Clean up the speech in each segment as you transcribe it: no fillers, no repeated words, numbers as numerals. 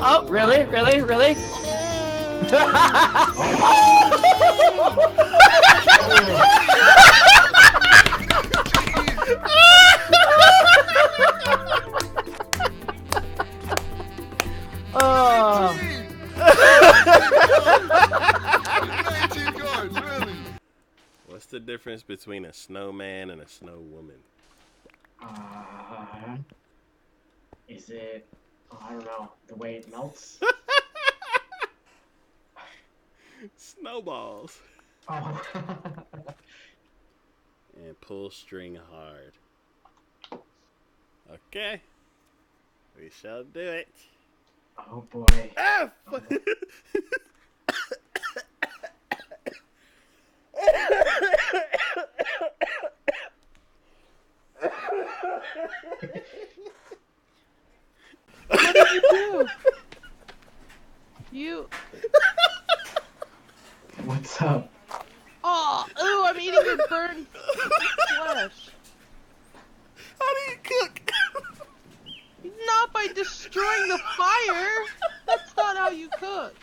Oh, really? Really? Really? Oh. 19 cards, really? What's the difference between a snowman and a snow woman? Is it? Oh, I don't know. The way it melts. Snowballs. Oh. And pull string hard. Okay. We shall do it. Oh boy. Ah! Oh. What did you do? You. What's up? Oh, ooh, I'm eating your burned flesh. How do you cook? Not by destroying the fire. That's not how you cook.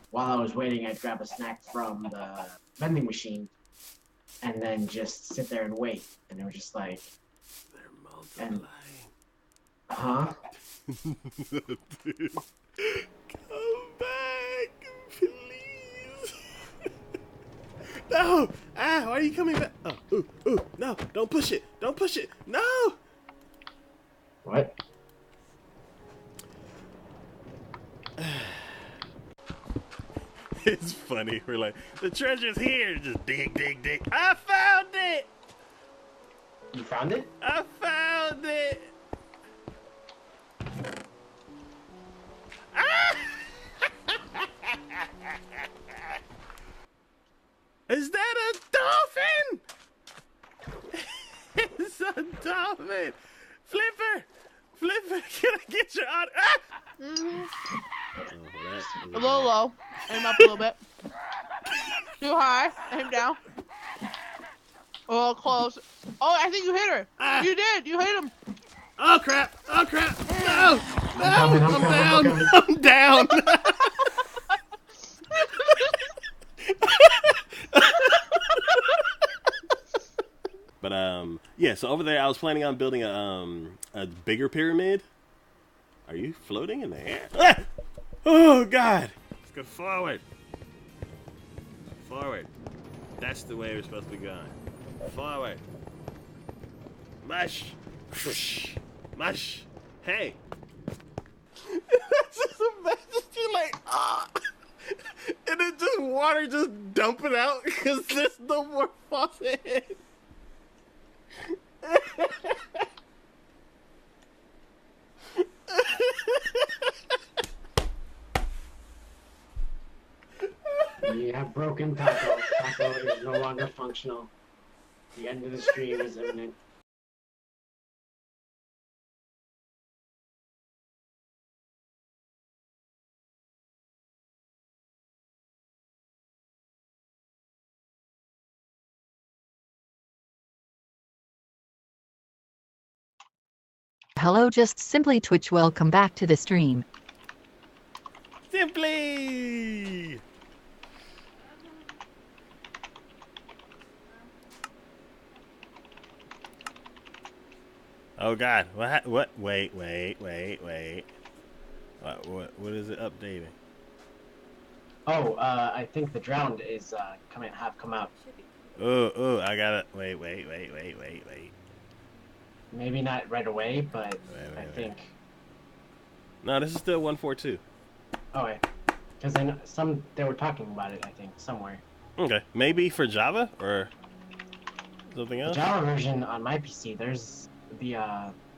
While I was waiting, I'd grab a snack from the vending machine and then just sit there and wait. And they were just like, They're multiplying. huh? Dude, come back, please. No! Ah, why are you coming back? Oh, ooh, no, don't push it. Don't push it. No! What? It's funny. We're like, the treasure's here. Just dig, dig, dig. I found it! You found it? I found it! Ah! Is that a dolphin? It's a dolphin! Flipper! Flipper, can I get your auto? Ah! A little low. Aim up a little bit. Too high. Aim down. A little close. Oh, I think you hit her. Ah. You did. You hit him. Oh crap! Oh crap! No! No! I'm coming. I'm down! But yeah. So over there, I was planning on building a bigger pyramid. Are you floating in the air? Ah! Oh God! Let's go forward. Forward. That's the way we're supposed to be going. Forward. Mush. Mush. Hey. That's just imagine you like and then just water just dumping out because there's no more faucet. You have broken Taco. Taco is no longer functional. The end of the stream is imminent. Hello, just simply Twitch. Welcome back to the stream. Simply. Oh God! What? Wait! What is it updating? Oh, I think the drowned is come out. Oh! I got it. Wait. Maybe not right away, but Wait. I think. No, this is still 142. Okay, because they were talking about it. I think somewhere. Okay, maybe for Java or something The else. Java version on my PC, there's the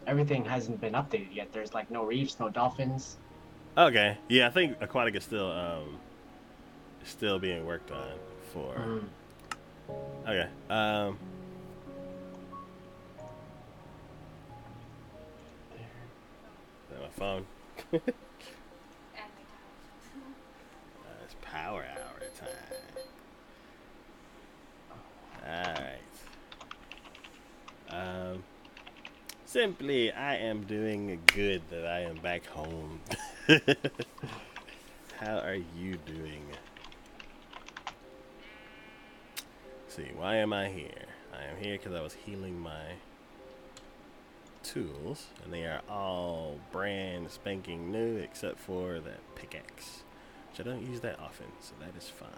everything hasn't been updated yet. There's like no reefs, no dolphins. Okay, yeah, I think Aquatic is still being worked on for. Okay. Is that my phone? It's power hour time. Alright. Simply, I am doing good that I am back home. How are you doing? Let's see, why am I here? I am here because I was healing my tools, and they are all brand spanking new except for that pickaxe, which I don't use that often, so that is fine.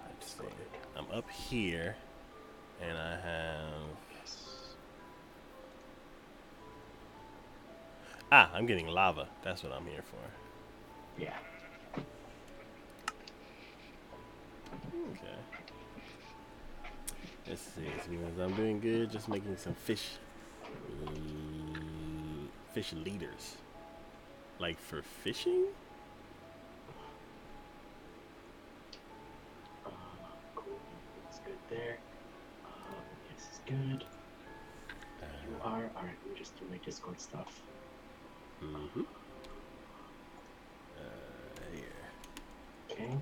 Let's see. I'm up here, and I have... Ah, I'm getting lava. That's what I'm here for. Yeah. Okay. Let's see. So I'm doing good. Just making some fish leaders. Like for fishing? Cool. That's good there. This is good. You are. Alright, let me just do my Discord stuff. Mm-hmm. Here. Okay.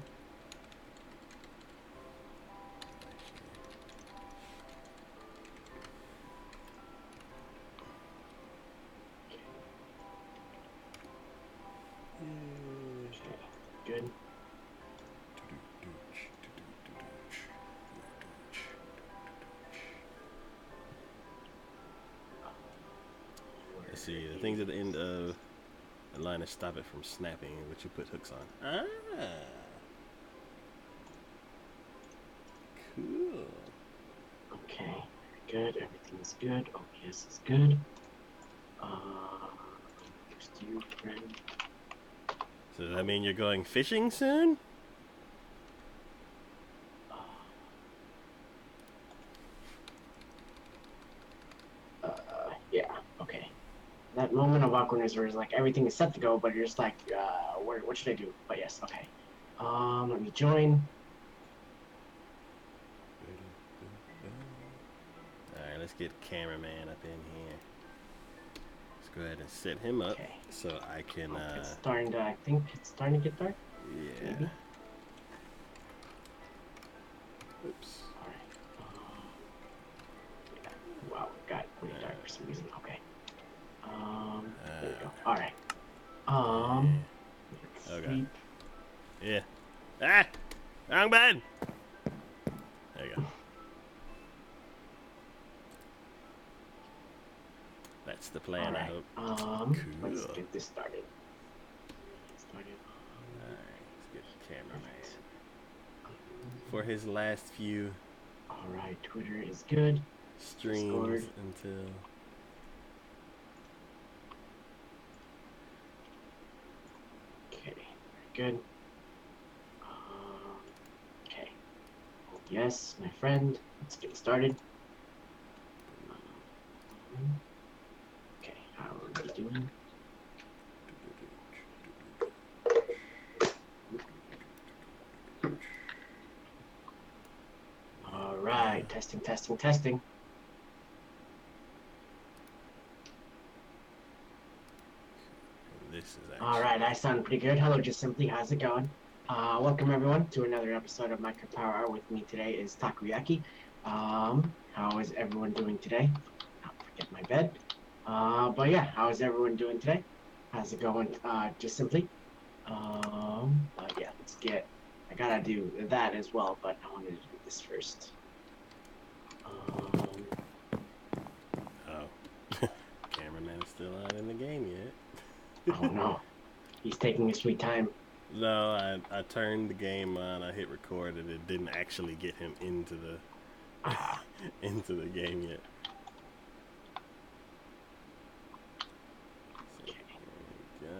Good. Let's see, the things at the end of the line that stop it from snapping, which you put hooks on. Ah, cool. Okay. Good. Everything's good. OBS is good. Next to you, friend. So does that mean you're going fishing soon? Yeah. Okay. That moment of awkwardness where it's like everything is set to go, but you're just like, what should I do? But yes, okay. Let me join. Alright, let's get cameraman up in here. Let's go ahead and set him up so I can It's starting to, I think it's starting to get dark. yeah. Maybe. Oops. Yeah. Wow, it got really dark for some reason. Okay. There you go. Alright. Let's sleep. Yeah. Ah! Wrong button! There you go. That's the plan, I hope. Cool. Let's get this started. Alright, let's get the cameraman. For his last few Alright, Twitter is good. streams Discord. until... Okay, good. Okay. Yes, my friend. Let's get started. Okay, how are we doing? Alright, testing, testing, testing. This is actually... Alright, I sound pretty good. Hello, Just Simply. How's it going? Welcome everyone to another episode of Micro Power Hour. With me today is TacoYaki. How is everyone doing today? Not forget my bed. But yeah, how is everyone doing today? How's it going? Just Simply. But yeah, let's get... I gotta do that as well, but I wanted to do this first. Oh. Cameraman's still not in the game yet. Oh no. He's taking his sweet time. No, I turned the game on, I hit record, and it didn't actually get him into the into the game yet. So, there we go.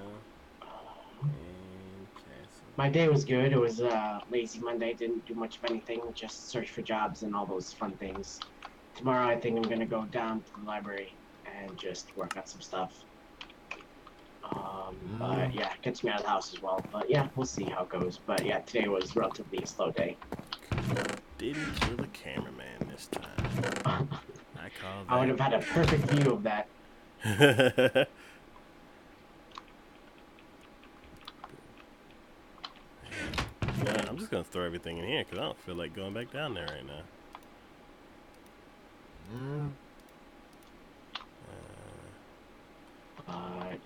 And castle. My day was good. It was lazy Monday. Didn't do much of anything. Just search for jobs and all those fun things. Tomorrow I think I'm gonna go down to the library and just work on some stuff. But yeah, it gets me out of the house as well. But yeah, we'll see how it goes. But yeah, today was relatively a slow day. Didn't kill the cameraman this time. I call that. I would have had a perfect view of that. Yeah, I'm just gonna throw everything in here because I don't feel like going back down there right now.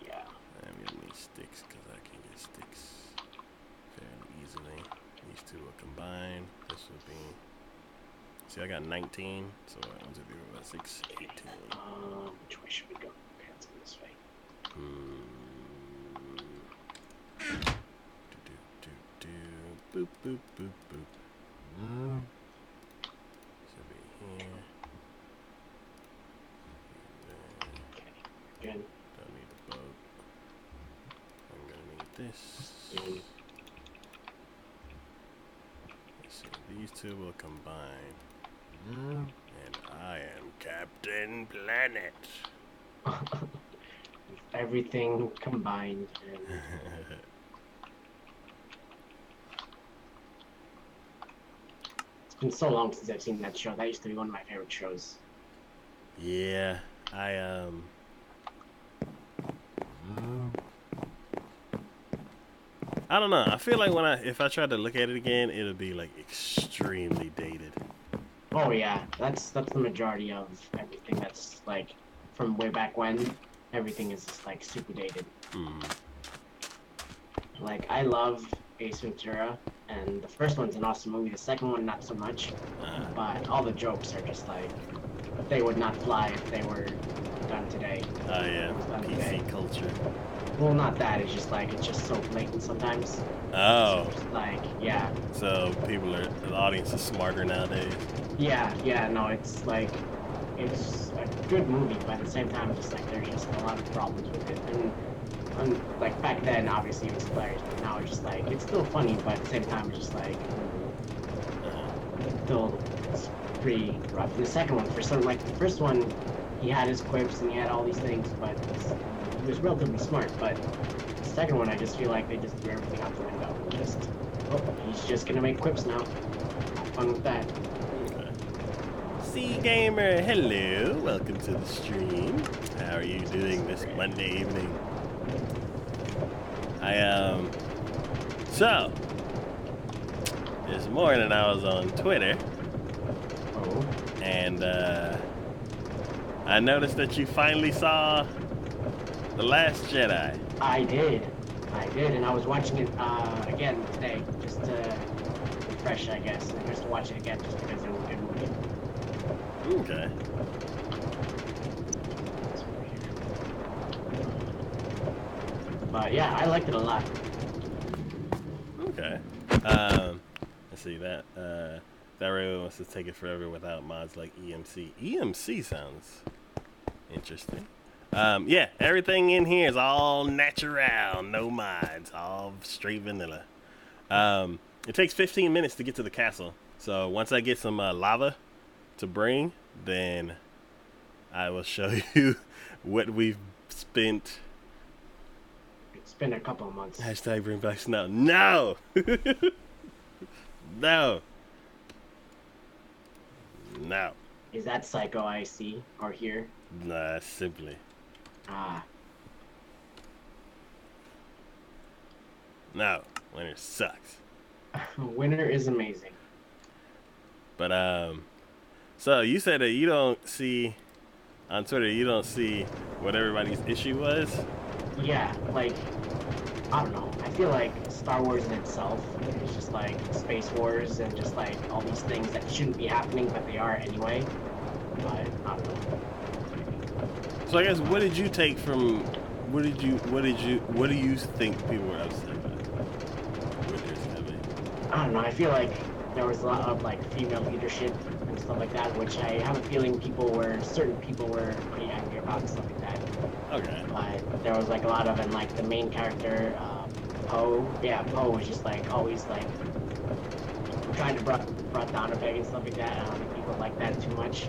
Yeah. Let me stick sticks because I can get sticks fairly easily. These two will combine. This will be. See, I got 19, so I want to do about 6, 18. Which way should we go? Okay, let's go this way. Boop, boop, boop, boop. Should be here. Again. Don't need the boat. I'm gonna need this. Let's see, these two will combine. And I am Captain Planet. Everything combined. And it's been so long since I've seen that show. That used to be one of my favorite shows. Yeah, I don't know. I feel like if I tried to look at it again, it'll be like extremely dated. Oh yeah, that's the majority of everything. That's like from way back when. Everything is just like super dated. Like I love Ace Ventura, and the first one's an awesome movie. The second one, not so much. But all the jokes are just like they would not fly if they were done today. Oh yeah, PC today. culture. Well, not that. It's just so blatant sometimes. Oh. So just like, yeah. So the audience is smarter nowadays. Yeah, no, it's like, it's a good movie, but at the same time, just like, there's just a lot of problems with it. And like, back then, obviously, it was hilarious, but now it's just like, it's still funny, but at the same time, it's just like, it's pretty rough. And the second one, like, the first one, he had his quips and he had all these things, but he was relatively smart, but the second one, I just feel like they just threw everything out the window. He's just gonna make quips now. Have fun with that. Okay. C Gamer, hello. Welcome to the stream. How are you doing this Monday evening? So, this morning I was on Twitter. Oh. And, I noticed that you finally saw The Last Jedi. I did, and I was watching it again today, just to refresh, I guess, and just to watch it again, just because it was a good movie. Okay. But yeah, I liked it a lot. Okay. Let's see that really wants to take it forever without mods like EMC. EMC sounds interesting. Yeah, everything in here is all natural, no mods, all straight vanilla. It takes 15 minutes to get to the castle. So once I get some lava to bring, then I will show you what we've spent. It's been a couple of months. Hashtag bring back snow. No! No. No. Is that Psycho I see or hear? Nah, simply. Ah. No. Winter sucks. Winter is amazing. But, so you said that you don't see, on Twitter, you don't see what everybody's issue was? Yeah, like, I don't know. I feel like Star Wars in itself is just like Space Wars and just like all these things that shouldn't be happening, but they are anyway. But I don't know. So I guess what did you take from, what do you think people were upset about? I don't know. I feel like there was a lot of like female leadership and stuff like that, which I have a feeling certain people were pretty angry about and stuff like that. Okay. But there was like a lot of, and like the main character, Poe. Yeah, Poe was just like always like trying to brought down a peg and stuff like that. I don't think people like that too much.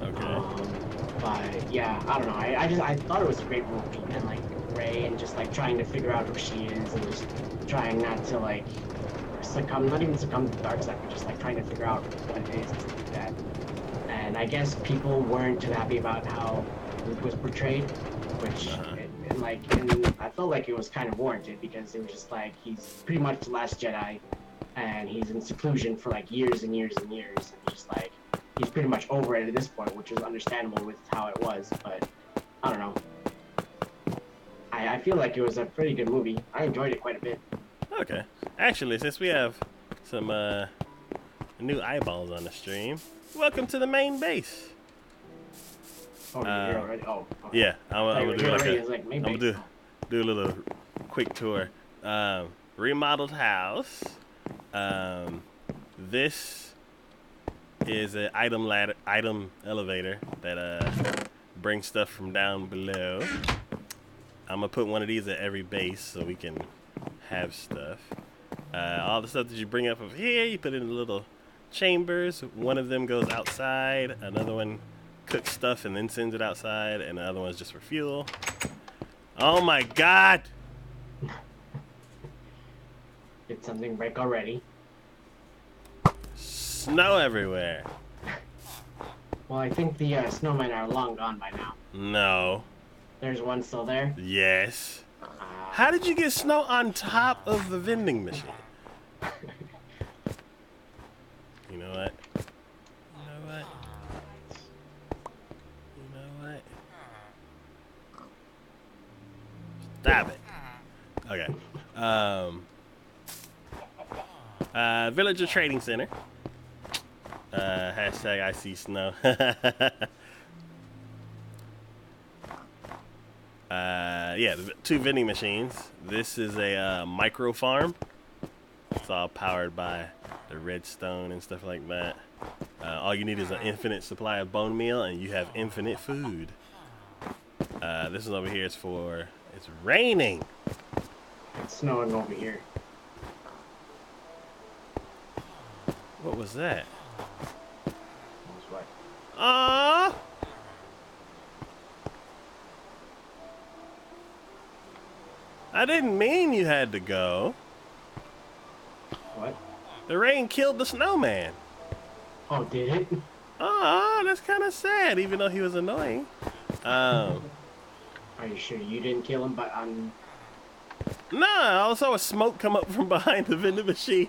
Okay. But yeah, I don't know. I thought it was a great movie, and like Rey and just like trying to figure out who she is and just trying not to like not even succumb to the dark side, but just like trying to figure out what it is and stuff like that. And I guess people weren't too happy about how Luke was portrayed, which and I felt like it was kind of warranted because it was just like he's pretty much the last Jedi, and he's in seclusion for like years and years and years, and just like he's pretty much over it at this point, which is understandable with how it was. But I don't know. I feel like it was a pretty good movie. I enjoyed it quite a bit. Okay. Actually, since we have some new eyeballs on the stream, welcome to the main base. Oh, you're here already? Oh, okay. Yeah, I'm gonna do like I'm gonna do a little quick tour. Remodeled house. This is an item elevator that brings stuff from down below. I'm gonna put one of these at every base so we can have stuff. All the stuff that you bring up of here, you put it in little chambers. One of them goes outside. Another one cooks stuff and then sends it outside, and the other one's just for fuel. Oh my God! Did something break already? Snow everywhere. Well, I think the snowmen are long gone by now. No. There's one still there. Yes. How did you get snow on top of the vending machine? You know what? Stop it. Okay. Villager Trading Center. Hashtag I see snow. Yeah, 2 vending machines. This is a micro farm. It's all powered by the redstone and stuff like that. All you need is an infinite supply of bone meal, and you have infinite food. This one over here is for... It's raining. It's snowing over here. What was that? That's what. I didn't mean you had to go. What? The rain killed the snowman. Oh, did it? That's kind of sad, even though he was annoying. Are you sure you didn't kill him? But Nah, I also saw a smoke come up from behind the vending machine.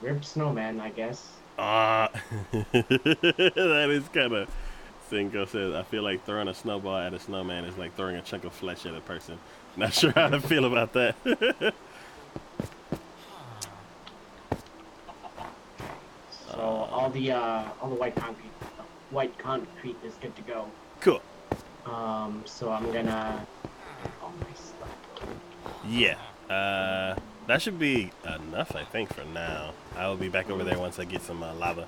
Rip snowman, I guess. That is kind of... Cinco says, I feel like throwing a snowball at a snowman is like throwing a chunk of flesh at a person. Not sure how to feel about that. So all the white concrete is good to go. Cool. So I'm gonna all my stuff. Yeah. That should be enough, I think, for now. I will be back over there once I get some lava.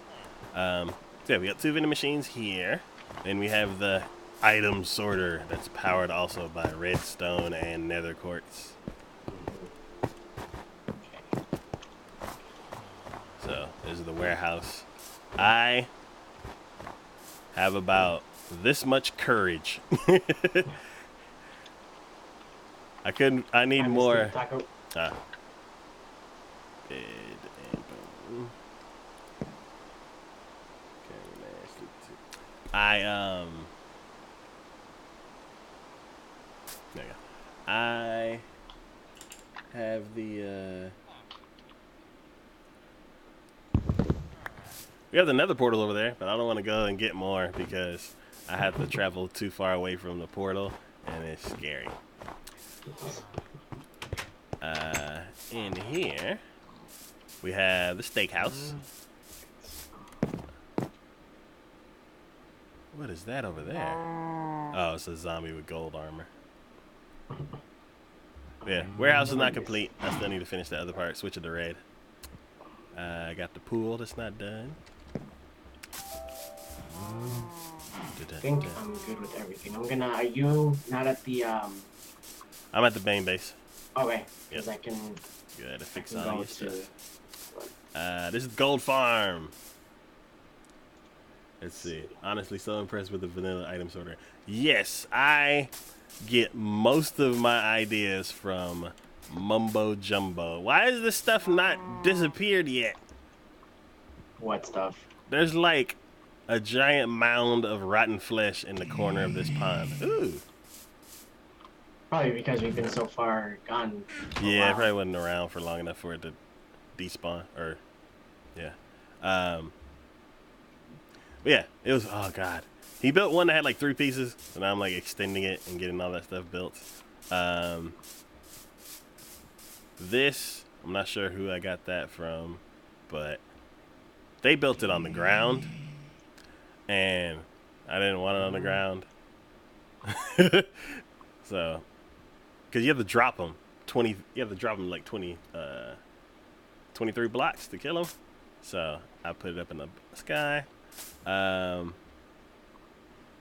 So yeah, we got 2 vending machines here. Then we have the item sorter that's powered also by redstone and nether quartz. So this is the warehouse. I have about this much courage. I need more. Taco. There you go. I have the we have the nether portal over there, but I don't want to go and get more because I have to travel too far away from the portal and it's scary. In here we have the steakhouse. What is that over there? Oh, it's a zombie with gold armor. Yeah, warehouse is not complete. I still need to finish the other part. Switch it to red. I got the pool that's not done. I think I'm good with everything. Are you not at the I'm at the main base. Okay, because I can Good to fix go all your to stuff. This is Gold Farm. Let's see. Honestly, so impressed with the vanilla item sorter. Yes, I get most of my ideas from Mumbo Jumbo. Why is this stuff not disappeared yet? what stuff? There's like a giant mound of rotten flesh in the corner of this pond. Ooh. Probably because we've been so far gone. Yeah, it probably wasn't around for long enough for it to despawn. Or, yeah. But yeah, it was, oh god. He built one that had like 3 pieces, and I'm like extending it and getting all that stuff built. This, I'm not sure who I got that from, but they built it on the ground, and I didn't want it on the ground. So, because you have to drop them 20, you have to drop them like 23 blocks to kill them. So I put it up in the sky.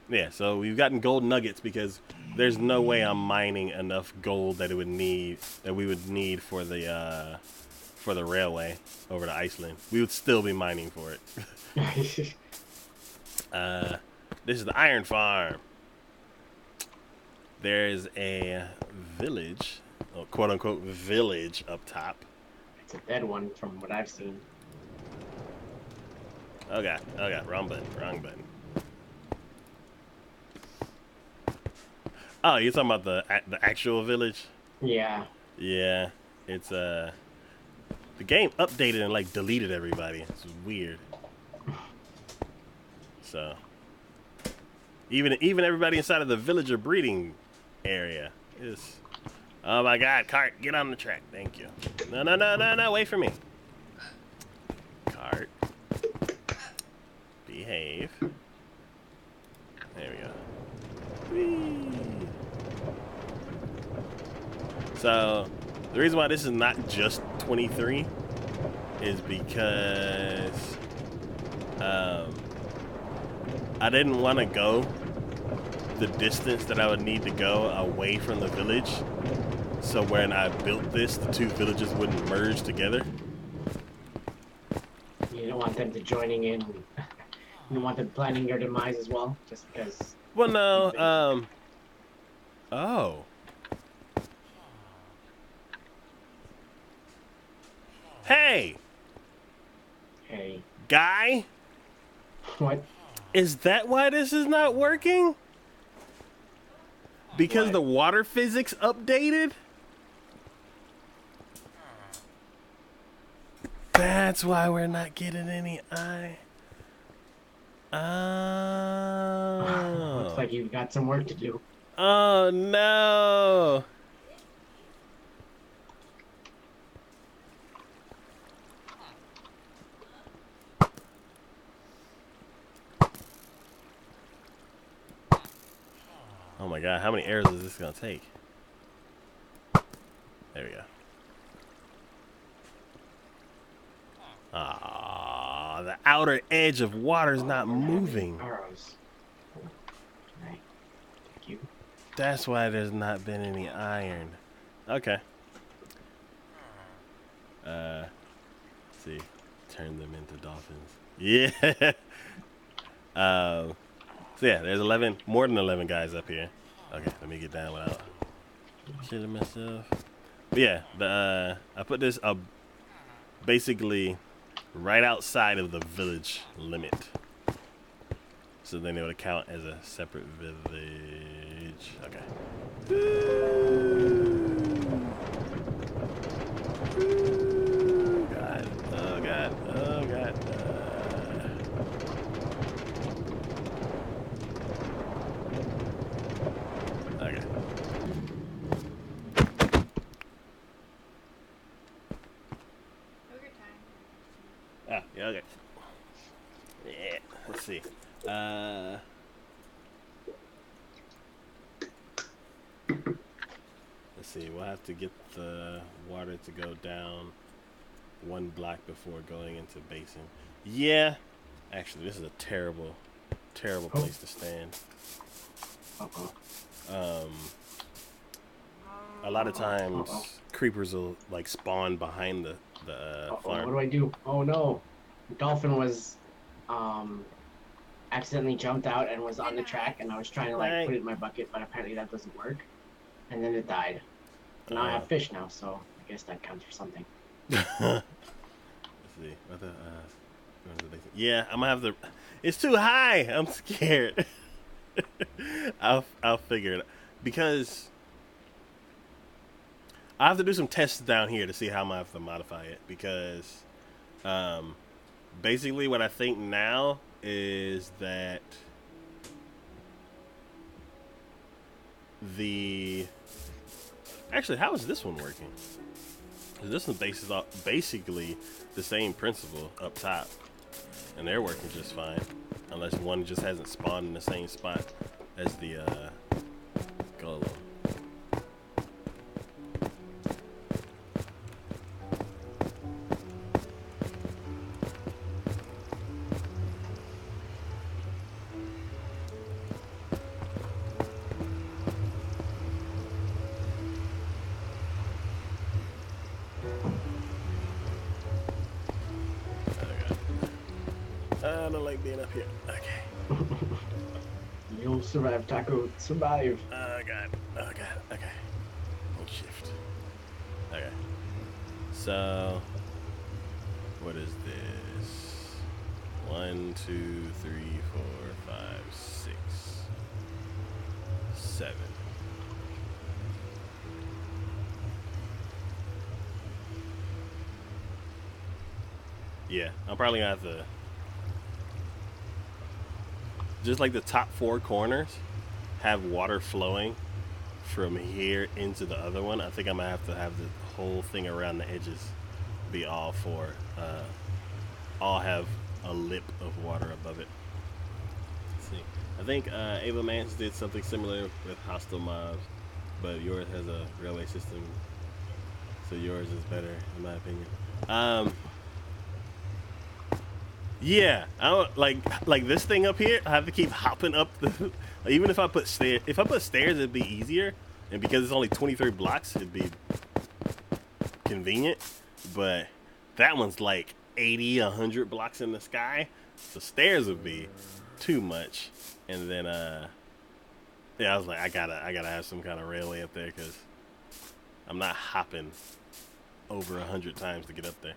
Yeah, so we've gotten gold nuggets because there's no way I'm mining enough gold that we would need for the railway over to Iceland. We would still be mining for it. This is the iron farm. There's a village, quote unquote village up top. It's a dead one from what I've seen. Oh god, wrong button. Oh, you're talking about the actual village? Yeah. Yeah, it's the game updated and like deleted everybody. It's weird. So even everybody inside of the villager breeding area is. Oh my god, cart, get on the track. Thank you. No, wait for me. Cart. Behave. There we go. Whee. So, the reason why this is not just 23 is because I didn't want to go the distance that I would need to go away from the village. So when I built this, the 2 villages wouldn't merge together. You don't want them to joining in. You don't want them planning your demise as well, just because. Well, no. Oh. Hey. Hey. Guy. What? Is that why this is not working? Because What? the water physics updated? That's why we're not getting any eye. Oh. Looks like you've got some work to do. Oh no. Oh my god, how many arrows is this gonna take? There we go. Ah, the outer edge of water is not moving. Arrows. Right. Thank you. That's why there's not been any iron. Okay. Let's see. Turn them into dolphins. Yeah. So yeah, there's 11, more than 11 guys up here. Okay, let me get down without shitting myself. But yeah, I put this basically right outside of the village limit. So then it would count as a separate village. Okay. God. Oh god. Oh god. Okay. Ah, yeah, okay. Yeah, let's see. Let's see, we'll have to get the water to go down 1 block before going into basin. Yeah, actually, this is a terrible place to stand. A lot of times creepers will like spawn behind the farm. What do I do? Oh no. The dolphin was accidentally jumped out and was on the track, and I was trying to like put it in my bucket, but apparently that doesn't work. And then it died. Now I have fish now, so I guess that counts for something. Let's see. Yeah, I'm gonna have to. It's too high. I'm scared. I'll figure it out because I have to do some tests down here to see how I'm gonna have to modify it because basically what I think now is that actually, how is this one working? This one bases off basically the same principle up top, and they're working just fine, unless one just hasn't spawned in the same spot as the golem. I don't like being up here. Okay. You'll survive, Taco. Survive. Oh god. Oh god. Okay. Hold shift. Okay. So, what is this? 1, 2, 3, 4, 5, 6, 7. Yeah, I'm probably gonna have to just like the top 4 corners have water flowing from here into the other one. I think I'm gonna have to have the whole thing around the edges be all 4. All have a lip of water above it. Let's see. I think Ava Mance did something similar with hostile mobs, but yours has a railway system, so yours is better in my opinion. Yeah, I don't like this thing up here. I have to keep hopping up the. Even if I put stairs, it'd be easier, and because it's only 23 blocks, it'd be convenient. But that one's like 80, 100 blocks in the sky, so stairs would be too much. And then yeah, I was like, I gotta have some kind of railway up there because I'm not hopping over 100 times to get up there.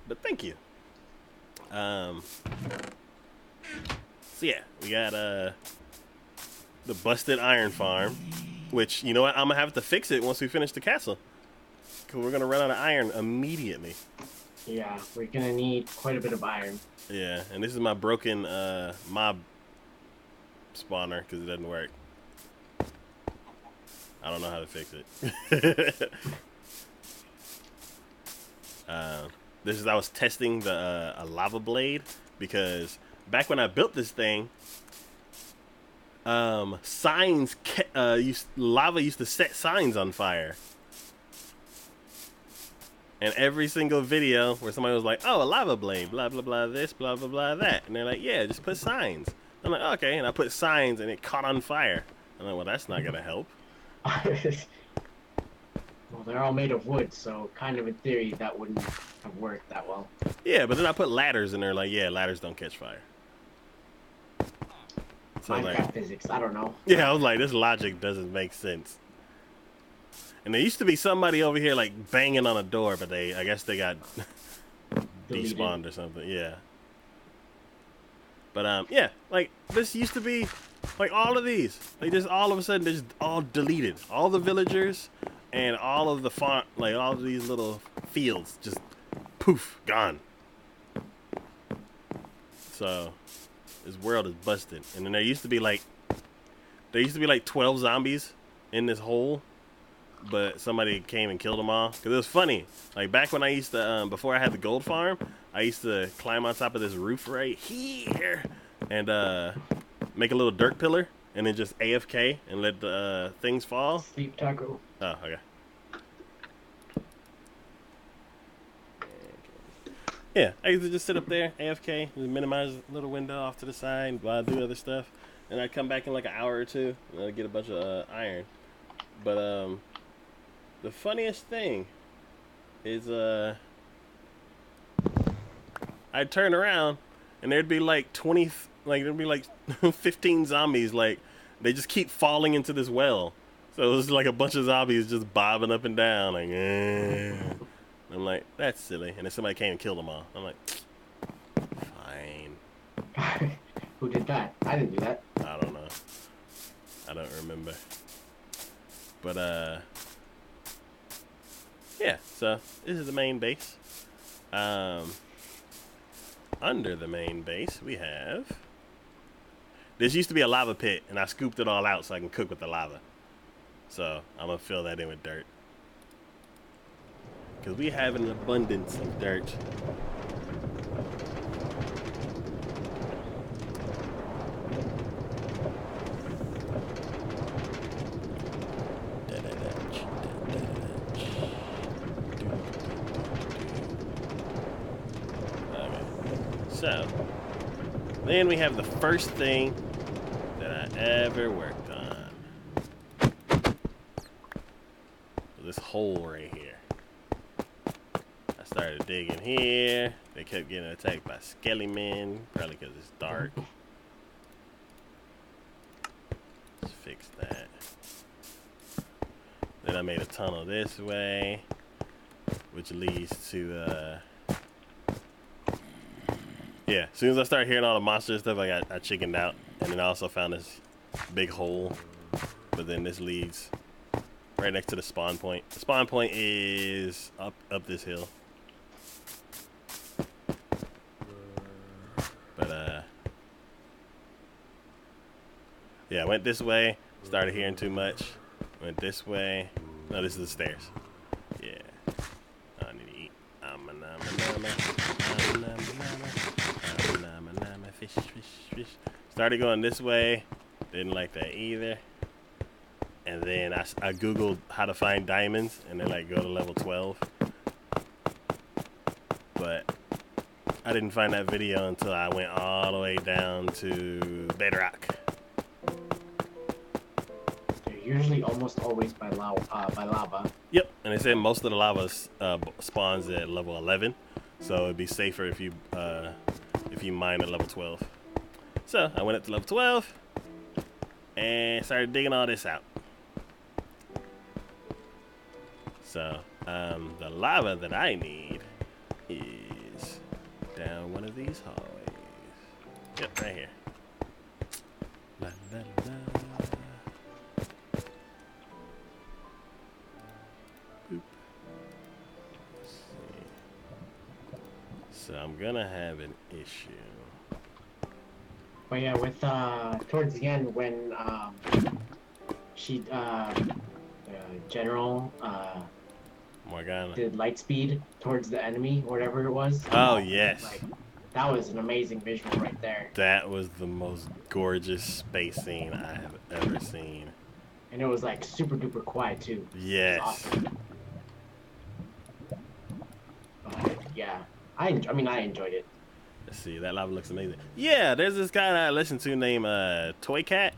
But thank you. So yeah, we got the busted iron farm, which, you know what, I'm gonna have to fix it once we finish the castle, because we're gonna run out of iron immediately. Yeah, we're gonna need quite a bit of iron. Yeah, and this is my broken mob spawner because it doesn't work. I don't know how to fix it. I was testing the a lava blade, because back when I built this thing, lava used to set signs on fire. And every single video where somebody was like, oh, a lava blade, blah, blah, blah, this, blah, blah, blah, that. And they're like, yeah, just put signs. I'm like, okay. And I put signs and it caught on fire. I'm like, well, that's not going to help. Well, they're all made of wood, so kind of in theory that wouldn't have worked that well. Yeah, but then I put ladders and they're like, yeah, ladders don't catch fire. So Minecraft physics, I don't know. Yeah, I was like, this logic doesn't make sense. And there used to be somebody over here like banging on a door, but I guess they got despawned or something. Yeah. But yeah, like this used to be like all of these. They just all of a sudden they're just all deleted. All the villagers and all of the farm, like all of these little fields, just poof, gone. So this world is busted. And then there used to be like 12 zombies in this hole. But somebody came and killed them all. Because it was funny. Like, back when I used to, before I had the gold farm, I used to climb on top of this roof right here and make a little dirt pillar and then just AFK and let the things fall. Sleep, Taco. Oh, okay. Yeah, I used to just sit up there, AFK, just minimize the little window off to the side while I do other stuff. And I'd come back in like an hour or two and I'd get a bunch of iron. But, the funniest thing is, I'd turn around and there'd be like 15 zombies. Like, they just keep falling into this well. So it was like a bunch of zombies just bobbing up and down. Like, I'm like, that's silly. And then somebody came and killed them all. I'm like, fine. Who did that? I didn't do that. I don't know. I don't remember. But, yeah, so this is the main base. I'm under the main base, we have... This used to be a lava pit, and I scooped it all out so I can cook with the lava. So, I'm going to fill that in with dirt. Because we have an abundance of dirt. So, then we have the first thing that I ever worked on. This hole right here. I started digging here. They kept getting attacked by skelly men, probably because it's dark. Let's fix that. Then I made a tunnel this way, which leads to yeah, as soon as I started hearing all the monster stuff, I chickened out. And then I also found this big hole. But then this leads right next to the spawn point. The spawn point is up this hill. But, yeah, I went this way. Started hearing too much. Went this way. No, this is the stairs. Yeah. I need to eat. Fish. Started going this way. Didn't like that either. And then I googled how to find diamonds, and then like go to level 12. But I didn't find that video until I went all the way down to Bedrock. They're usually almost always by lava. Yep, and they said most of the lava spawns at level 11, so it'd be safer if you mine at level 12. So I went up to level 12 and started digging all this out. So the lava that I need is down one of these hallways. Yep, right here. La, la, la. Boop. Let's see. So I'm gonna have an issue. But yeah, with towards the end when she General Morgana. did light speed towards the enemy, whatever it was. Oh yes. Like, that was an amazing visual right there. That was the most gorgeous space scene I have ever seen. And it was like super duper quiet too. Yes. Awesome. Yeah, I enjoyed it. Let's see, that lava looks amazing. Yeah, there's this guy that I listen to named TacoYaki,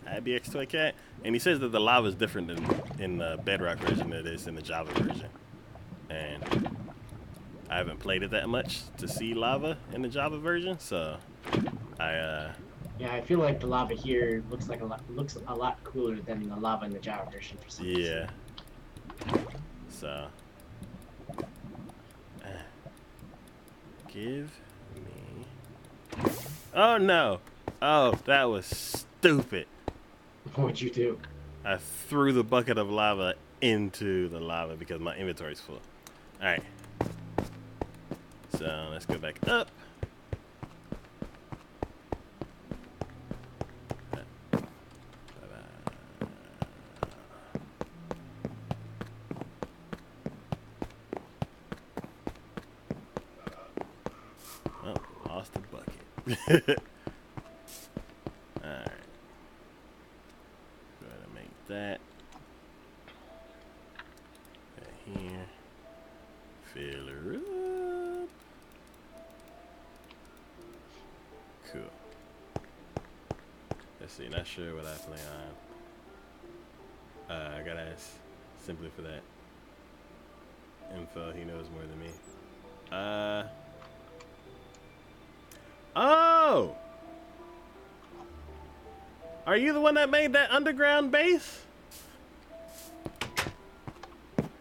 IBX TacoYaki, and he says that the lava is different in the Bedrock version than it is in the Java version. And I haven't played it that much to see lava in the Java version, so yeah, I feel like the lava here looks a lot cooler than the lava in the Java version for some reason. So give me. Oh no! Oh, that was stupid. What'd you do? I threw the bucket of lava into the lava because my inventory's full. Alright. So let's go back up. Oh, lost the bucket. Alright. Go ahead and make that. Right here. Fill her up. Cool. Let's see, not sure what I plan on. I gotta ask simply for that info. He knows more than me. Oh! Are you the one that made that underground base?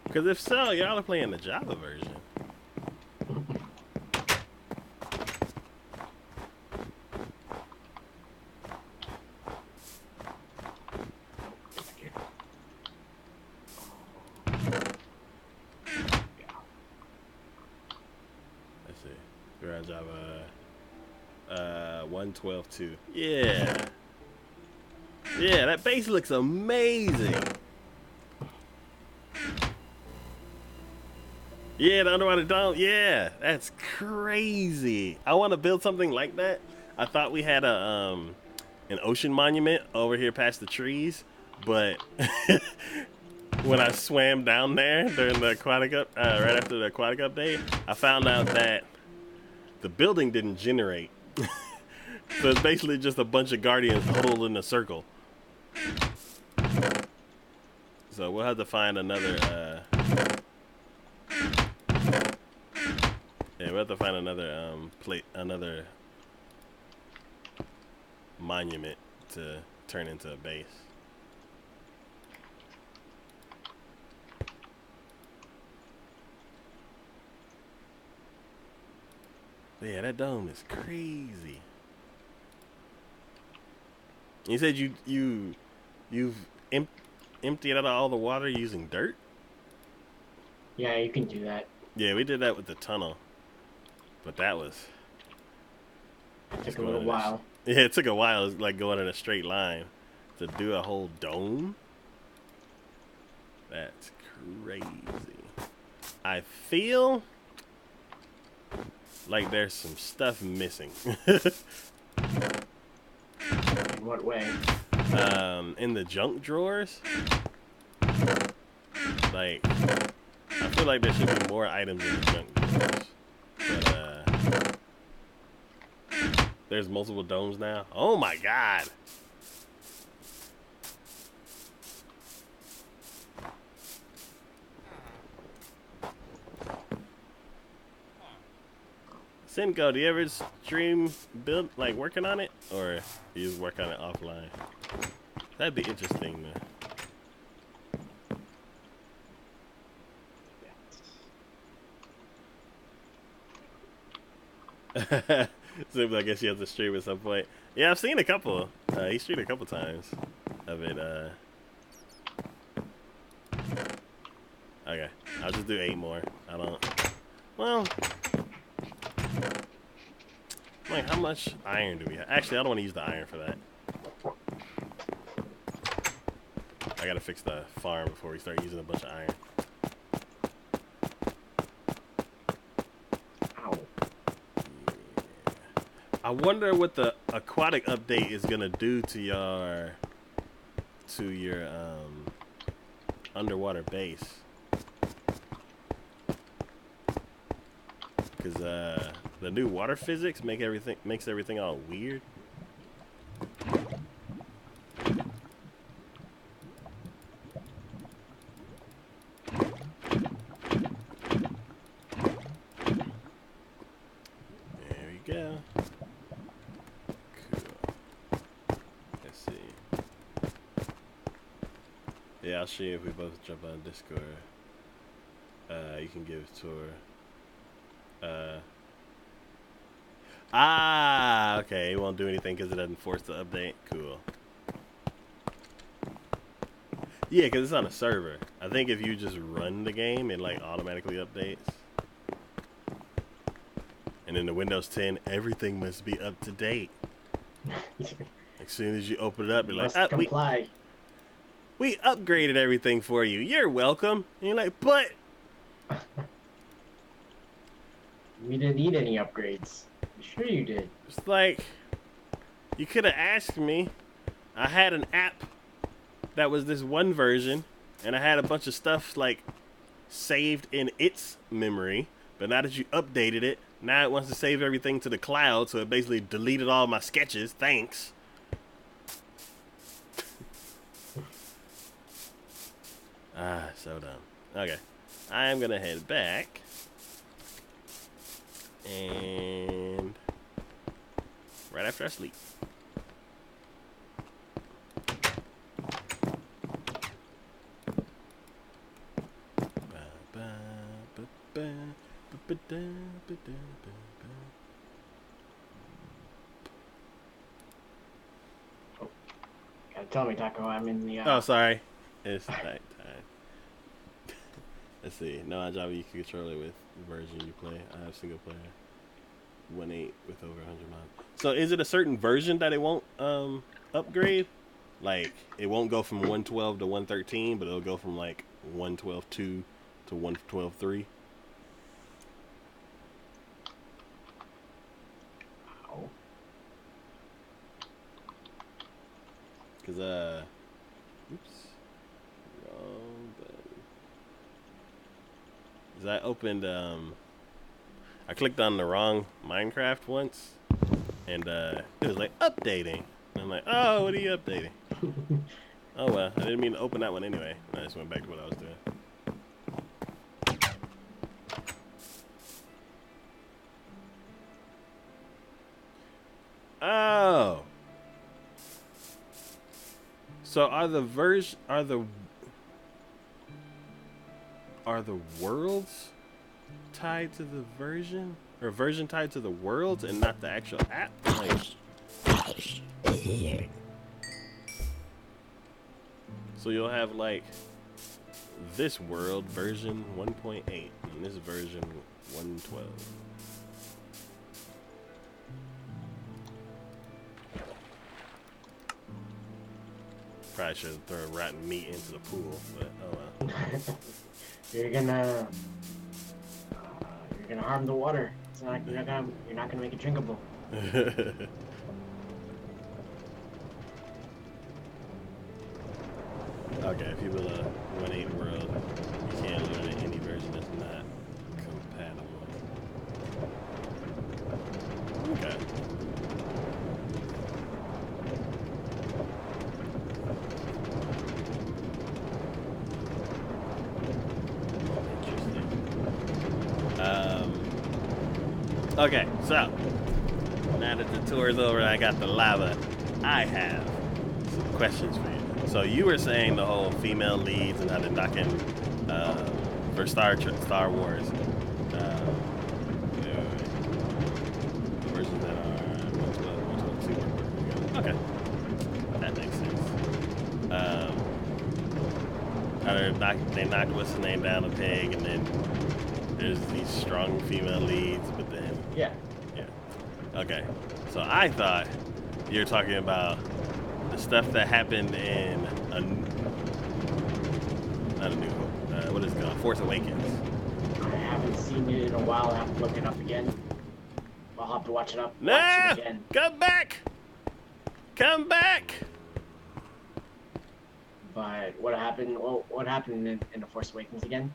Because if so, y'all are playing the Java version. Let's see. Garage Java. 112.2. Yeah. Yeah, that base looks amazing. Yeah, the underwater dome. Yeah, that's crazy. I want to build something like that. I thought we had a an ocean monument over here past the trees, but when I swam down there during the aquatic right after the aquatic update, I found out that the building didn't generate. So it's basically just a bunch of guardians huddled in a circle. So we'll have to find another. Yeah, we'll have to find another another monument to turn into a base. But yeah, that dome is crazy. You said you've emptied out all the water using dirt? Yeah, you can do that. Yeah, we did that with the tunnel. But that was It took a little while. Yeah, it took a while, like going in a straight line to do a whole dome. That's crazy. I feel like there's some stuff missing. In what way? In the junk drawers. Like, I feel like there should be more items in the junk drawers. But, there's multiple domes now. Oh my god! Simco, do you ever stream build like working on it, or you just work on it offline? That'd be interesting, man. Seems I guess you have to stream at some point. Yeah, I've seen a couple. He streamed a couple times of it. Okay, I'll just do 8 more. I don't. Well, like how much iron do we have? Actually, I don't want to use the iron for that. I gotta fix the farm before we start using a bunch of iron. I wonder what the aquatic update is gonna do to your underwater base, because the new water physics makes everything all weird. There we go. Yeah, I'll see if we both jump on Discord. You can give a tour. Okay. It won't do anything because it doesn't force the update. Cool. Yeah, because it's on a server. I think if you just run the game, it like automatically updates. And in the Windows 10, everything must be up to date. As soon as you open it up, you're like, comply. We upgraded everything for you. You're welcome. And you're like, but We didn't need any upgrades. Sure you did. it's like, you could have asked me. I had an app that was this one version, and I had a bunch of stuff like saved in its memory. But now that you updated it, now it wants to save everything to the cloud, so it basically deleted all my sketches. Thanks. So dumb. Okay. I am gonna head back. And right after I sleep. Gotta tell me, Taco, I'm in the. Oh, sorry. It's night time. Let's see. No, I Java you can control it with the version you play. I have single player. 1.8 with over 100 miles. So is it a certain version that it won't upgrade? Like it won't go from 112 to 113, but it'll go from like 112.2 to 112.3. Oh. Cause oops, wrong button. 'Cause I opened I clicked on the wrong Minecraft once, and it was like updating. And I'm like, oh, what are you updating? Oh well, I didn't mean to open that one anyway. I just went back to what I was doing. Oh. So are the worlds tied to the version, or version tied to the worlds and not the actual app? Like, so you'll have like this world version 1.8 and this version 112. Probably should have thrown rotten meat into the pool, but oh well. You're gonna harm the water. It's not you're not gonna make it drinkable. Okay, if you will 1.8 world, you can't learn any version that's not compatible. Okay. Okay, so now that the tour is over and I got the lava, I have some questions for you. So you were saying the whole female leads and how they're knocking for Star Wars. The versions that are 112, 112, 2 work together. Okay, that makes sense. They knocked what's his name down a peg, and then there's these strong female leads, but then Yeah. Okay, so I thought you were talking about the stuff that happened in not a New Hope. What is it called? Force Awakens. I haven't seen it in a while. I have to look it up again. I'll have to watch it up. No, Watch it again. come back, come back. But what happened? Well, what happened in the Force Awakens again?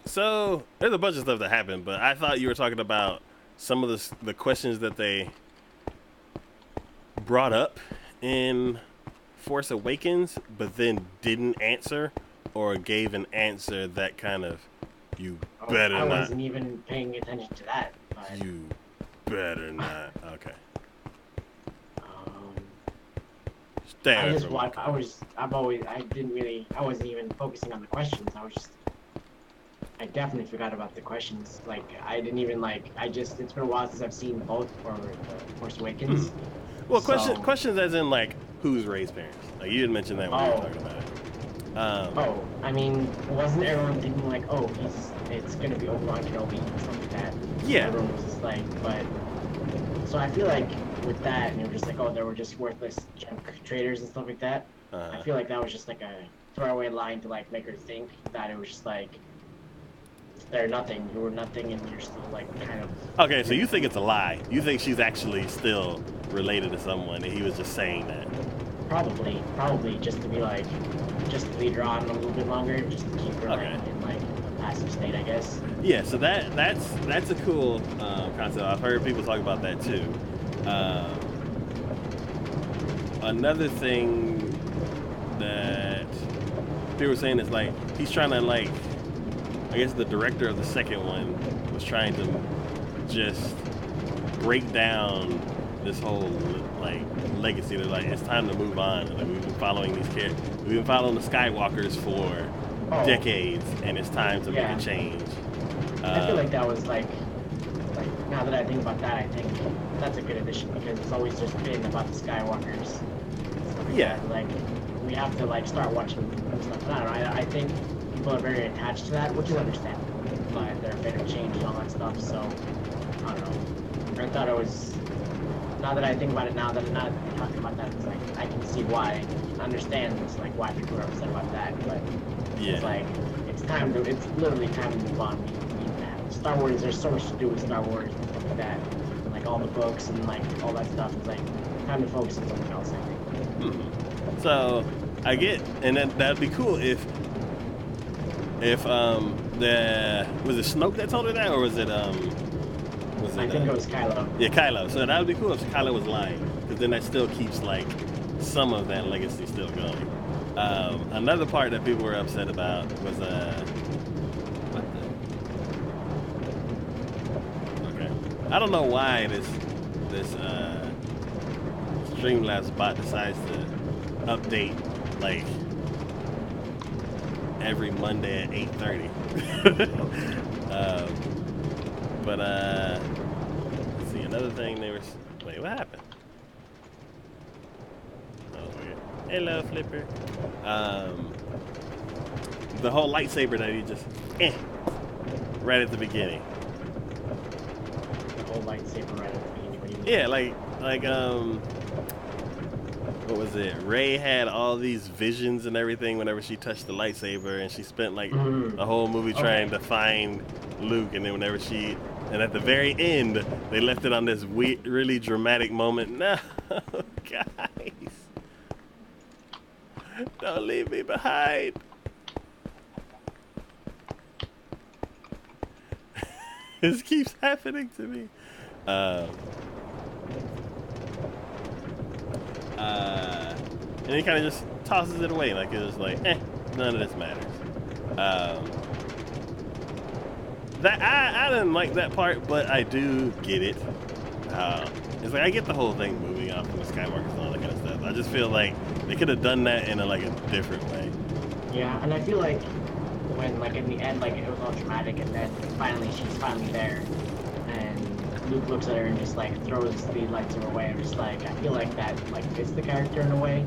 So there's a bunch of stuff that happened, but I thought you were talking about some of the questions that they brought up in Force Awakens, but then didn't answer, or gave an answer that kind of better I not. wasn't even paying attention to that. But, You better not. Okay. Stay I away just from watched. me. I wasn't even focusing on the questions. I definitely forgot about the questions. Like, I didn't even it's been a while since I've seen both for the Force Awakens. Well, So- questions as in like who's Rey's parents. Like you didn't mention that when you were talking about it. I mean, wasn't everyone thinking like, oh, it's gonna be Obi-Wan Kenobi and stuff like that? Yeah. Everyone was just like, but so I feel like with that, and they were just like, oh, they were just worthless junk traders and stuff like that. I feel like that was just like a throwaway line to like make her think that it was just like they're nothing, you were nothing, and you're still like kind of. Okay, so you think it's a lie? You think she's actually still related to someone, and he was just saying that? Probably just to be like, just to lead her on a little bit longer, just to keep her Okay. like in like a passive state, I guess. Yeah, so that's a cool concept. I've heard people talk about that too. Another thing that people were saying is like he's trying to like, I guess the director of the second one was trying to just break down this whole like legacy. They're like, it's time to move on. Like we've been following these characters, we've been following the Skywalkers for decades, and it's time to make a change. I feel like that was like now that I think about that, I think that's a good addition because it's always just been about the Skywalkers. Yeah. Like we have to like start watching and stuff. I don't know. I think people are very attached to that, which is understandable. but they're afraid of change and all that stuff. So I don't know. I thought it was. Now that I think about it, now that you're talking about that, it's like I can see why, understand it's like why people are upset about that. But it's like it's time to. It's literally time to move on. Star Wars. There's so much to do with Star Wars and stuff like that. And, like all the books and like all that stuff. It's like time to focus on something else. I think. So I get, and that'd be cool if the was it Snoke that told her that, or was it I think it was Kylo. Yeah, Kylo. So that would be cool if Kylo was lying, because then that still keeps like some of that legacy still going. Another part that people were upset about was what the? Okay, I don't know why this Streamlabs bot decides to update like every Monday at 8:30. But let's see, another thing they were. Wait, what happened? Oh, weird. Hello, Flipper. The whole lightsaber that he just right at the beginning. The whole lightsaber right at the beginning. What do you mean? Yeah, like what was it? Rey had all these visions and everything whenever she touched the lightsaber, and she spent like the whole movie trying to find Luke, and then and at the very end, they left it on this really dramatic moment. No, guys, don't leave me behind. This keeps happening to me. And he kind of just tosses it away, like it was like, none of this matters. That I didn't like that part, but I do get it. It's like I get the whole thing moving on from the Skywalkers and all that kind of stuff. I just feel like they could have done that in a different way. Yeah, and I feel like when like in the end, like it was all dramatic, and then she's finally there, and Luke looks at her and just like throws the lightsaber away. I'm just like, I feel like that like fits the character in a way,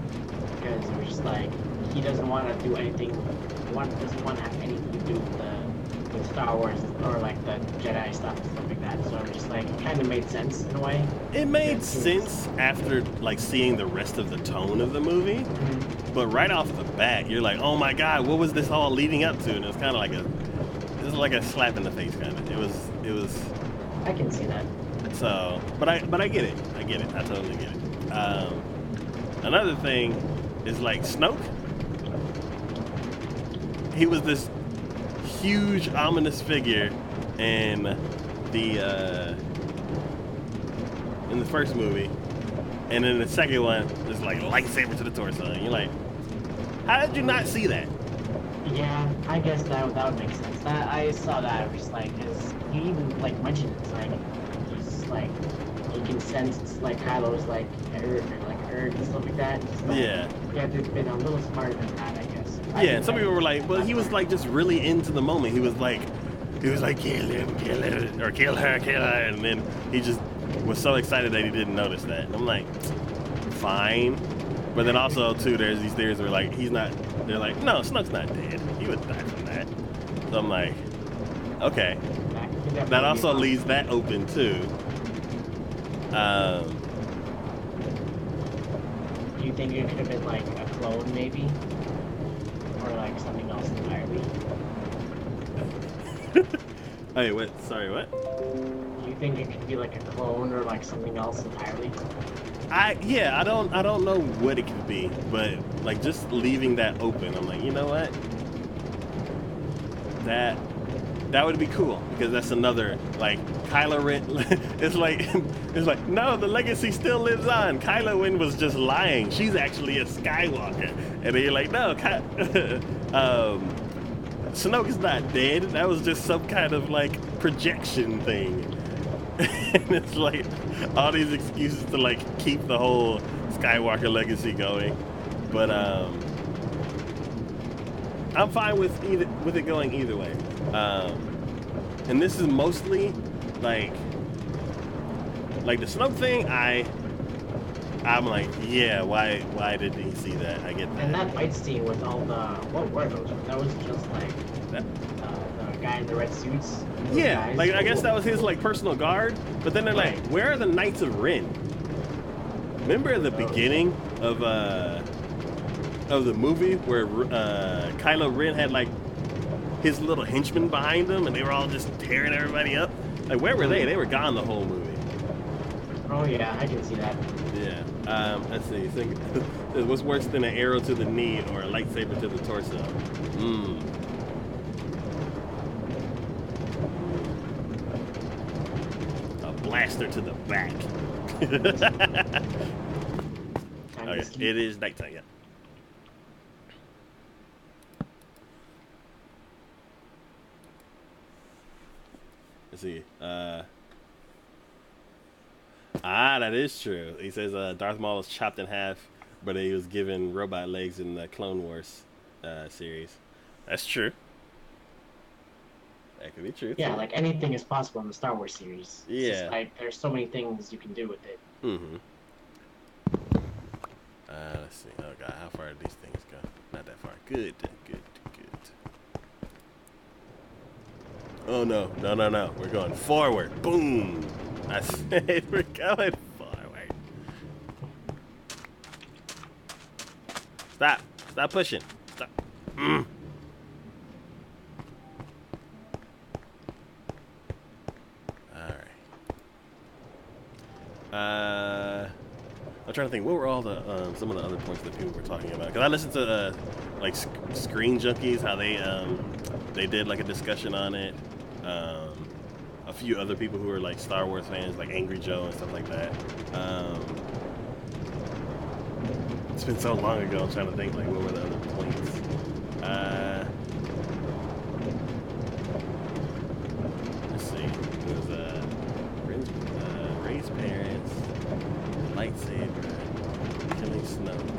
because it was just like he doesn't want to do anything, doesn't want to have anything to do with Star Wars or like the Jedi stuff and stuff like that. So I'm just like, it kind of made sense in a way. It made sense after like seeing the rest of the tone of the movie, but right off the bat, you're like, oh my god, what was this all leading up to? And it's kind of like a slap in the face kind of. It was. I can see that. So, but I get it. I totally get it. Another thing is like Snoke. He was this huge ominous figure in the first movie, and in the second one, there's like lightsaber to the torso. And you're like, how did you not see that? Yeah, I guess that would make sense. That I saw that. I was just like, because he even like mentioned it. It's like he's like he can sense it's like Kylo's like hurt and stuff like that. Just, like, yeah. Yeah, they've been a little smarter than that, I guess. Yeah, and some people were like, well, he was like just really into the moment. He was like, kill him, or kill her, and then he just was so excited that he didn't notice that. And I'm like, fine. But then also too, there's these theories where like they're like, no, Snoke's not dead. He would die from that. So I'm like, okay. That also leaves that open too. Do you think it could have been like a clone maybe? Or like something else entirely? Hey, what? Sorry, what? Do you think it could be like a clone or like something else entirely? I don't know what it could be, but like just leaving that open, I'm like, you know what? That would be cool, because that's another like Kylo Ren. it's like no, the legacy still lives on. Kylo Ren was just lying. She's actually a Skywalker, and then you're like, no, Snoke is not dead. That was just some kind of like projection thing. And it's like all these excuses to like keep the whole Skywalker legacy going, but I'm fine with it going either way. And this is mostly like the Snoke thing. I'm like, yeah, why did he see that? I get that. And that fight scene with all the, what were those? That was just like the guy in the red suits. Yeah, Guys. like I guess that was his like personal guard. But then they're like, Right. where are the Knights of Ren? Remember at the beginning of the movie where Kylo Ren had like his little henchmen behind him, and they were all just tearing everybody up. Like, where were they? They were gone the whole movie. Oh yeah, I can see that. Yeah. Let's see. Think, what's worse than an arrow to the knee or a lightsaber to the torso? A blaster to the back. Okay, it is nighttime. Yeah. Let's see. That is true. He says Darth Maul was chopped in half, but he was given robot legs in the Clone Wars series. That's true. That could be true. Yeah, too. like anything is possible in the Star Wars series. It's Yeah. just, like there's so many things you can do with it. Mm-hmm. Let's see. Oh god, how far do these things go? Not that far. Good. Oh no. We're going forward. Boom. I said we're going forward. Stop pushing. Stop. I'm trying to think. What were all the some of the other points that people were talking about? Because I listened to like Screen Junkies, how they did like a discussion on it. A few other people who are like Star Wars fans, like Angry Joe and stuff like that. It's been so long ago. I'm trying to think like what were the other points. Let's see. It was Ray's parents, lightsaber, killing Snoke.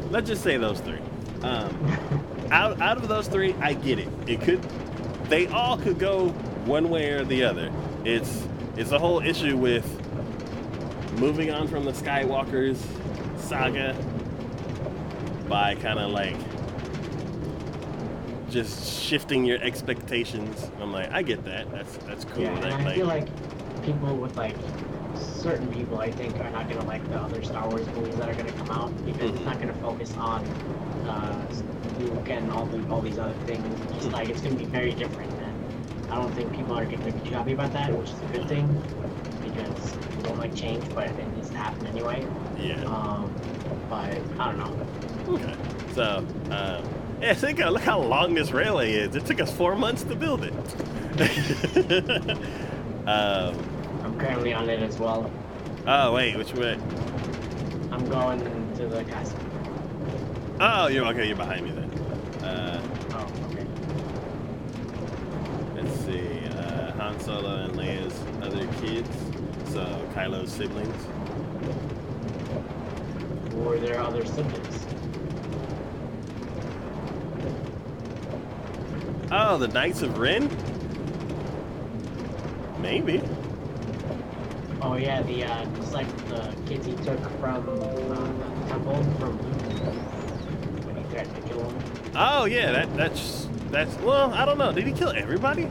Let's just say those three. Out of those three, I get it. They all could go one way or the other. It's a whole issue with moving on from the Skywalker's saga by kind of like just shifting your expectations. I'm like, I get that. That's cool. Yeah, and I feel like people with like certain people, I think, are not gonna like the other Star Wars movies that are gonna come out because it's not gonna focus on Luke and all these other things. Just like it's gonna be very different, and I don't think people are gonna be too happy about that, which is a good thing because people don't like change, but it needs to happen anyway. Yeah. But I don't know. Okay. So, yeah, think look how long this railway is. It took us 4 months to build it. I'm currently on it as well. Oh wait, which way? I'm going to the castle. Oh, you're okay. You're behind me then. Oh, okay. Let's see. Han Solo and Leia's other kids. So Kylo's siblings. Or there are other siblings. Oh, the Knights of Ren? Maybe. Oh yeah, it's like the kids he took from the temple from Luke when he threatened to kill him. Oh yeah, that's well, I don't know. Did he kill everybody?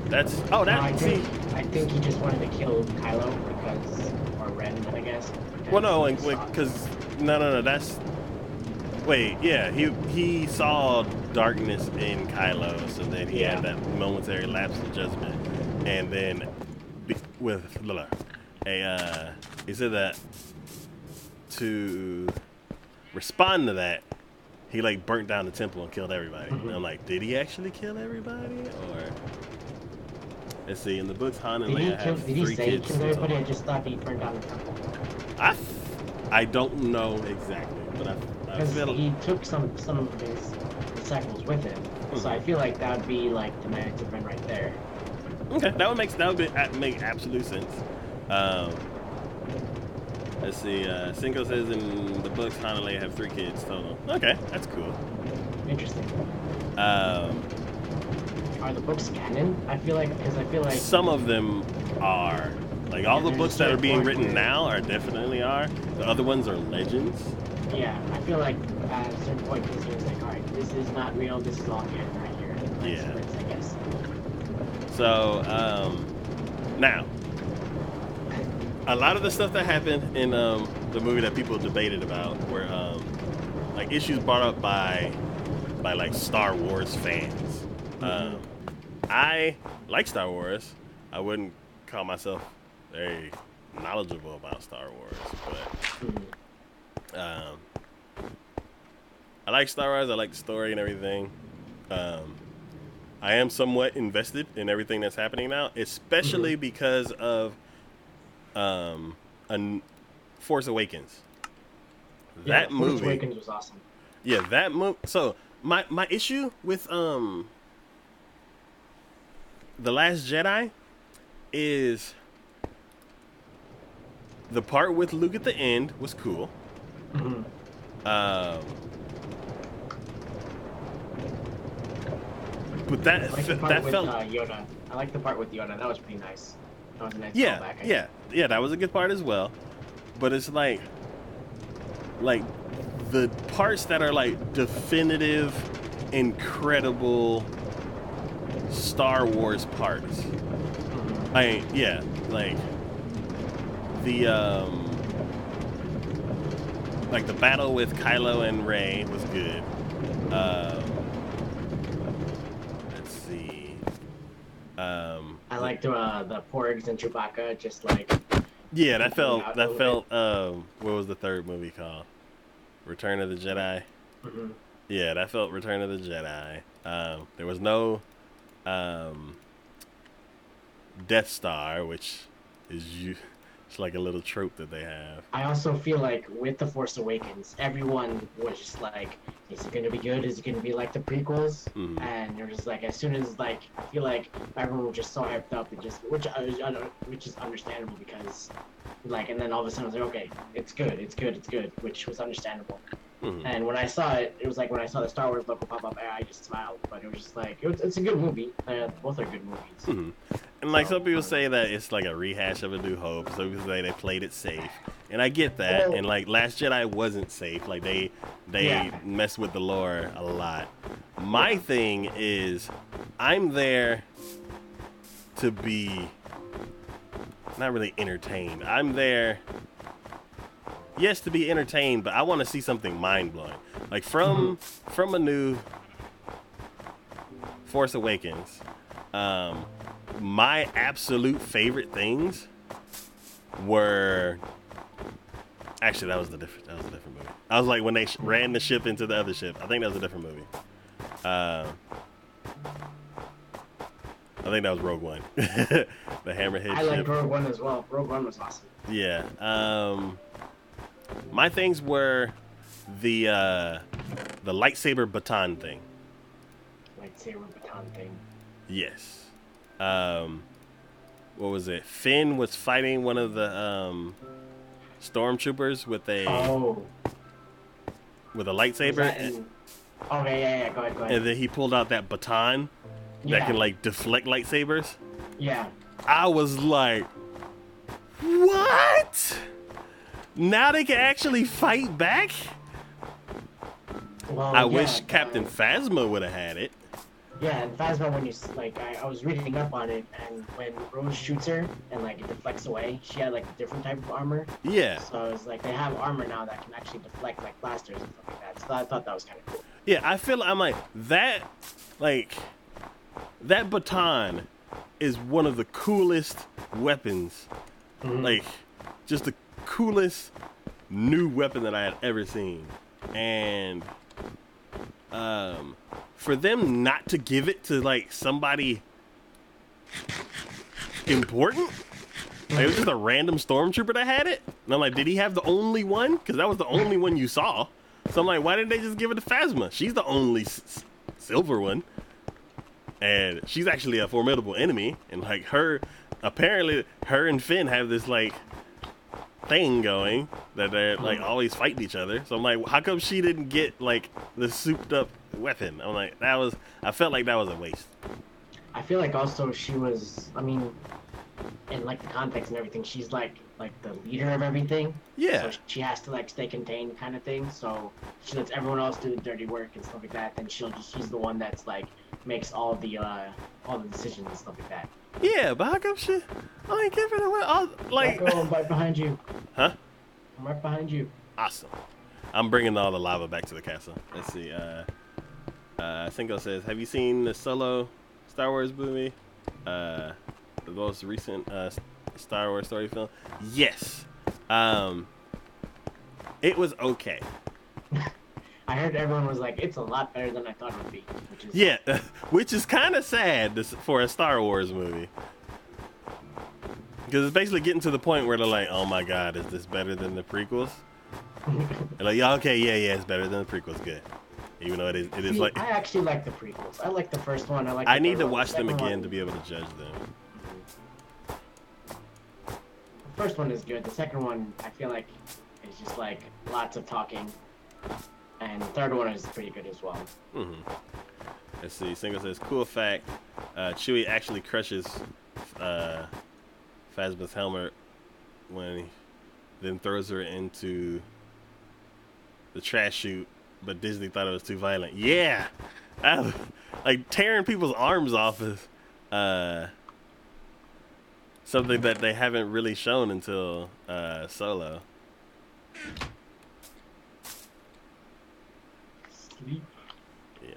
No, I think he just wanted to kill Kylo or Ren, I guess. Well, no, because no, that's wait, yeah, he saw darkness in Kylo, so then he had that momentary lapse of judgment, and then he said that to respond to that, he like burnt down the temple and killed everybody. And I'm like, did he actually kill everybody, or? Let's see. In the books, Han and Leia have 3 kids. Did he say he killed everybody? I just thought he burned down the temple. I don't know exactly, but I feel he took some of his disciples with him, so I feel like that would be like the Knights of Ren right there. Okay, that would make absolute sense. Let's see. Cinco says in the books, Han and Leia have 3 kids total. Okay, that's cool. Interesting. Are the books canon? I feel like some of them are. Like all the books that are being written now are definitely are. The other ones are legends. Yeah, I feel like at a certain point, Disney was like, all right, this is not real. This is all canon right here. Yeah. I guess. So, now, a lot of the stuff that happened in the movie that people debated about were like issues brought up by like Star Wars fans. I like Star Wars. I wouldn't call myself very knowledgeable about Star Wars, but I like Star Wars. I like the story and everything. I am somewhat invested in everything that's happening now, especially because of Force Awakens. That movie. Force Awakens was awesome. Yeah, that movie. So my issue with The Last Jedi is the part with Luke at the end was cool. But that felt Yoda. I like the part with Yoda. That was pretty nice. That was a nice yeah, callback. yeah, that was a good part as well. But it's like the parts that are like definitive, incredible Star Wars parts. Yeah, like the battle with Kylo and Rey was good. Let's see. I liked the Porgs and Chewbacca, just like. Yeah, that felt. What was the third movie called? Return of the Jedi. Yeah, that felt Return of the Jedi. There was no Death Star, which is it's like a little trope that they have. I also feel like with The Force Awakens, everyone was just like, is it going to be good? Is it going to be like the prequels? And they're just like, as soon as like, I feel like everyone was just so hyped up and just, which is understandable because like, and then all of a sudden I was like, okay, it's good, which was understandable. And when I saw it, it was like when I saw the Star Wars logo pop up, I just smiled. But it was just like, it's a good movie. Both are good movies. And like some people say that it's like a rehash of A New Hope. Some people say they played it safe, and I get that. And like Last Jedi wasn't safe. Like they messed with the lore a lot. My thing is, I'm there to be not really entertained. I'm there. Yes, to be entertained, but I want to see something mind-blowing. Like from A New Force Awakens, my absolute favorite things were actually that was a different movie. I was like when they ran the ship into the other ship. I think that was a different movie. I think that was Rogue One. The Hammerhead ship. I liked Rogue One as well. Rogue One was awesome. Yeah. My things were the lightsaber baton thing. Lightsaber baton thing. Yes. What was it? Finn was fighting one of the stormtroopers with a lightsaber. Okay, yeah, go ahead. And then he pulled out that baton that can like deflect lightsabers. Yeah. I was like, what? Now they can actually fight back? Well, I wish Captain Phasma would have had it. Yeah, and Phasma, when you like, I was reading up on it, and when Rose shoots her and like it deflects away, she had like a different type of armor. Yeah. So it's like they have armor now that can actually deflect like blasters and stuff like that. So I thought that was kind of cool. Yeah, I'm like that baton is one of the coolest weapons. Like, just the coolest new weapon that I had ever seen. And for them not to give it to like somebody important, like, it was just a random stormtrooper that had it. And I'm like, did he have the only one? Because that was the only one you saw. So I'm like, why didn't they just give it to Phasma? She's the only silver one, and she's actually a formidable enemy. And like apparently her and Finn have this like thing going that they're like always fighting each other. So I'm like, how come she didn't get like the souped up weapon? I'm like, I felt like that was a waste. I feel like also she was, I mean, in like the context and everything, she's like the leader of everything. Yeah. So she has to like stay contained kind of thing. So she lets everyone else do the dirty work and stuff like that. Then she's the one that's like makes all the decisions and stuff like that. Yeah, but how come she? I ain't giving away all like. Marco, I'm right behind you. Huh? I'm right behind you. Awesome. I'm bringing all the lava back to the castle. Let's see. Cinco says, "Have you seen the Solo Star Wars movie? The most recent Star Wars story film?" Yes. It was okay. I heard everyone was like, it's a lot better than I thought it would be. Which is, Yeah, which is kind of sad for a Star Wars movie. Because it's basically getting to the point where they're like, oh my god, is this better than the prequels? They're like, yeah, okay, yeah, it's better than the prequels, good. Even though it is like... I actually like the prequels. I like the first one. I need to watch them again to be able to judge them. The first one is good. The second one, I feel like, is just like lots of talking. And the third one is pretty good as well. Mm-hmm. Let's see. Single says, cool fact. Chewie actually crushes Phasma's helmet when he then throws her into the trash chute, but Disney thought it was too violent. Yeah! Like, tearing people's arms off is something that they haven't really shown until Solo. Sleep. Yeah.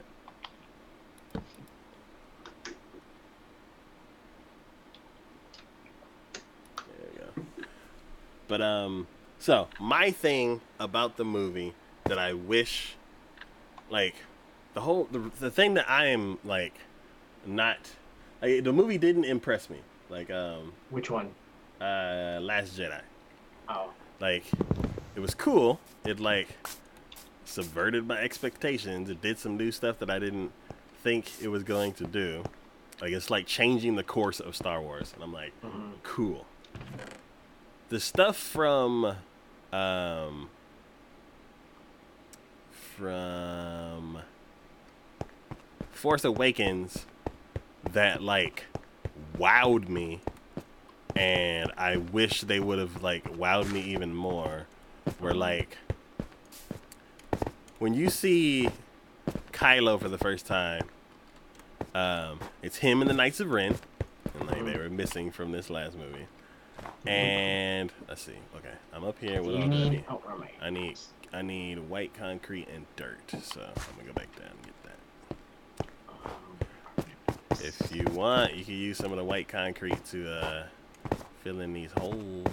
There we go. But so my thing about the movie that I wish, like, the thing that I am like not, like, the movie didn't impress me. Like Which one? Last Jedi. Oh. Like, it was cool. It like subverted my expectations. It did some new stuff that I didn't think it was going to do. Like, it's like changing the course of Star Wars, and I'm like, cool. The stuff from Force Awakens that like wowed me, and I wish they would have like wowed me even more, were like when you see Kylo for the first time, it's him and the Knights of Ren, and like they were missing from this last movie. And let's see, okay, I'm up here with all the I need white concrete and dirt, so I'm gonna go back down and get that. If you want, you can use some of the white concrete to fill in these holes.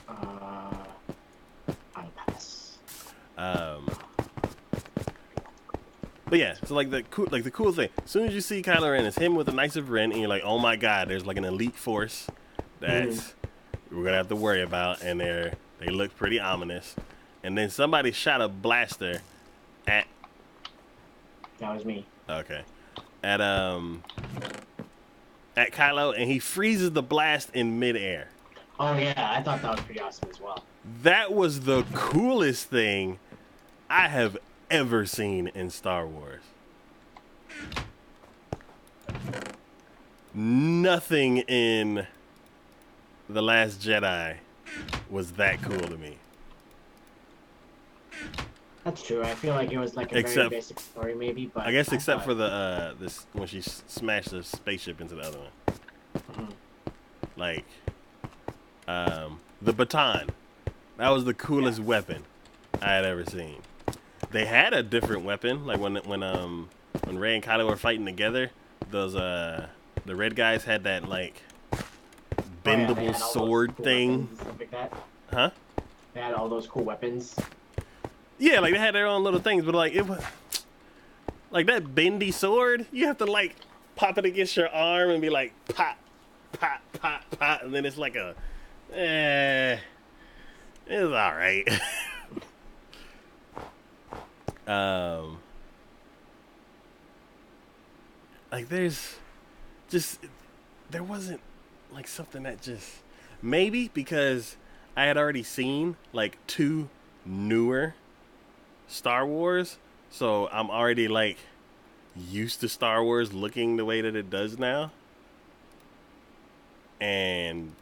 I'll pass. But yeah, so like the cool thing, as soon as you see Kylo Ren, it's him with the Knights of Ren, and you're like, oh my god, there's like an elite force that we're gonna have to worry about, and they look pretty ominous. And then somebody shot a blaster at. That was me. Okay. At Kylo, and he freezes the blast in midair. Oh yeah, I thought that was pretty awesome as well. That was the coolest thing I have ever seen in Star Wars. Nothing in The Last Jedi was that cool to me. That's true. I feel like it was like a very basic story, maybe. But I guess except for the this when she smashed the spaceship into the other one. Like, the baton. That was the coolest weapon I had ever seen. They had a different weapon, like when Rey and Kylo were fighting together. Those the red guys had that like bendable sword thing. Stuff like that. Huh? They had all those cool weapons. Yeah, like they had their own little things, but like it was like that bendy sword. You have to like pop it against your arm and be like pop, pop, pop, pop, and then it's like a, it's all right. Like there wasn't like something that just, maybe because I had already seen like 2 newer Star Wars, so I'm already like used to Star Wars looking the way that it does now. and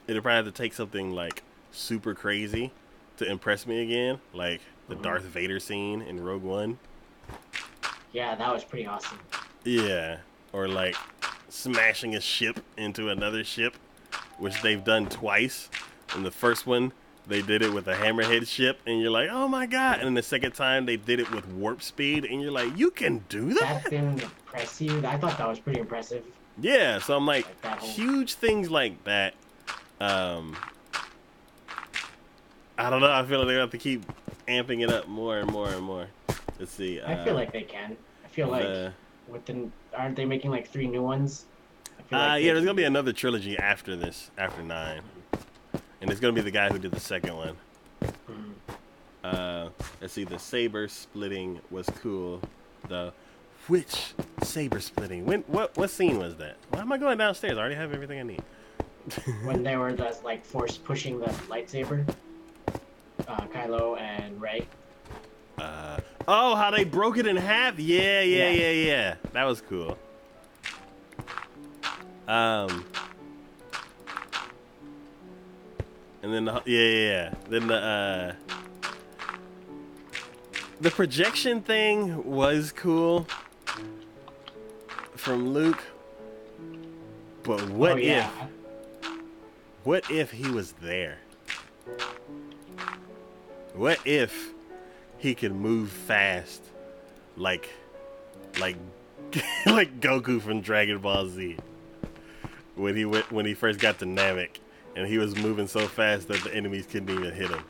it'll probably have to take something like super crazy to impress me again, like the Darth Vader scene in Rogue One. Yeah, that was pretty awesome. Yeah, or like smashing a ship into another ship, which they've done twice. In the first one, they did it with a hammerhead ship, and you're like, oh my god. And then the second time, they did it with warp speed, and you're like, you can do that? That didn't impress you? I thought that was pretty impressive. Yeah, so I'm like that whole... huge things like that. I don't know. I feel like they have to keep amping it up more and more and more. Let's see. I feel like they can. I feel like aren't they making like 3 new ones? I feel like yeah, there's gonna be another trilogy after this, after 9, and it's gonna be the guy who did the second one. Let's see. The saber splitting was cool. Which saber splitting? What scene was that? Why am I going downstairs? I already have everything I need. When they were just like force pushing the lightsaber, Kylo and Rey. Oh, how they broke it in half? Yeah. That was cool. And then Then the projection thing was cool from Luke. But what if he was there? What if he could move fast like like Goku from Dragon Ball Z when he first got to Namek and he was moving so fast that the enemies couldn't even hit him?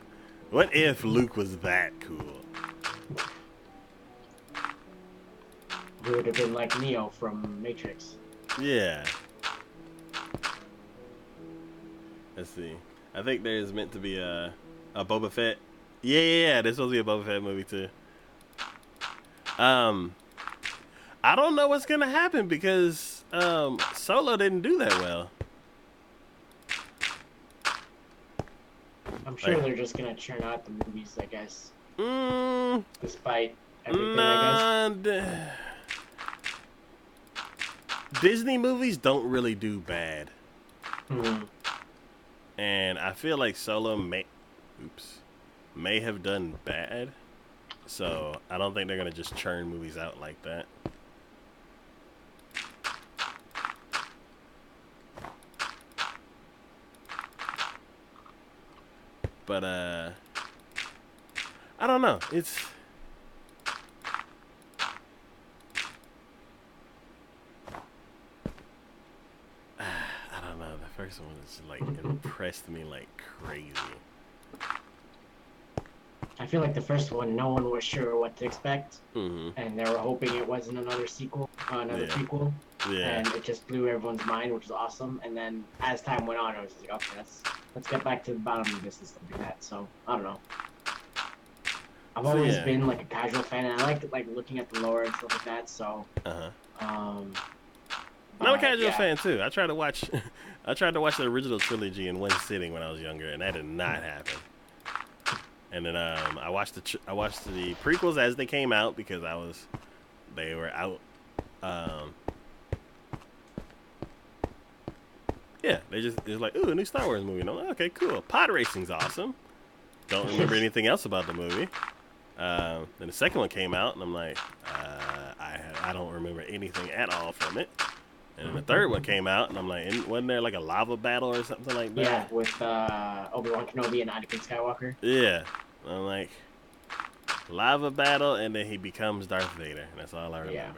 What if Luke was that cool? He would have been like Neo from Matrix. Yeah. Let's see. I think there's meant to be a Boba Fett. Yeah. There's supposed to be a Boba Fett movie too. I don't know what's gonna happen because Solo didn't do that well. I'm sure they're just gonna churn out the movies, I guess. Despite everything, I guess. Disney movies don't really do bad. And I feel like Solo may have done bad. So I don't think they're gonna just churn movies out like that. But I don't know. It's I don't know. The first one is like impressed me like crazy. I feel like the first one, no one was sure what to expect, and they were hoping it wasn't another sequel, another prequel, and it just blew everyone's mind, which was awesome. And then as time went on, I was like, okay, let's get back to the bottom of this and stuff like that. So I don't know. I've always been like a casual fan, and I liked like looking at the lore and stuff like that. So I'm a casual fan too. I tried to watch the original trilogy in one sitting when I was younger, and that did not happen. And then I watched the prequels as they came out because they were out. Yeah, it was like, ooh, a new Star Wars movie. And I'm like, okay, cool. Pod racing's awesome. Don't remember anything else about the movie. Then the second one came out, and I'm like, I don't remember anything at all from it. And then the third one came out, and I'm like, wasn't there like a lava battle or something like that? Yeah, with Obi-Wan Kenobi and Anakin Skywalker. Yeah. I'm like, lava battle, and then he becomes Darth Vader. And that's all I remember. Yeah.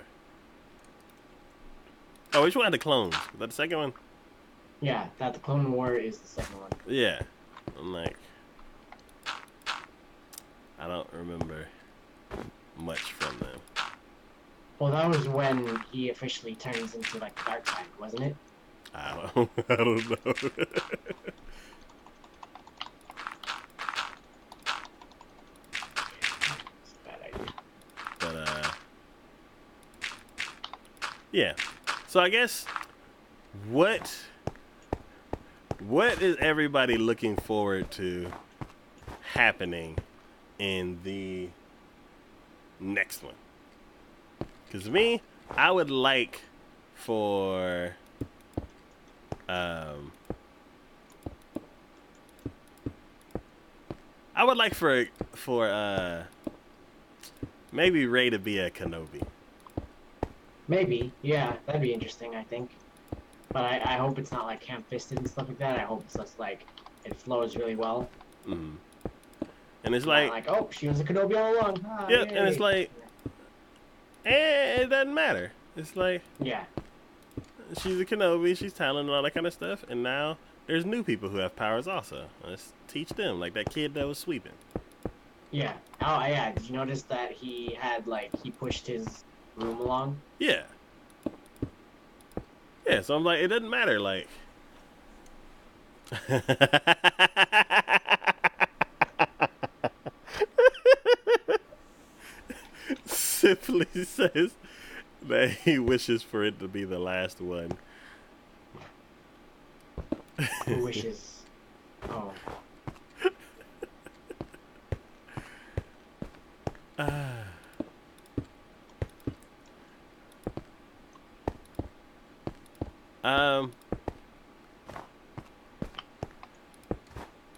Oh, which one had the clones? Was that the second one? Yeah, the Clone War is the second one. Yeah. I'm like, I don't remember much from them. Well, that was when he officially turns into like the dark side, wasn't it? I don't know. But yeah. So I guess what is everybody looking forward to happening in the next one? Because me, I would like for I would like for maybe Rey to be a Kenobi. Maybe, yeah, that'd be interesting, I think. But I hope it's not like ham-fisted and stuff like that. I hope it's just like it flows really well. Mm. And it's Not like, oh, she was a Kenobi all along. Ah, yeah, yay. and it's like, it doesn't matter. It's like, yeah, she's a Kenobi, she's talented and all that kind of stuff, and now there's new people who have powers also. Let's teach them, like that kid that was sweeping. yeah. Oh, yeah. Did you notice that he had he pushed his room along? Yeah. Yeah, so I'm like, it doesn't matter, like. Simply says that he wishes for it to be the last one. Who wishes? Oh. I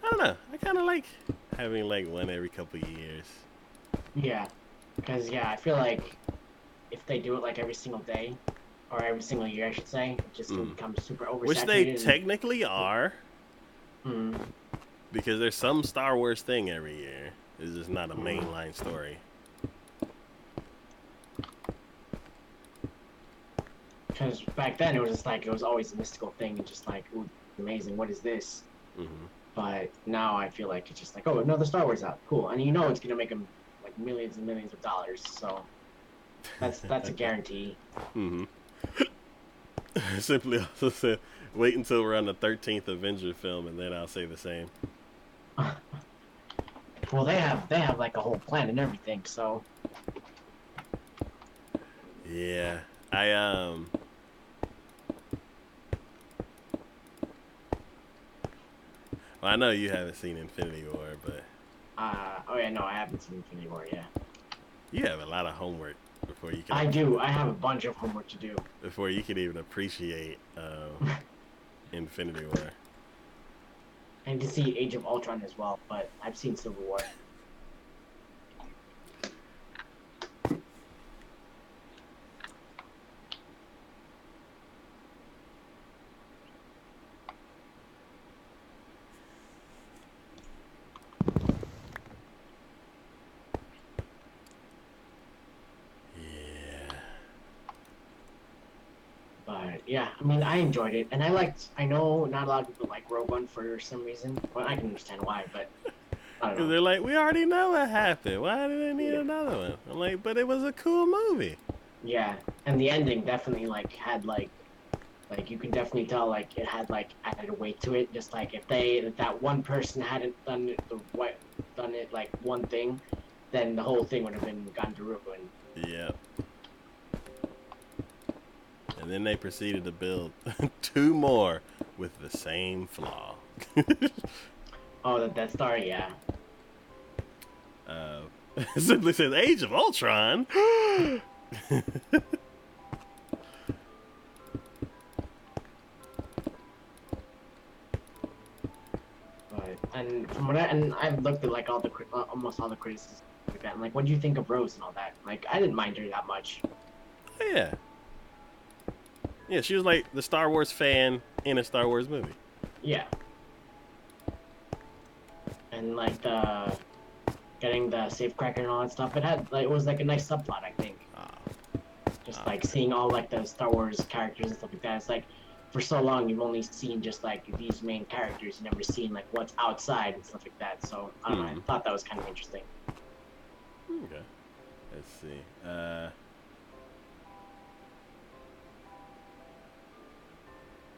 don't know. I kind of like having like one every couple years. Yeah, because I feel like if they do it like every single day, or every single year, I should say, it just can become super oversaturated. Which they technically are. Mm. Because there's some Star Wars thing every year. It's just not a mainline story. Because back then it was just like it was always a mystical thing, and just like, ooh, amazing, what is this? But now I feel like it's just like, oh, another Star Wars out, cool, and you know it's gonna make them like millions and millions of dollars, so that's a guarantee. Simply also said, wait until we're on the 13th Avenger film, and then I'll say the same. Well, they have like a whole plan and everything, so. Yeah, well, I know you haven't seen Infinity War, but. Oh yeah, no, I haven't seen Infinity War yet. You have a lot of homework before you can. I do. I have a bunch of homework to do. Before you can even appreciate Infinity War. I need to see Age of Ultron as well, but I've seen Civil War. But yeah, I mean, I enjoyed it, and I know not a lot of people like Rogue One for some reason. Well, I can understand why, but I don't Because know. they're like, we already know what happened. Why do they need another one? I'm like, but it was a cool movie. Yeah, and the ending definitely had you can definitely tell like it had added a weight to it. Just like if that one person hadn't done it like one thing, then the whole thing would have been gone to ruin. Yep. And then they proceeded to build 2 more with the same flaw. Oh, that Star, yeah. It simply says Age of Ultron. And from what I've looked at like all the almost all the criticisms like that. And like, what do you think of Rose and all that? Like, I didn't mind her that much. Yeah. Yeah, she was like the Star Wars fan in a Star Wars movie. Yeah. And like getting the safecracker and all that stuff, it was like a nice subplot, I think. Just like seeing all like the Star Wars characters and stuff like that. It's like for so long you've only seen just like these main characters, you never seen like what's outside and stuff like that. So I don't know, I thought that was kind of interesting. Okay. Let's see.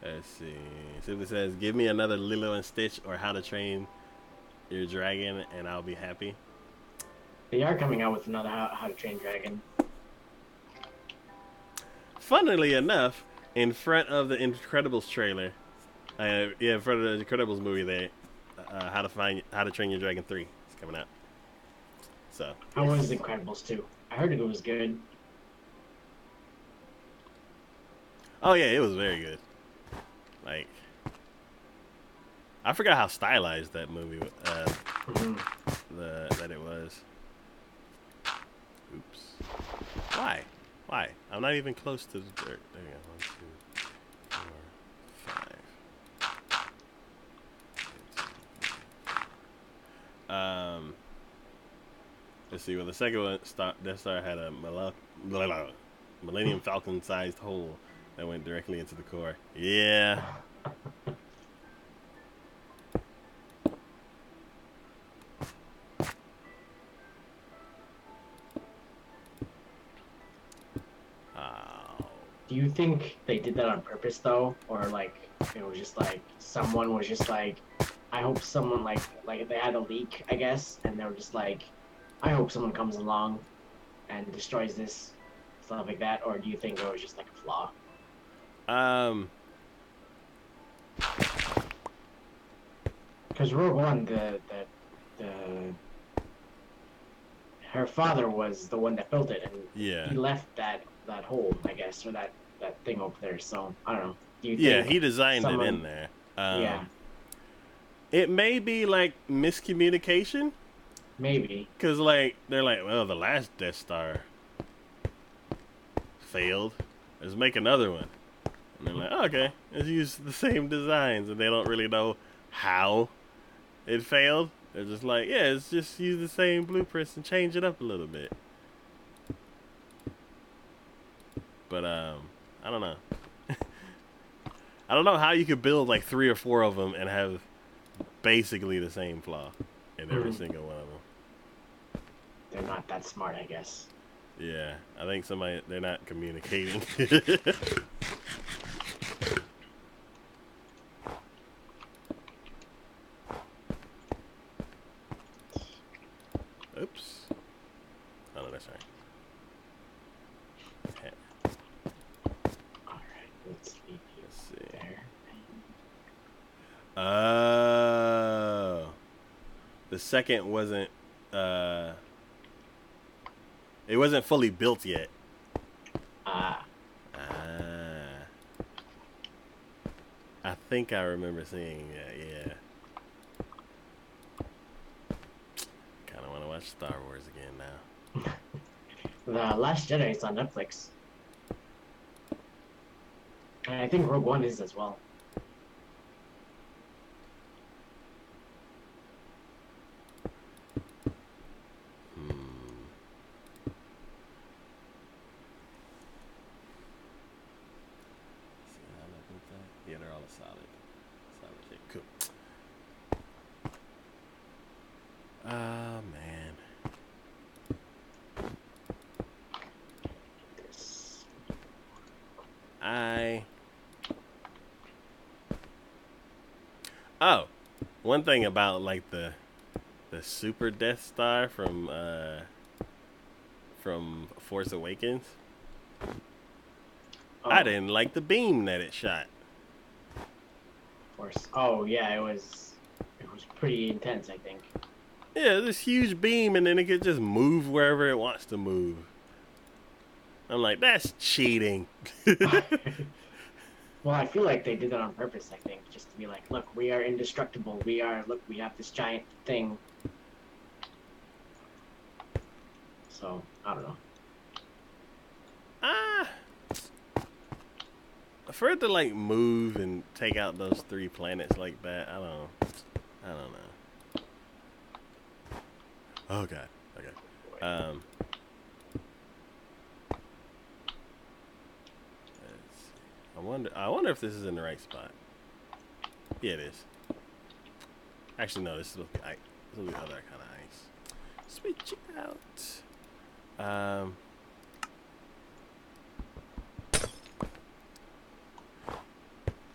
Let's see. Simply says, give me another Lilo and Stitch or How to Train Your Dragon and I'll be happy. They are coming out with another How to Train Dragon. Funnily enough, in front of the Incredibles trailer, in front of the Incredibles movie, How to Train Your Dragon 3 is coming out. So. How was Incredibles 2? I heard it was good. Oh yeah, it was very good. Like, I forgot how stylized that movie. that it was. Oops. Why? Why? I'm not even close to the dirt. There you go. 1, 2, 4, 5. Let's see. Well, the second one, Death Star had a Millennium Falcon-sized hole that went directly into the core. Yeah. Do you think they did that on purpose though, or like it was just like someone was just like, I hope someone like they had a leak, I guess, and they were just like, I hope someone comes along and destroys this, stuff like that, or do you think it was just like a flaw? Because Rogue One, the her father was the one that built it, and Yeah. he left that hole, I guess, or that thing over there. So I don't know. Do you Yeah, think he designed someone, it in there. Yeah, It may be like miscommunication. maybe. Because, like, they're like, well, the last Death Star failed. Let's make another one. And they're like, oh, okay, let's use the same designs. And they don't really know how it failed. They're just like, yeah, let's just use the same blueprints and change it up a little bit. But, I don't know. I don't know how you could build, like, 3 or 4 of them and have basically the same flaw in every single one of them. They're not that smart, I guess. Yeah, I think they're not communicating. Oops. Oh, no, that's right. Okay. Alright, let's leave you Let's see. there. Oh. The second wasn't, it wasn't fully built yet. Ah. I think I remember seeing that, yeah. Kind of want to watch Star Wars again now. The Last Jedi is on Netflix. And I think Rogue One is as well. Yeah, they're all solid shape. Cool. Oh, man. This. Oh, one thing about, like, the Super Death Star from Force Awakens. Oh, I didn't like the beam that it shot. of course. Oh yeah, it was pretty intense, I think. Yeah, this huge beam, and then it could just move wherever it wants to move. I'm like, that's cheating. Well, I feel like they did that on purpose, I think, just to be like, look, we are indestructible. We have this giant thing. So, I don't know. For it to, like, move and take out those 3 planets like that, I don't know. Oh, God. Okay. Let's see. I wonder if this is in the right spot. Yeah, it is. Actually, no, this will be the other kind of ice. Switch it out.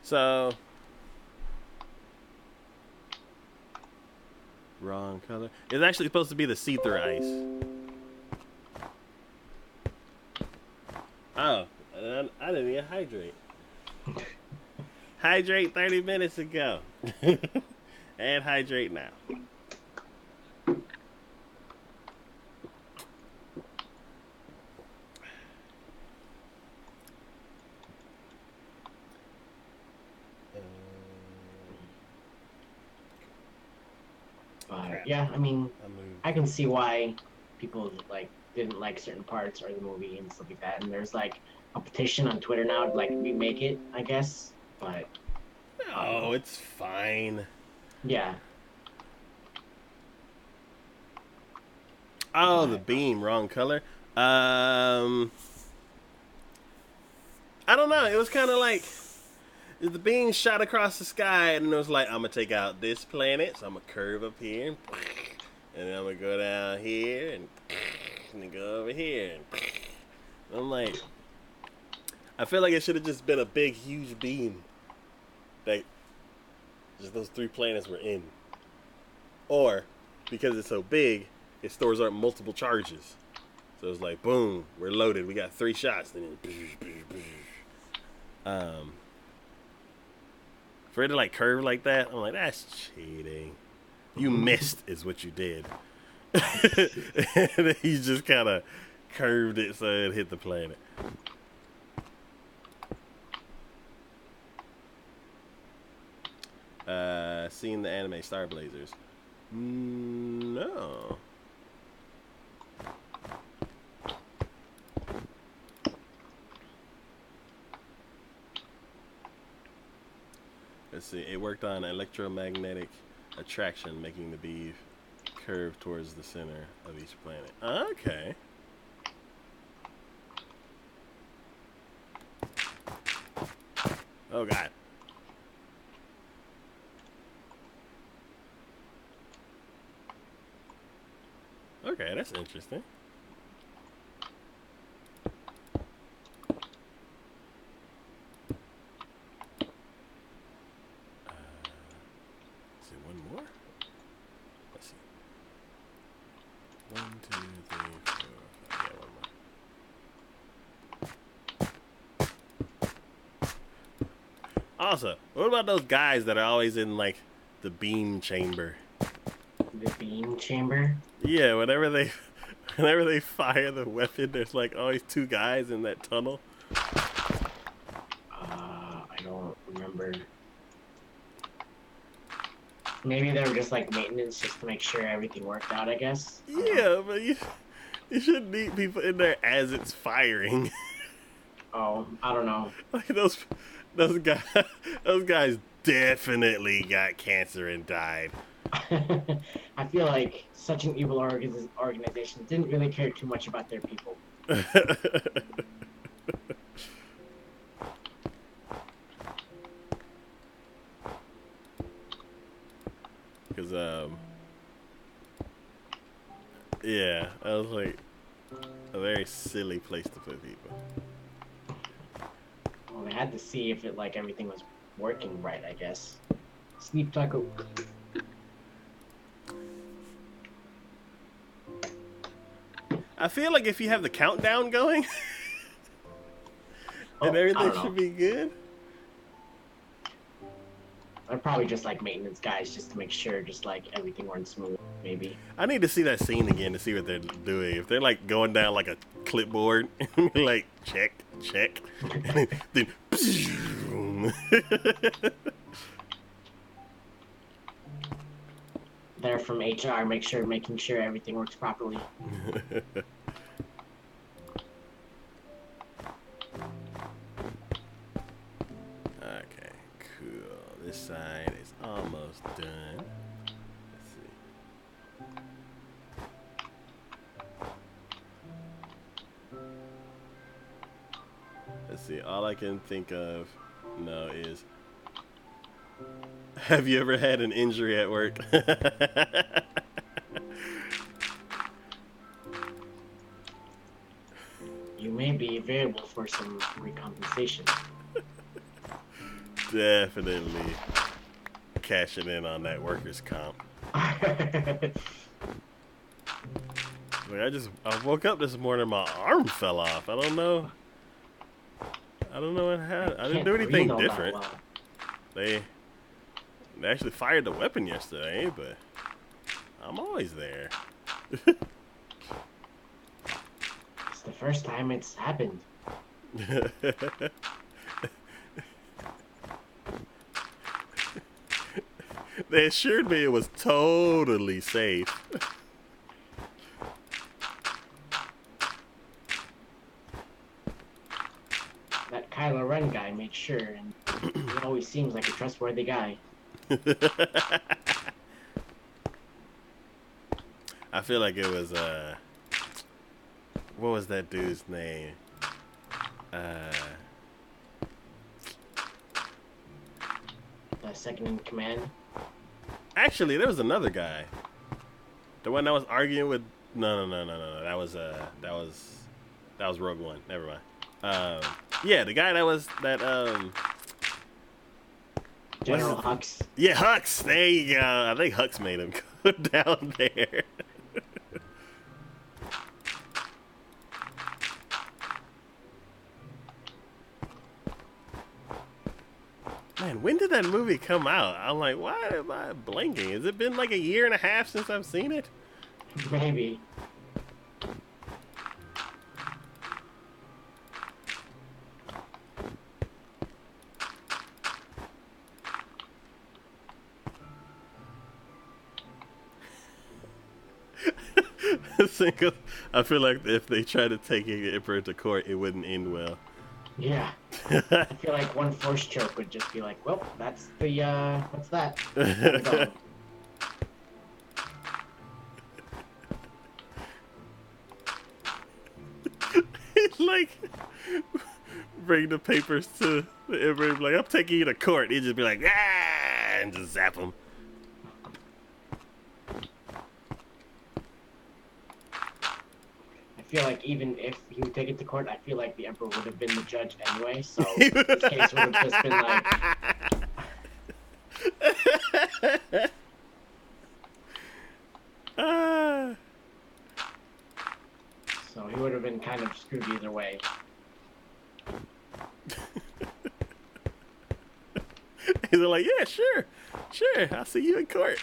So, wrong color. It's actually supposed to be the see-through ice. Oh, I didn't even hydrate. Hydrate 30 minutes ago. And hydrate now. But yeah, I mean, I moved I can see why people like didn't like certain parts or the movie and stuff like that. And there's like a petition on Twitter now to like remake it, I guess. But I don't Oh, know. it's fine. Yeah, Oh, the but beam, wrong color. Um, I don't know. It was kind of like the beam shot across the sky, and it was like, I'm gonna take out this planet, so I'm gonna curve up here, and then I'm gonna go down here, and then go over here. And I'm like, I feel like it should have just been a big, huge beam that just those 3 planets were in, or because it's so big, it stores up multiple charges. So it's like, boom, we're loaded. We got 3 shots. Then for it to like curve like that, I'm like, that's cheating. You missed, is what you did. And then you just kind of curved it so it hit the planet. Seen the anime Star Blazers? No. Let's see. It worked on electromagnetic attraction, making the beam curve towards the center of each planet. Okay. Oh, God. Okay, that's interesting. Is it one more? Let's see. 1, 2, 3, 4, 5. Yeah, one more. Also, what about those guys that are always in like the beam chamber? the beam chamber. Yeah, whenever they fire the weapon, there's like always 2 guys in that tunnel. I don't remember. Maybe they were just like maintenance, just to make sure everything worked out. I guess. I don't know. Yeah, but you shouldn't need people in there as it's firing. Oh, I don't know. Like those guys those guys definitely got cancer and died. I feel like such an evil organization didn't really care too much about their people. Because yeah, I was like a very silly place to put people. Well, they had to see if it like everything was working right. I guess. Sleep taco. I feel like if you have the countdown going and I everything don't know. should be good. They're probably just like maintenance guys, just to make sure, just like everything runs smooth. Maybe. I need to see that scene again to see what they're doing. If they're like going down like a clipboard, like check, check, then They're from HR, making sure everything works properly. Okay, cool. This side is almost done. Let's see. Let's see. All I can think of now is, have you ever had an injury at work? You may be available for some recompensation. Definitely cashing in on that workers' comp. Like I woke up this morning, my arm fell off. I don't know what happened. I didn't do anything different. They actually fired the weapon yesterday, but I'm always there. It's the first time it's happened. They assured me it was totally safe. that Kylo Ren guy made sure, and he always seems like a trustworthy guy. I feel like it was what was that dude's name? The second in command. Actually, there was another guy. The one that was arguing with no. That was Rogue One. Never mind. Yeah, the guy that was that General Hux. Yeah, Hux. There you go. I think Hux made him go down there. Man, when did that movie come out? I'm like, why am I blanking? Has it been like a year and a half since I've seen it? Maybe. I feel like if they tried to take the Emperor to court, it wouldn't end well. Yeah. I feel like one force choke would just be like, well, that's the, what's that? Like, bring the papers to the Emperor, like, I'm taking you to court. He'd just be like, ah, and just zap him. I feel like even if he would take it to court, I feel like the Emperor would have been the judge anyway, so his case would have just been like... So he would have been kind of screwed either way. He's like, yeah, sure, I'll see you in court.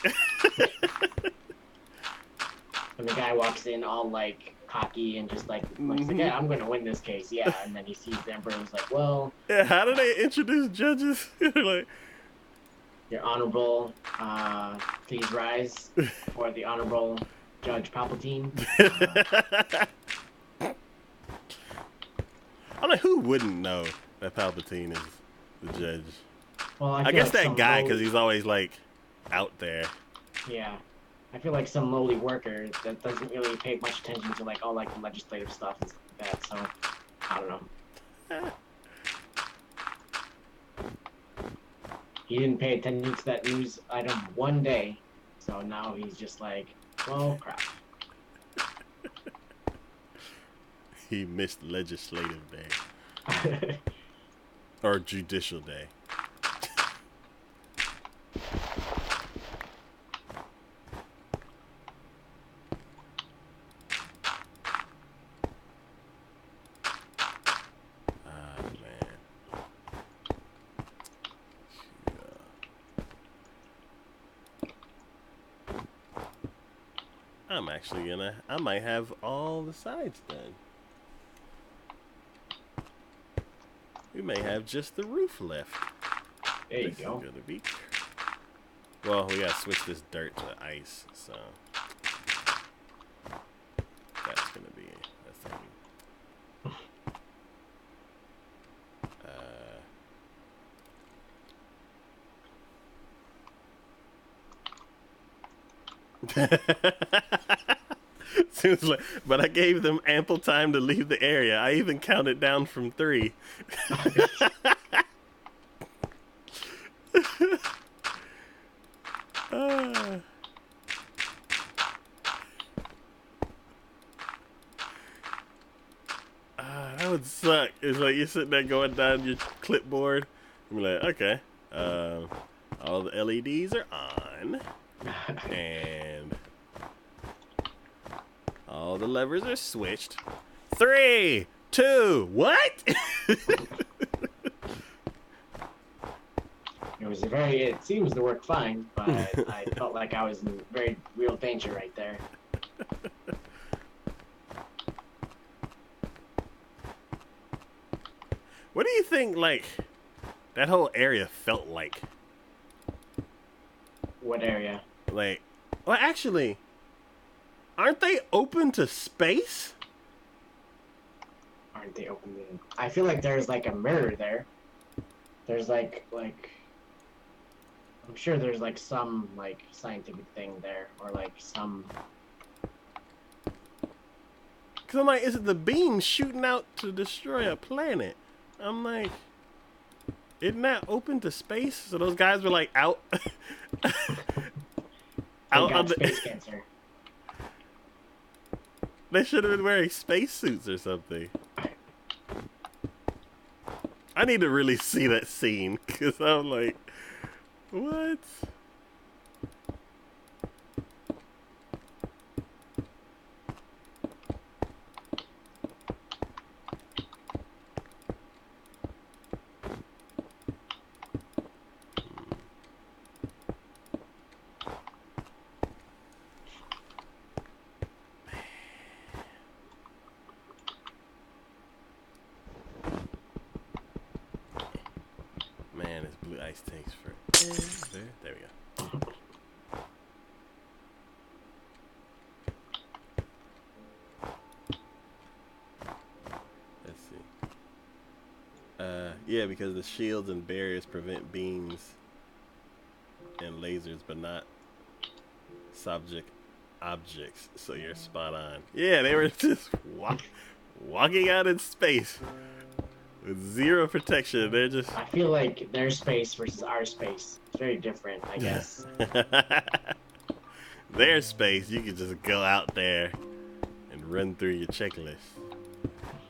And the guy walks in all like cocky and just like, yeah, I'm gonna win this case, yeah. And then he sees the Emperor and he's like, well, yeah, how do they introduce judges? Like, Your Honorable, please rise for the Honorable Judge Palpatine. I'm like, who wouldn't know that Palpatine is the judge? Well, I feel guess like that some guy, lowly- because he's always like out there. Yeah. I feel like some lowly worker that doesn't really pay much attention to like all like the legislative stuff and stuff like that, so I don't know. He didn't pay attention to that news item one day, so now he's just like, well, crap. He missed legislative day. Or judicial day. I'm actually I might have all the sides done. We may have just the roof left. There you This go. is gonna be... Well, we gotta switch this dirt to ice, so that's gonna be a thing. Seems like, but I gave them ample time to leave the area. I even counted down from 3. That would suck. It's like you're sitting there going down your clipboard. And you're like, okay, all the LEDs are on. And all the levers are switched. 3, 2, what? It seems to work fine, but I felt like I was in very real danger right there. What do you think, like, that whole area felt like? What area? Like, well, actually, aren't they open to space? Are aren't they opened it? I feel like there's like a mirror there. There's like I'm sure there's like some like scientific thing there, or like some. Cause I'm like, is it the beam shooting out to destroy a planet? I'm like, isn't that open to space? So those guys were like out, They out got on the. space cancer. They should have been wearing spacesuits or something. I need to really see that scene because I'm like, what? Man, this blue ice takes forever. There we go. Let's see. Yeah, because the shields and barriers prevent beams and lasers, but not subject objects. So you're spot on. Yeah, they were just walking out in space with zero protection. They're just. I feel like their space versus our space. It's very different, I guess. Their space, you can just go out there and run through your checklist.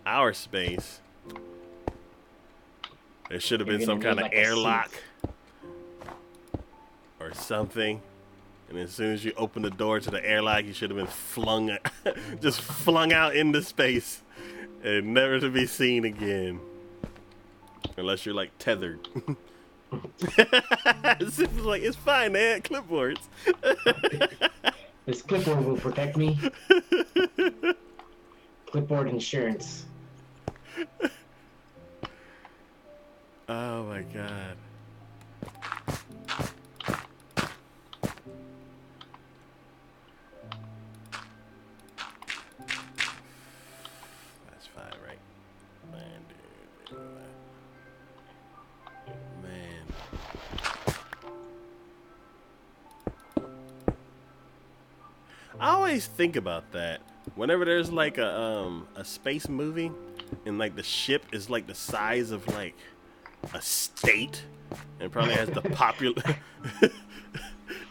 Our space, there should have been some kind of like a airlock suit. or something. And as soon as you open the door to the airlock, you should have been flung, just flung out into space and never to be seen again. Unless you're like tethered. It's like, it's fine, they had clipboards. This clipboard will protect me. Clipboard insurance. Oh my god. That's fine, right? Man, dude. Man. I always think about that. Whenever there's like a space movie and like the ship is like the size of like a state and probably has the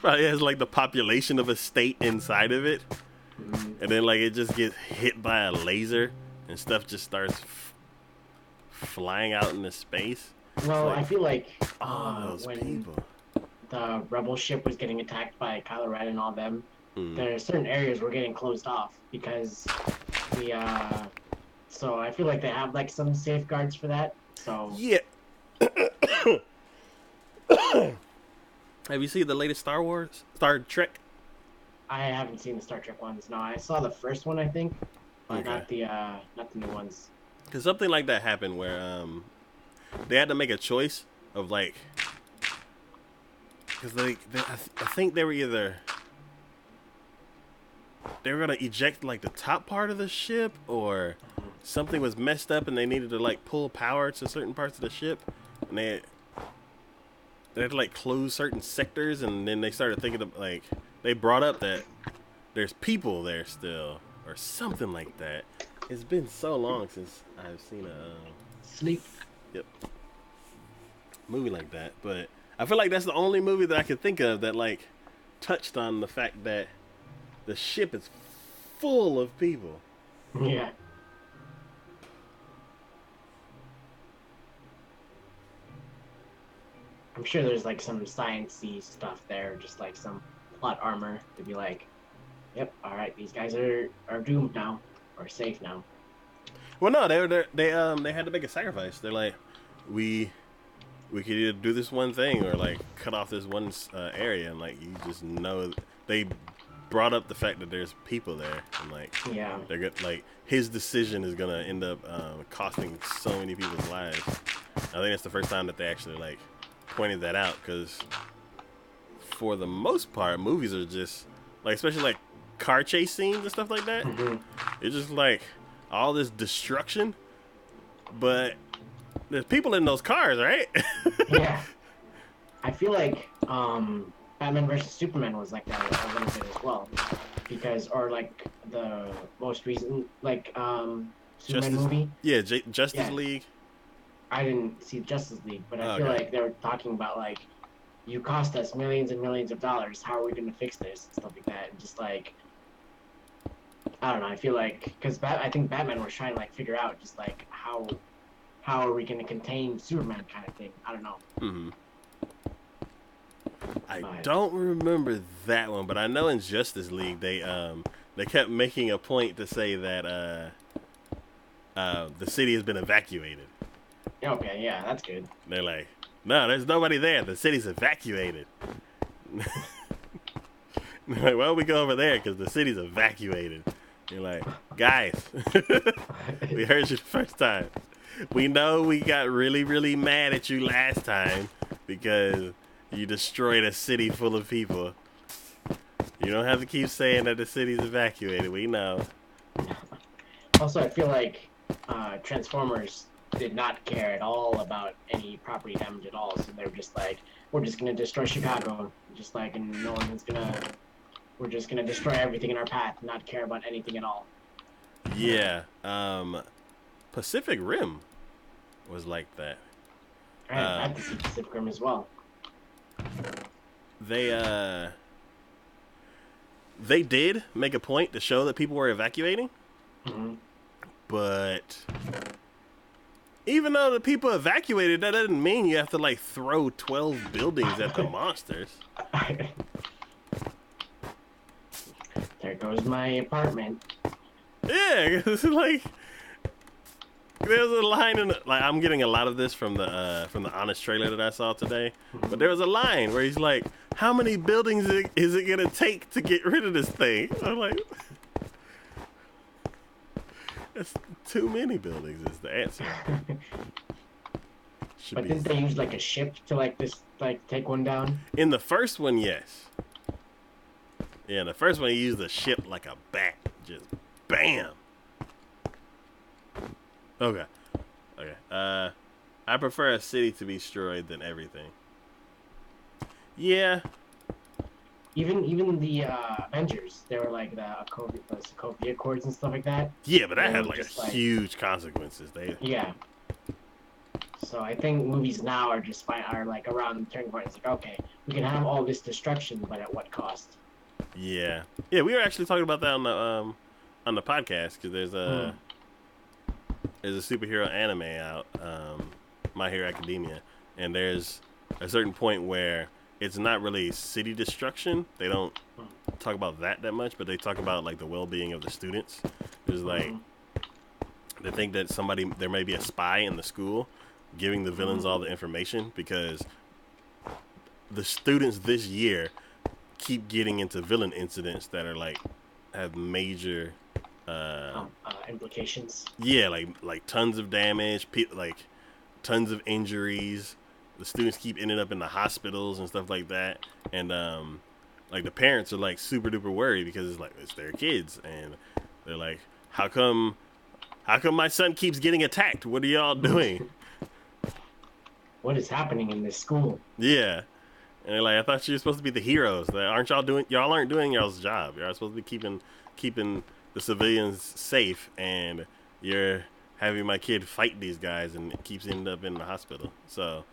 probably has like the population of a state inside of it, and then like it just gets hit by a laser and stuff just starts flying out into space. Well, like, I feel like those when people. the rebel ship was getting attacked by Kylo Ren and all them, there are certain areas were getting closed off because the so I feel like they have like some safeguards for that. So Yeah. Have you seen the latest Star Trek? I haven't seen the Star Trek ones. No, I saw the first one, I think, but Okay. not the new ones. Because something like that happened where they had to make a choice of like, because I think they were either they were gonna eject like the top part of the ship, or something was messed up and they needed to like pull power to certain parts of the ship, and they had to like close certain sectors, and then they started thinking of like, they brought up that there's people there still or something like that. It's been so long since I've seen a Sleep. movie like that, but I feel like that's the only movie that I could think of that like touched on the fact that the ship is full of people. Yeah. I'm sure there's like some science-y stuff there, just like some plot armor to be like, yep, all right, these guys are doomed now, or safe now. Well, no, they had to make a sacrifice. They're like, we could either do this one thing or like cut off this one area, and like you just know they brought up the fact that there's people there, and like Yeah. they're good. Like his decision is gonna end up costing so many people's lives. I think that's the first time that they actually like pointed that out, because for the most part, movies are just like, especially like car chase scenes and stuff like that. Mhm. It's just like all this destruction, but there's people in those cars, right? Yeah. I feel like Batman versus Superman was like that a little bit as well, because or like the most recent like Superman movie. Yeah, Justice Yeah, League. I didn't see Justice League, but I feel Okay. like they were talking about like you cost us millions and millions of dollars. How are we going to fix this and stuff like that? And just like I don't know. I feel like because I think Batman was trying to like figure out just like how are we going to contain Superman kind of thing. I don't know. Mm-hmm. I But don't remember that one, but I know in Justice League they kept making a point to say that the city has been evacuated. okay, yeah, that's good. They're like, no, there's nobody there. The city's evacuated. They're like, well, we go over there because the city's evacuated. You're like, guys, we heard you the first time. We know we got really, really mad at you last time because you destroyed a city full of people. You don't have to keep saying that the city's evacuated. We know. Also, I feel like Transformers did not care at all about any property damage at all. So they were just like, we're just gonna destroy Chicago, just like, and no one's gonna. We're just gonna destroy everything in our path, not care about anything at all. Yeah. Pacific Rim was like that. I had to see Pacific Rim as well. They did make a point to show that people were evacuating, Mm-hmm. but even though the people evacuated, that doesn't mean you have to like throw 12 buildings at the monsters. There goes my apartment. Yeah, it's like there's a line in like I'm getting a lot of this from the Honest trailer that I saw today, but there was a line where he's like, "How many buildings is it gonna take to get rid of this thing?" I'm like, "That's too many buildings." Is the answer. But didn't they use like a ship to like take one down? In the first one, yes. Yeah, in the first one, he used the ship like a bat, just bam. Okay. I prefer a city to be destroyed than everything. Yeah. Even the Avengers, they were like the Sokovia Accords and stuff like that. Yeah, but that They had were like just, huge consequences. Yeah. So I think movies now are just are like around the turning point. It's like, okay, we can have all this destruction, but at what cost? Yeah. We were actually talking about that on the podcast because there's a superhero anime out, My Hero Academia, and there's a certain point where it's not really city destruction. They don't talk about that much, but they talk about like the well-being of the students. There's like they think that there may be a spy in the school giving the villains all the information because the students this year keep getting into villain incidents that are like have major implications. Yeah, like tons of damage, like tons of injuries. The students keep ending up in the hospitals and stuff like that, and like the parents are like super duper worried because it's their kids, and they're like, how come my son keeps getting attacked? What are y'all doing? What is happening in this school? Yeah. And they're like, I thought you were supposed to be the heroes. Y'all aren't doing y'all's job. Y'all supposed to be keeping the civilians safe, and you're having my kid fight these guys, and it keeps ending up in the hospital. So,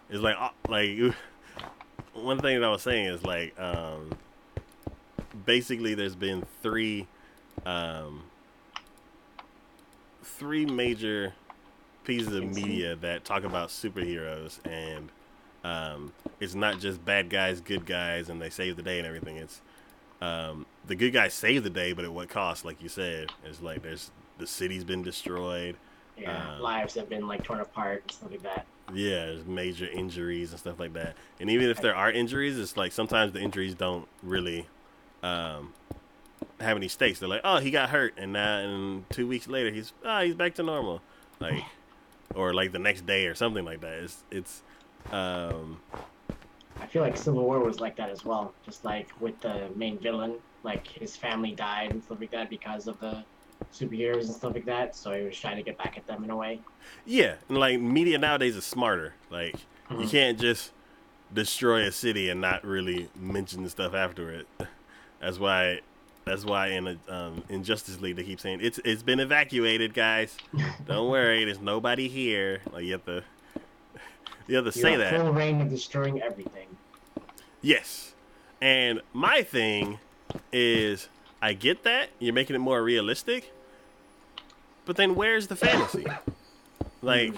it's like one thing that I was saying is like, basically there's been three major pieces of media that talk about superheroes, and it's not just bad guys, good guys, and they save the day and everything. It's the good guys save the day, but at what cost? Like you said, it's like the city's been destroyed. Yeah, lives have been like torn apart and stuff like that. Yeah, there's major injuries and stuff like that. And even if there are injuries, it's like sometimes the injuries don't really have any stakes. They're like, oh, he got hurt, and 2 weeks later he's back to normal, like, or like the next day or something like that. It's I feel like Civil War was like that as well. Just like with the main villain, like his family died and stuff like that because of the superheroes and stuff like that. So he was trying to get back at them in a way. Yeah, and like media nowadays is smarter. Like you Mhm. can't just destroy a city and not really mention the stuff after it. That's why. That's why in Justice League they keep saying it's been evacuated, guys. Don't worry, there's nobody here. Like you have to You say have that. full reign of destroying everything. Yes. And my thing is, I get that you're making it more realistic, but then where's the fantasy? Like,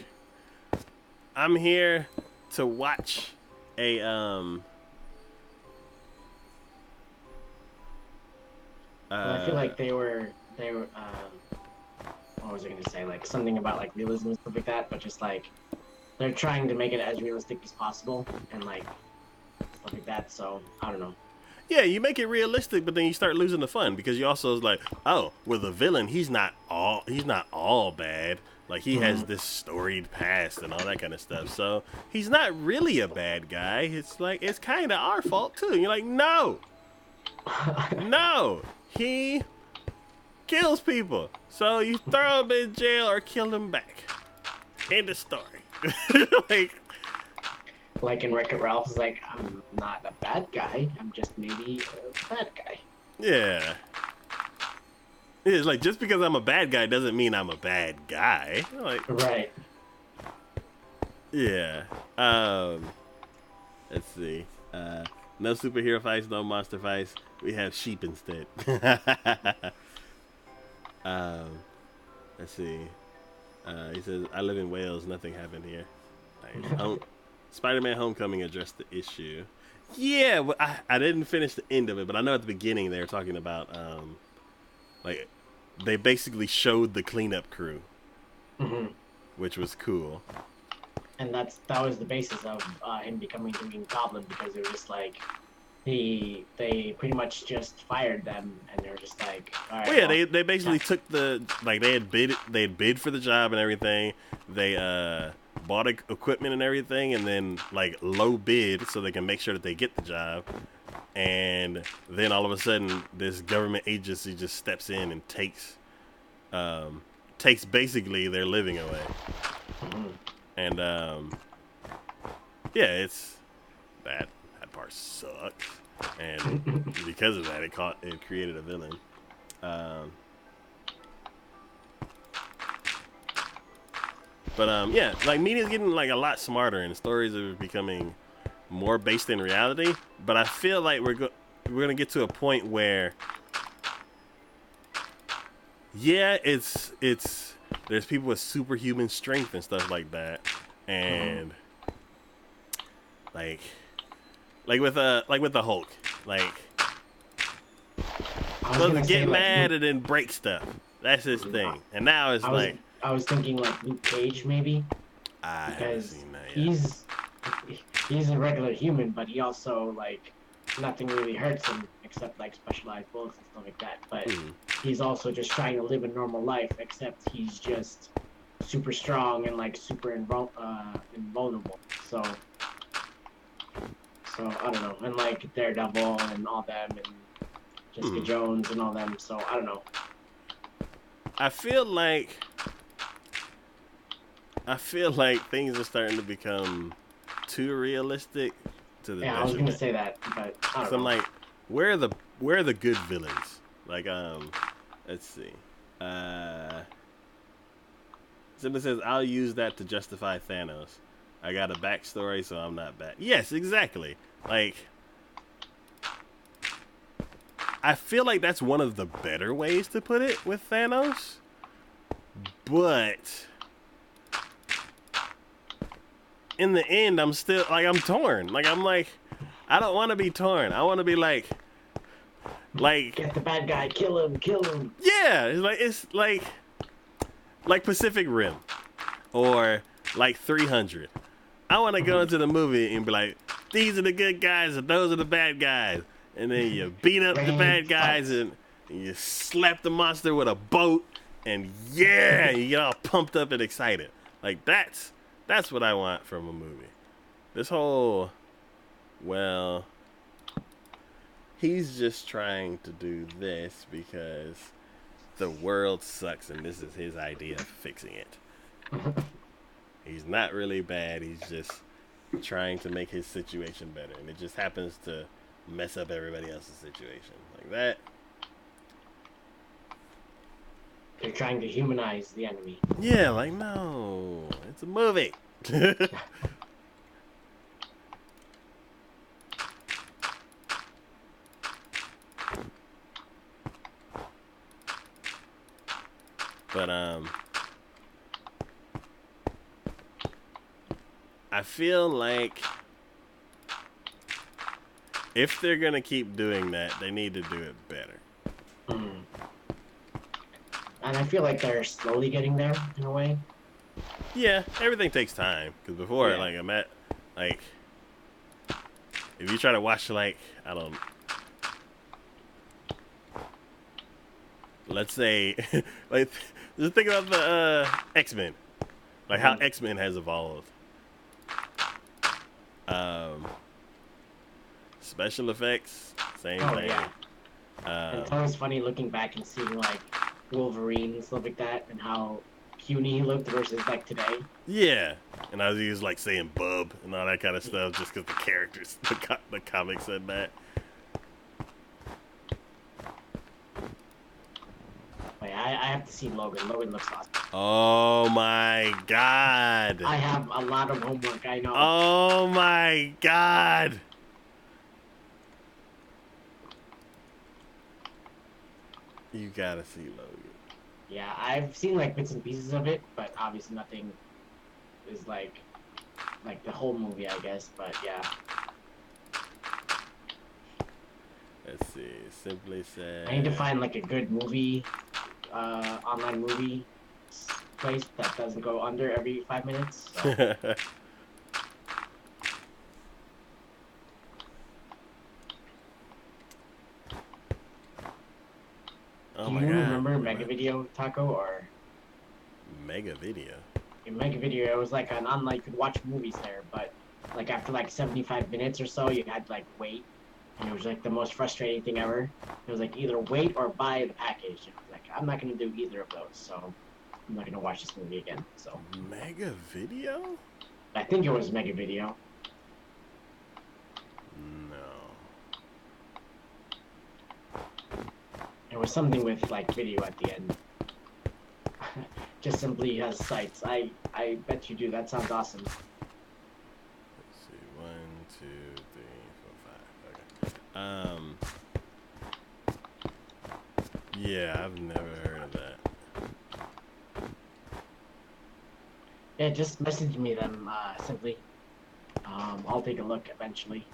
I'm here to watch a Well, I feel like they were what was I gonna say? Like something about like realism and stuff like that, but just like they're trying to make it as realistic as possible and like stuff like that. So I don't know. yeah, you make it realistic, but then you start losing the fun because you also is like, oh, well, the villain, he's not all bad. Like he has this storied past and all that kind of stuff. So he's not really a bad guy. It's like it's kind of our fault too. And you're like, no, no, he kills people. So you throw him in jail or kill him back. End of story. Like, Like in Wreck-It Ralph, is like I'm not a bad guy. I'm just maybe a bad guy. yeah. It's like just because I'm a bad guy doesn't mean I'm a bad guy. Like, Right. yeah. Let's see. No superhero fights, no monster fights. We have sheep instead. Let's see. He says, I live in Wales. Nothing happened here. Nice. Spider-Man Homecoming addressed the issue. Yeah, well, I didn't finish the end of it, but I know at the beginning they were talking about, like, they basically showed the cleanup crew, which was cool. And that was the basis of him becoming the Green Goblin, because it was just like they pretty much just fired them, and they were just like, all right. Well, yeah, well, they basically took the, like, they had bid for the job and everything. They bought equipment and everything, and then like low bid so they can make sure that they get the job. And then all of a sudden, this government agency just steps in and takes basically their living away. And yeah, it's that part sucks, and because of that, it created a villain. But yeah, like media's getting like a lot smarter, and stories are becoming more based in reality. But I feel like we're gonna get to a point where, yeah, it's there's people with superhuman strength and stuff like that, and like with the Hulk, like I was doesn't gonna say, get like, mad and then break stuff. That's his thing. And now it's like I was thinking like Luke Cage maybe, I haven't because seen that yet. he's a regular human, but he also like nothing really hurts him except like specialized bullets and stuff like that. But he's also just trying to live a normal life, except he's just super strong and like super invulnerable. So I don't know, and like Daredevil and all them, and Jessica Jones and all them. So I don't know. I feel like things are starting to become too realistic to the Yeah, I was gonna detriment. say that, but I don't So I'm know. like, where are the good villains? Like, let's see. Somebody says, I'll use that to justify Thanos. I got a backstory, so I'm not bad. Yes, exactly. Like, I feel like that's one of the better ways to put it with Thanos. But in the end, I'm still, like, I'm torn. Like, I don't want to be torn. I want to be like, Get the bad guy, kill him. yeah, it's like Pacific Rim or like 300. I want to go into the movie and be like, these are the good guys and those are the bad guys. And then you beat up the bad guys and you slap the monster with a boat and yeah, you get all pumped up and excited. Like that's what I want from a movie. This whole, well, he's just trying to do this because the world sucks and this is his idea of fixing it. He's not really bad. He's just trying to make his situation better, and it just happens to mess up everybody else's situation like that. They're trying to humanize the enemy. Yeah, like, no, it's a movie. But I feel like if they're gonna keep doing that, they need to do it better. And I feel like they're slowly getting there in a way. Yeah, everything takes time. Because before, Yeah. like, I'm at, like, if you try to watch, like, I don't, let's say, like, just think about the X-Men, like how X-Men has evolved. Special effects, same thing. Yeah. And it's always funny looking back and seeing like Wolverine and stuff like that, and how puny he looked versus like today. Yeah, and I was just like saying "bub" and all that kind of stuff, just because the characters, the comic said that. Wait, I have to see Logan. Logan looks awesome. Oh my god! I have a lot of homework. I know. Oh my god! You gotta see Logan. Yeah, I've seen like bits and pieces of it, but obviously nothing is like the whole movie, I guess. But yeah. Let's see. Simply said. I need to find like a good movie, online movie place that doesn't go under every 5 minutes. So. Oh Do my you god. remember Mega Video, Taco, or Mega Video? in Mega Video? It was like an online, you could watch movies there, but like after like 75 minutes or so, you had to like wait, and it was like the most frustrating thing ever. It was like either wait or buy the package. And I was like, I'm not gonna do either of those, so I'm not gonna watch this movie again. So Mega Video? I think it was Mega Video. No. It was something with like video at the end. Just simply has sites. I bet you do. That sounds awesome. Let's see. 1, 2, 3, 4, 5. Okay. Yeah, I've never heard of that. Yeah, just message me them simply. I'll take a look eventually.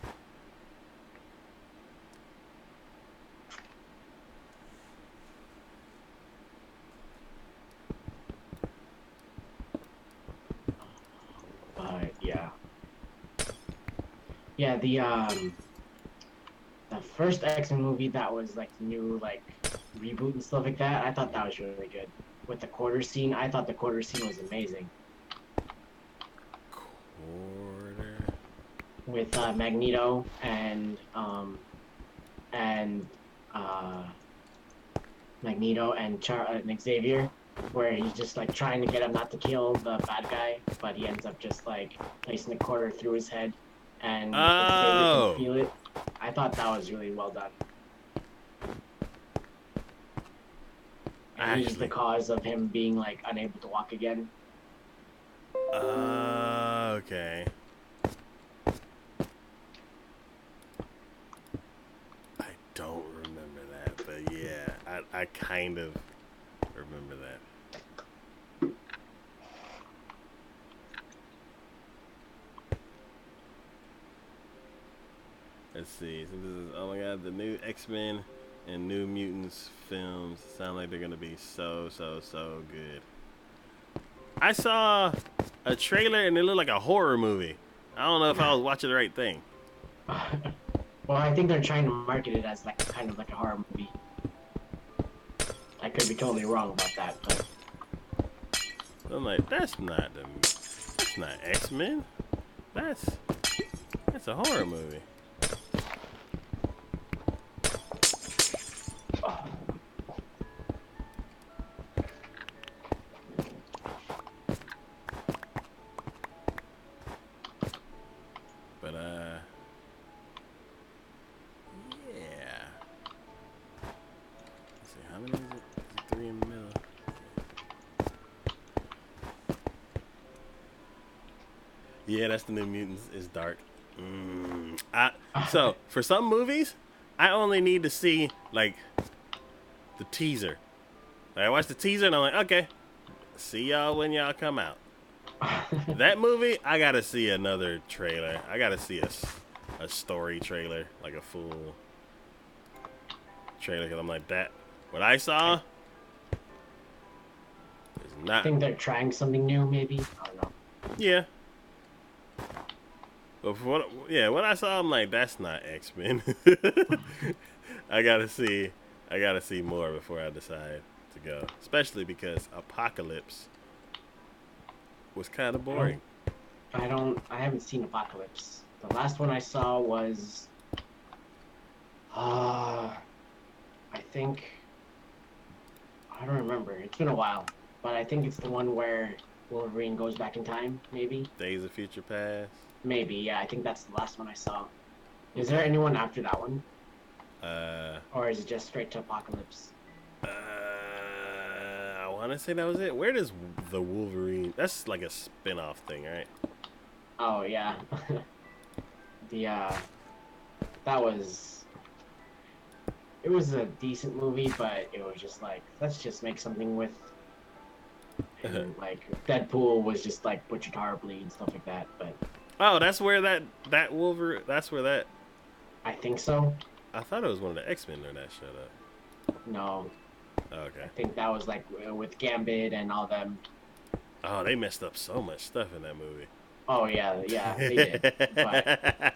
But yeah. Yeah, the first X-Men movie that was like new like reboot and stuff like that, I thought that was really good. With the quarter scene, I thought the quarter scene was amazing. Quarter. With Magneto and Magneto and Xavier, where he's just like trying to get him not to kill the bad guy, but he ends up just like placing the quarter through his head, and Xavier can feel it. I thought that was really well done. And he's the cause of him being like unable to walk again. Okay. I don't remember that, but yeah, I kind of remember that. Let's see. So this is, oh my god, the new X-Men and New Mutants films sound like they're gonna be so good. I saw a trailer and it looked like a horror movie. I don't know if I was watching the right thing. Well, I think they're trying to market it as like kind of like a horror movie. I could be totally wrong about that, but I'm like, that's not X-Men. That's a horror movie. But yeah. Let's see, how many is it? Is it 3 in the middle? Yeah, that's the New Mutants. It's dark. So for some movies, I only need to see like the teaser. Like, I watch the teaser and I'm like, okay, see y'all when y'all come out. That movie, I gotta see another trailer. I gotta see a story trailer, like a full trailer, because I'm like, that what I saw is I not. think they're trying something new, maybe. I don't know. Yeah. But what I saw, I'm like, that's not X-Men. I gotta see more before I decide to go. Especially because Apocalypse was kind of boring. I haven't seen Apocalypse. The last one I saw was, I think, I don't remember. It's been a while, but I think it's the one where Wolverine goes back in time. Maybe. Days of Future Past. Maybe. Yeah, I think that's the last one I saw. Is there anyone after that one, or is it just straight to Apocalypse? I want to say that was it. Where does the Wolverine? That's like a spin-off thing, right? Oh yeah. The that was. It was a decent movie, but it was just like, let's just make something with. And, like Deadpool was just like Butcher Horribly and stuff like that, but. Oh, that's where that Wolverine. That's where that. I think so. I thought it was one of the X-Men that showed up. No. Oh, okay. I think that was like with Gambit and all them. Oh, they messed up so much stuff in that movie. Oh yeah, they did. But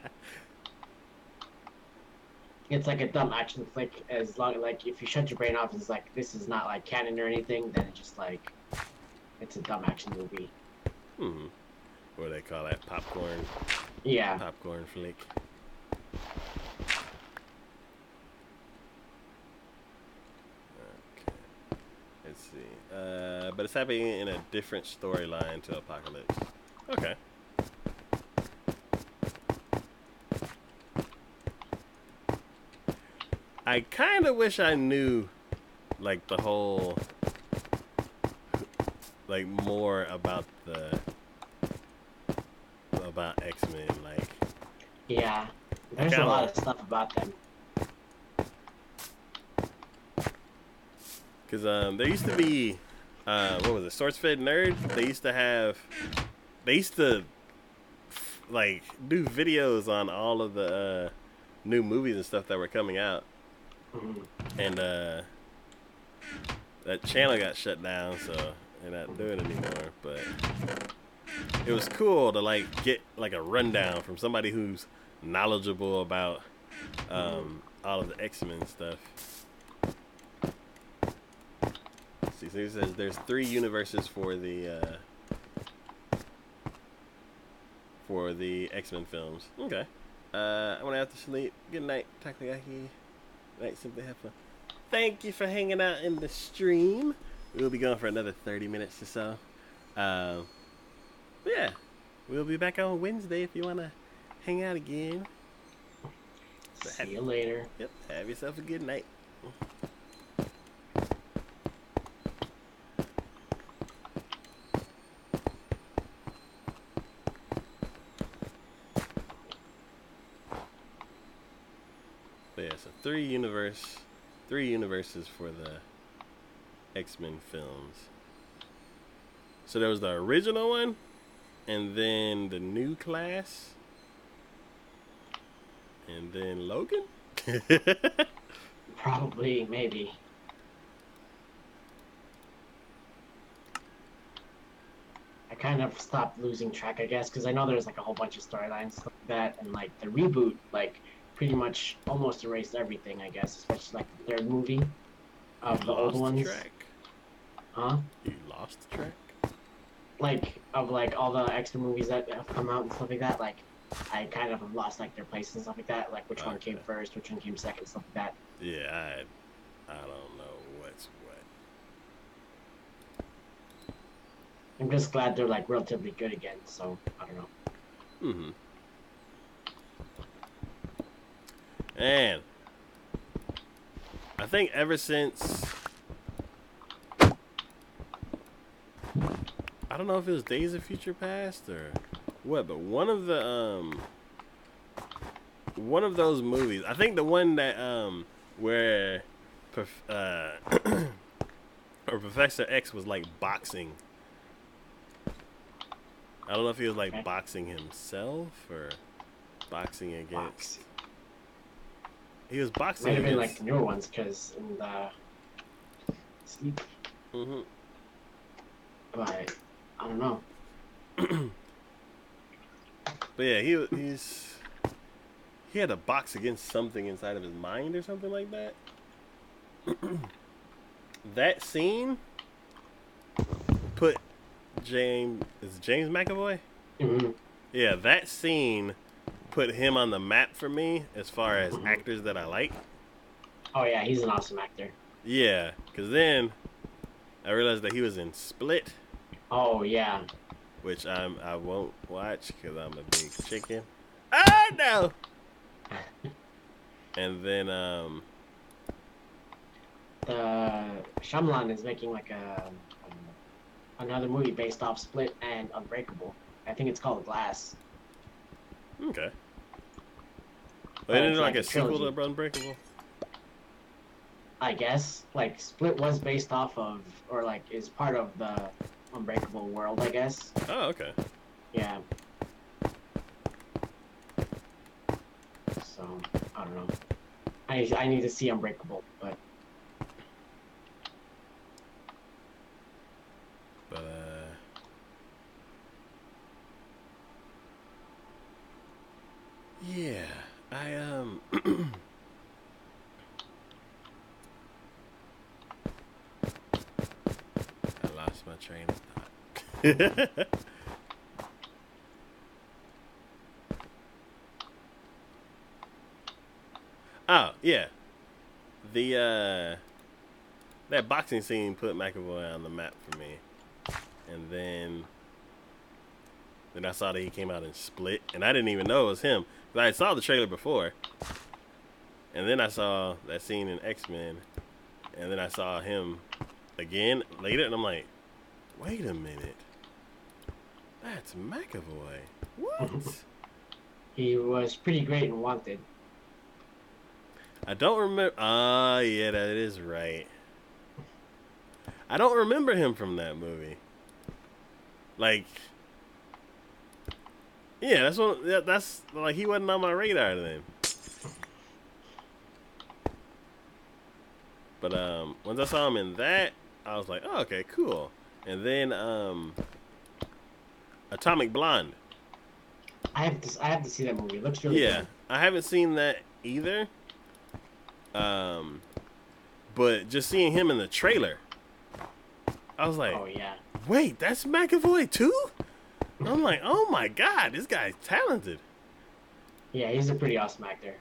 it's like a dumb action flick. As long like if you shut your brain off, it's like this is not like canon or anything. Then it's just like it's a dumb action movie. What do they call that? Popcorn. Yeah. Popcorn flick. Okay. Let's see. But it's happening in a different storyline to Apocalypse. Okay. I kind of wish I knew, like, the whole, like, more about X-Men, like. Yeah. There's a lot of stuff about them. Because there used to be, what was it, Source Fed Nerd? They used to, like, do videos on all of the new movies and stuff that were coming out. And that channel got shut down, so they're not doing it anymore. But it was cool to, like, get, like, a rundown from somebody who's knowledgeable about all of the X-Men stuff. See, so it says there's 3 universes for the X-Men films. Okay. I'm gonna have to sleep. Good night, TacoYaki. Night, Simply Have Fun. Thank you for hanging out in the stream. We'll be going for another 30 minutes or so. Yeah, we'll be back on Wednesday if you wanna hang out again. See you later. Yep. Have yourself a good night. But yeah, so 3 universes for the X-Men films. So there was the original one, and then the new class, and then Logan? Probably, maybe. I kind of stopped losing track, I guess, because I know there's like a whole bunch of storylines like that, and like the reboot, like pretty much almost erased everything, I guess, especially like the 3rd movie of the old ones. Track. Huh? You lost the track? Like of like all the extra movies that have come out and stuff like that, like I kind of have lost like their place and stuff like that, like which one came first, which one came second, stuff like that. Yeah, I don't know what's what. I'm just glad they're like relatively good again, so I don't know. And I think ever since, I don't know if it was Days of Future Past or what, but one of those movies, I think the one that where or Professor X was like boxing. I don't know if he was like boxing himself or boxing against. He was boxing. Might have been like the newer ones, because in the sleep. Mm-hmm. But I don't know. But yeah, he had to box against something inside of his mind or something like that. That scene put James McAvoy? Mm-hmm. Yeah, that scene put him on the map for me as far as actors that I like. Oh yeah, he's an awesome actor. Yeah, because then I realized that he was in Split. Oh yeah. Which I won't watch because I'm a big chicken. Oh no! And then the Shyamalan is making like another movie based off Split and Unbreakable. I think it's called Glass. Okay. Well, isn't it like a sequel trilogy. to Unbreakable? I guess like Split was based off of, or like is part of the Unbreakable world, I guess. Oh, okay. Yeah. So I don't know. I need to see Unbreakable, but yeah, I I lost my train of thought. Oh, yeah. The that boxing scene put McAvoy on the map for me. And then I saw that he came out in Split, and I didn't even know it was him. But I saw the trailer before. And then I saw that scene in X-Men, and then I saw him again later, and I'm like, wait a minute. That's McAvoy. What? he was pretty great in Wanted. I don't remember. Ah, yeah, that is right. I don't remember him from that movie. Like, yeah, that's like he wasn't on my radar then. But once I saw him in that, I was like, oh, okay, cool. And then Atomic Blonde. I have to see that movie. It looks really good. I haven't seen that either. But just seeing him in the trailer, I was like, oh yeah. Wait, that's McAvoy too? I'm like, oh my god, this guy's talented. Yeah, he's a pretty awesome actor.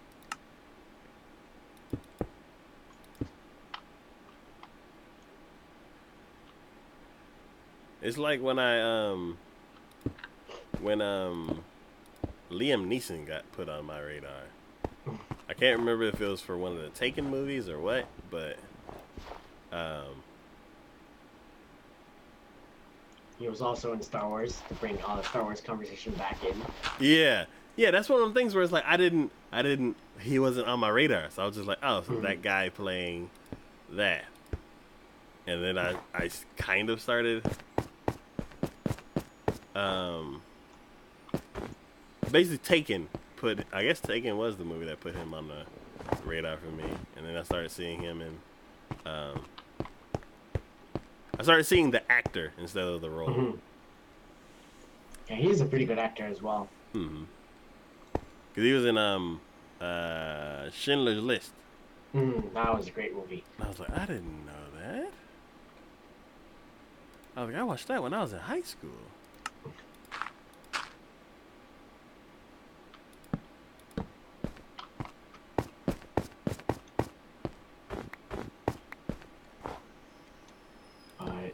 It's like when Liam Neeson got put on my radar. I can't remember if it was for one of the Taken movies or what, but he was also in Star Wars, to bring all the Star Wars conversation back in. yeah, that's one of the things where it's like he wasn't on my radar, so I was just like, oh, so that guy playing that, and then I kind of started basically Taken was the movie that put him on the radar for me, and then I started seeing him in I started seeing the actor instead of the role. Mm-hmm. Yeah, he's a pretty good actor as well. Mm-hmm. Cause he was in Schindler's List. That was a great movie. And I was like, I didn't know that. I was like, I watched that when I was in high school.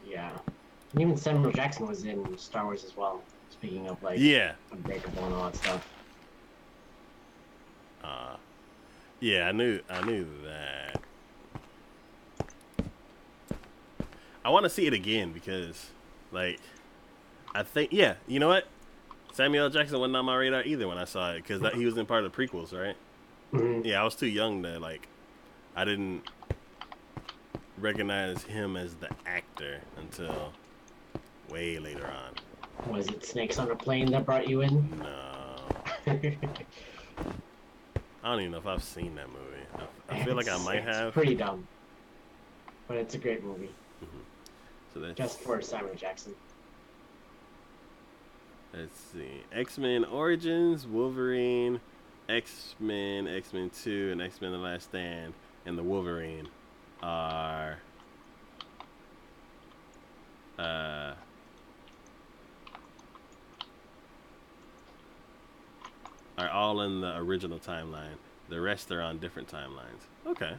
Yeah. And even Samuel Jackson was in Star Wars as well. Speaking of like Yeah. Unbreakable and all that stuff. Yeah, I knew that. I want to see it again because, like, I think, yeah, you know what? Samuel L. Jackson wasn't on my radar either when I saw it because he was in part of the prequels, right? Mhm. Yeah, I was too young to, like, I didn't recognize him as the actor until way later on. Was it Snakes on a Plane that brought you in? No. I don't even know if I've seen that movie. I feel like I might It's have. pretty dumb, but it's a great movie. So that's, Just for Samuel Jackson. let's see. X-Men Origins, Wolverine, X-Men, X-Men 2, and X-Men The Last Stand, and the Wolverine are all in the original timeline. The rest are on different timelines. Okay.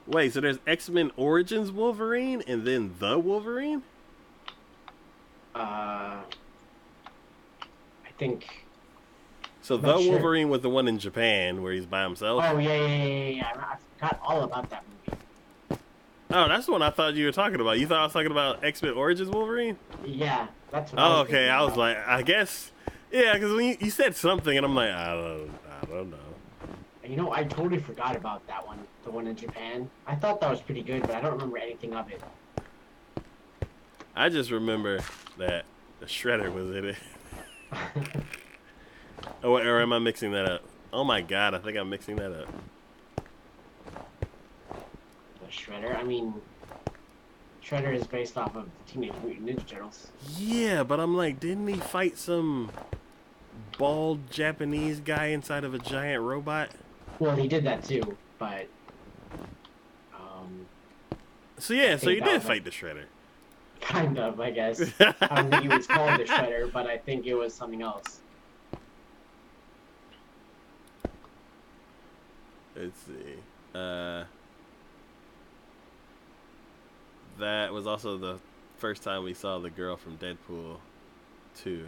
Wait, so there's X-Men Origins Wolverine and then the Wolverine? I think. So I'm the not sure. Wolverine was the one in Japan where he's by himself? Oh yeah. I forgot all about that movie. Oh, that's the one I thought you were talking about. You thought I was talking about X-Men Origins Wolverine? Yeah, that's what I Oh, was okay. thinking I was about. like, I guess, yeah, because when you said something, and I'm like, I don't know. You know, I totally forgot about that one. The one in Japan. I thought that was pretty good, but I don't remember anything of it. I just remember that the Shredder was in it. Oh, or am I mixing that up? Oh my God, I think I'm mixing that up. The Shredder. I mean, Shredder is based off of Teenage Mutant Ninja Turtles. Yeah, but I'm like, didn't he fight some bald Japanese guy inside of a giant robot? Well, he did that too, but So yeah, I so think you that did was, fight the Shredder. kind of, I guess. I don't think it was called the Shredder, but I think it was something else. Let's see. That was also the first time we saw the girl from Deadpool 2.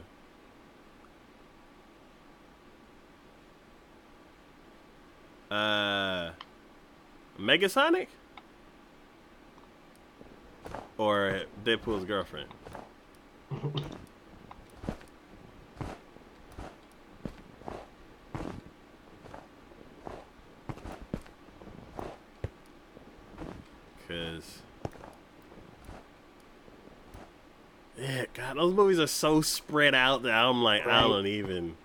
Megasonic? Or Deadpool's girlfriend? Because, yeah, God, those movies are so spread out that I'm like, I Right. don't even.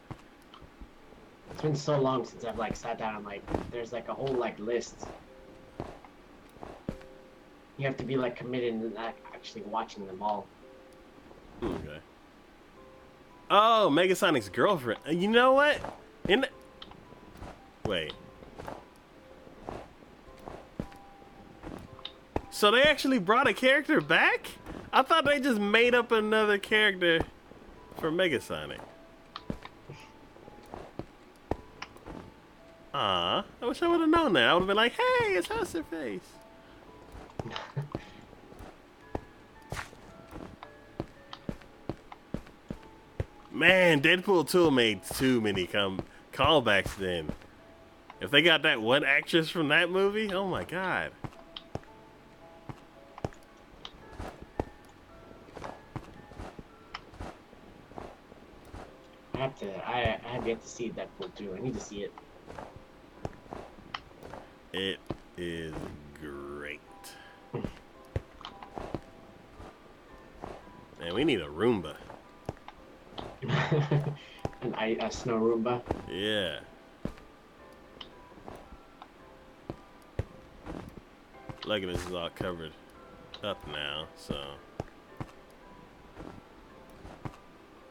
It's been so long since I've like sat down and like there's like a whole like list. You have to be like committed and like actually watching them all. Okay. Oh, Megasonic's girlfriend. You know what? Wait. So they actually brought a character back? I thought they just made up another character for Megasonic. I wish I would have known that. I would have been like, hey, it's How's Her Face. Man, Deadpool 2 made too many callbacks then. If they got that one actress from that movie, oh my God. I have yet to see Deadpool 2. I need to see it. It is great. Man, we need a Roomba. A snow Roomba. Yeah. Luckily, this is all covered up now, so.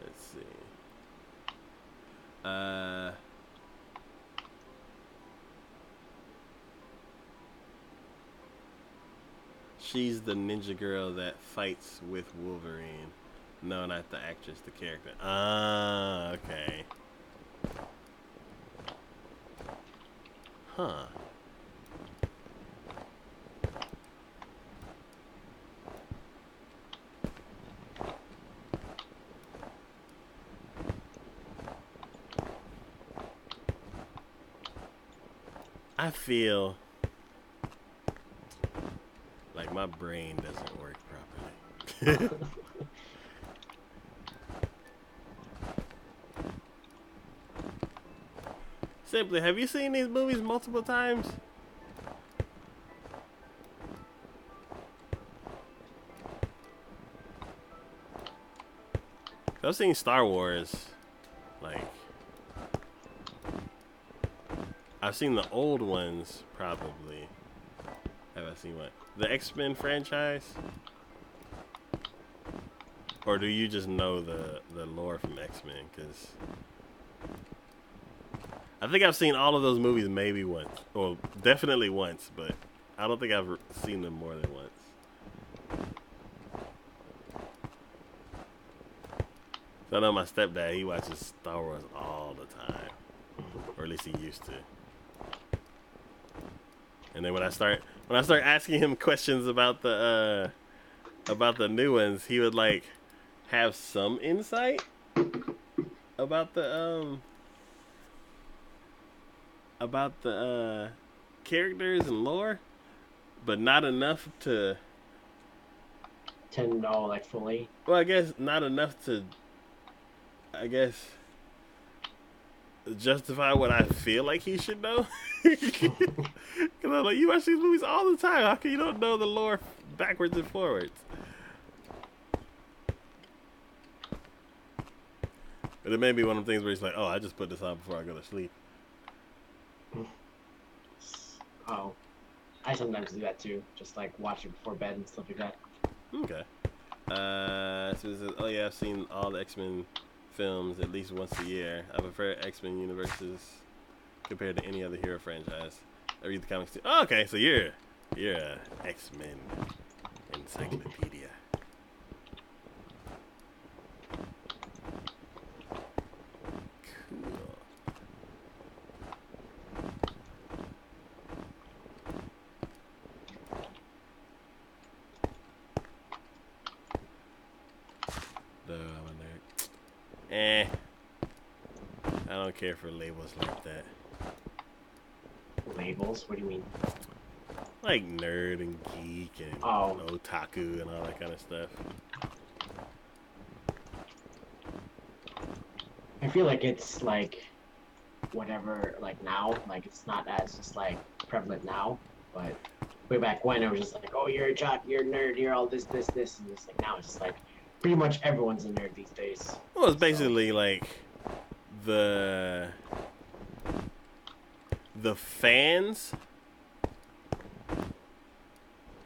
Let's see. She's the ninja girl that fights with Wolverine. No, not the actress, the character. Ah, okay. Huh. I feel like my brain doesn't work properly. Simply, have you seen these movies multiple times? I've seen Star Wars, like, I've seen the old ones, probably. Have I seen what? The X-Men franchise? Or do you just know the lore from X-Men? Because I think I've seen all of those movies maybe once. Well, definitely once, but I don't think I've seen them more than once. So I know my stepdad, he watches Star Wars all the time. Or at least he used to. And then when I start asking him questions about the new ones, he would like have some insight about the characters and lore, but not enough to know like fully. Well, I guess not enough to justify what I feel like he should know. Because I'm like, you watch these movies all the time. How come you don't know the lore backwards and forwards? But it may be one of the things where he's like, oh, I just put this on before I go to sleep. Oh, I sometimes do that too. Just like watch it before bed and stuff like that. Okay. So it says, oh yeah, I've seen all the X-Men films at least once a year. I prefer X-Men universes compared to any other hero franchise. I read the comics too. Oh, okay, so you're a X-Men encyclopedia. Cool. I don't care for labels like that. Labels? What do you mean? Like nerd and geek and otaku and all that kind of stuff. I feel like it's like whatever, like now, like it's not as just like prevalent now, but way back when it was just like, oh, you're a jock, you're a nerd, you're all this, and this. Like now it's just like pretty much everyone's a nerd these days. Well, it's basically like the fans.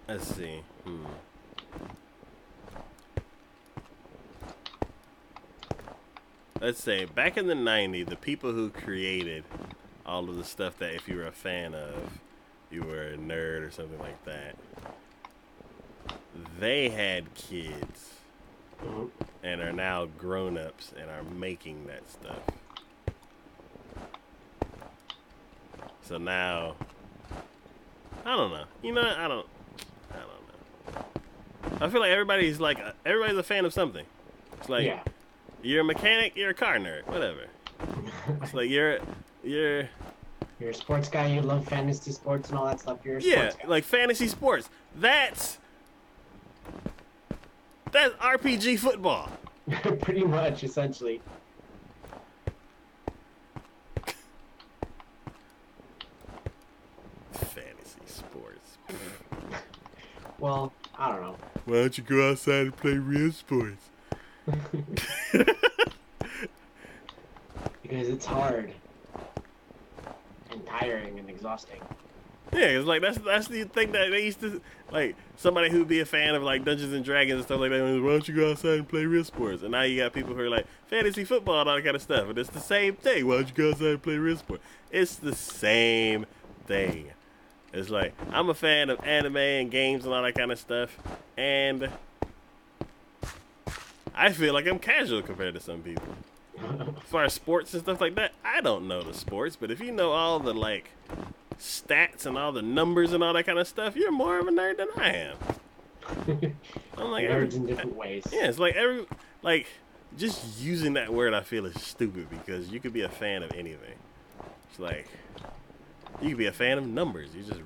Let's see. Let's say back in the 90s, the people who created all of the stuff that if you were a fan of, you were a nerd or something like that, they had kids and are now grown-ups and are making that stuff. So now, I don't know. You know, I don't know. I feel like everybody's a fan of something. It's like, you're a mechanic, you're a car nerd, whatever. It's like you're a sports guy, you love fantasy sports and all that stuff. You're a sports guy. Like fantasy sports. That's RPG football. Pretty much, essentially. Fantasy sports. Well, I don't know. Why don't you go outside and play real sports? Because it's hard and tiring and exhausting. Yeah, it's like that's the thing that they used to like somebody who'd be a fan of like Dungeons and Dragons and stuff like that. Why don't you go outside and play real sports? And now you got people who are like fantasy football and all that kind of stuff, and it's the same thing. Why don't you go outside and play real sports? It's the same thing. It's like I'm a fan of anime and games and all that kind of stuff, and I feel like I'm casual compared to some people. As far as sports and stuff like that, I don't know the sports, but if you know all the like stats and all the numbers and all that kind of stuff, you're more of a nerd than I am. I'm like nerds in different ways. Yeah, it's like just using that word I feel is stupid because you could be a fan of anything. It's like You can be a fan of numbers. You just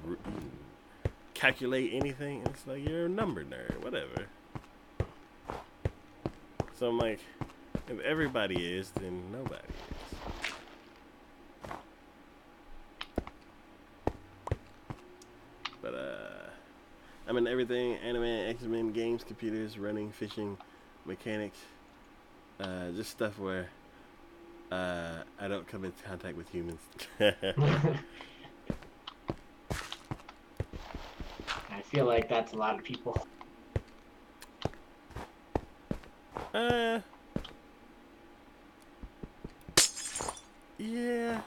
calculate anything, and it's like you're a number nerd, whatever. So I'm like, if everybody is, then nobody is. But I mean everything: anime, X-Men, games, computers, running, fishing, mechanics, just stuff where I don't come into contact with humans. I feel like that's a lot of people. Yeah. Okay,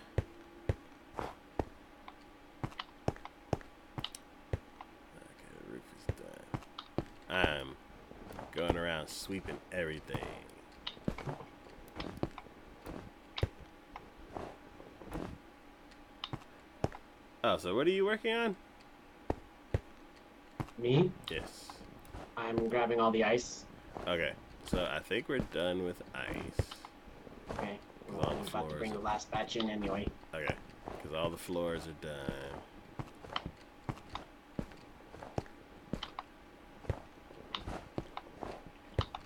the roof is done. I'm going around sweeping everything. Oh, so what are you working on? Me? Yes. I'm grabbing all the ice. Okay, so I think we're done with ice. Okay. All I'm the about to floors bring the are- last batch in anyway. Okay, because all the floors are done.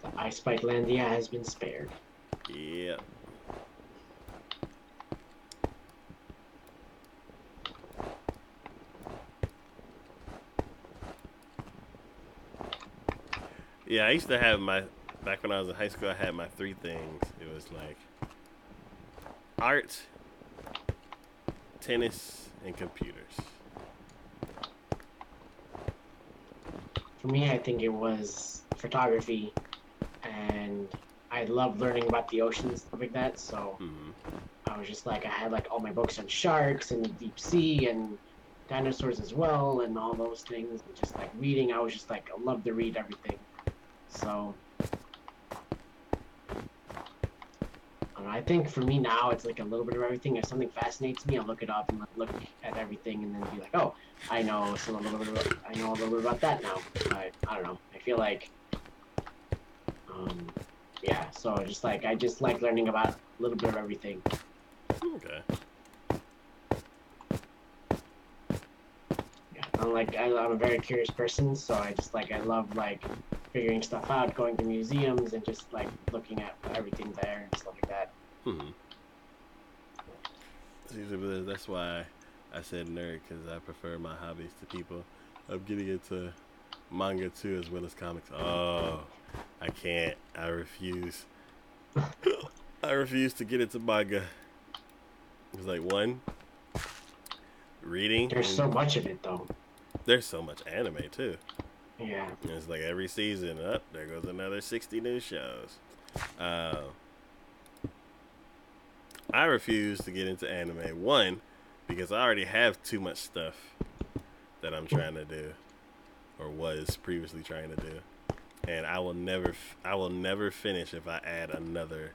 The ice spike landia has been spared. Yep. Yeah, I used to have back when I was in high school, I had my three things. It was like art, tennis, and computers. For me, I think it was photography, and I love learning about the ocean and stuff like that. So I was just like, I had like all my books on sharks and the deep sea and dinosaurs as well, and all those things. And just like reading, I was just like, I love to read everything. So I think for me now, it's like a little bit of everything. If something fascinates me, I'll look it up and look at everything, and then be like, "Oh, I know a little bit about that now." But I don't know. I feel like, yeah. So just like I just like learning about a little bit of everything. Okay. Yeah, I'm a very curious person, so I love like figuring stuff out, going to museums, and just like looking at everything there and stuff like that. See, that's why I said nerd, because I prefer my hobbies to people. I'm getting into manga too, as well as comics. Oh, I can't. I refuse. I refuse to get into manga. It's like, one, reading. There's so much of it though. There's so much anime too. Yeah. And it's like every season, there goes another 60 new shows. I refuse to get into anime. One, because I already have too much stuff that I'm trying to do, or was previously trying to do, and I will never finish if I add another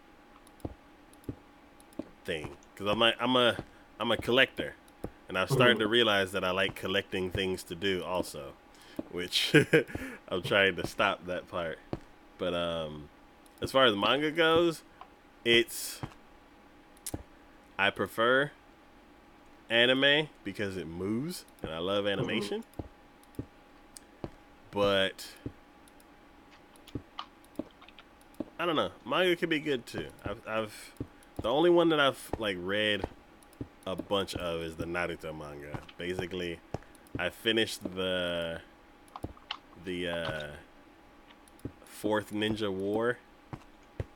thing. Because I'm a collector, and I've started to realize that I like collecting things to do also, which I'm trying to stop that part. But as far as manga goes, I prefer anime because it moves, and I love animation. But I don't know, manga could be good too. I've the only one that I've like read a bunch of is the Naruto manga. Basically, I finished the fourth Ninja War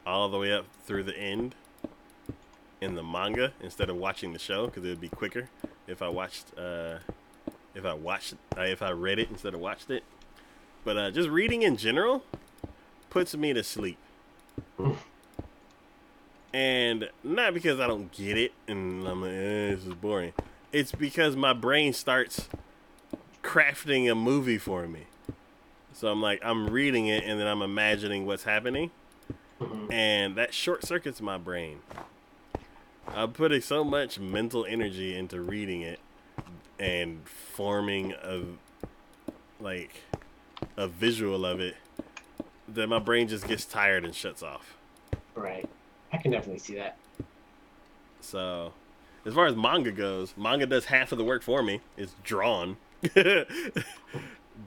all the way up through the end in the manga instead of watching the show, because it would be quicker if I read it instead of watched it. But just reading in general puts me to sleep. And not because I don't get it and I'm like, this is boring. It's because my brain starts crafting a movie for me. So I'm like, I'm reading it and then I'm imagining what's happening. And that short circuits my brain. I'm putting so much mental energy into reading it and forming a visual of it that my brain just gets tired and shuts off. Right. I can definitely see that. So as far as manga goes, manga does half of the work for me. It's drawn.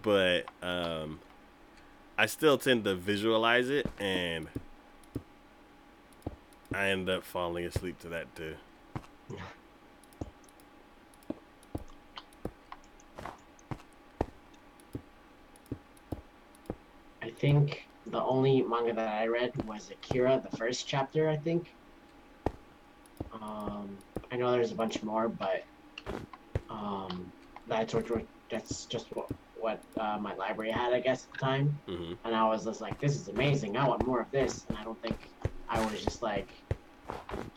But I still tend to visualize it, and I end up falling asleep to that too. I think the only manga that I read was Akira, the first chapter, I think. I know there's a bunch more, but that's just what my library had, I guess, at the time. Mm-hmm. And I was just like, this is amazing. I want more of this. And I don't think I was just like,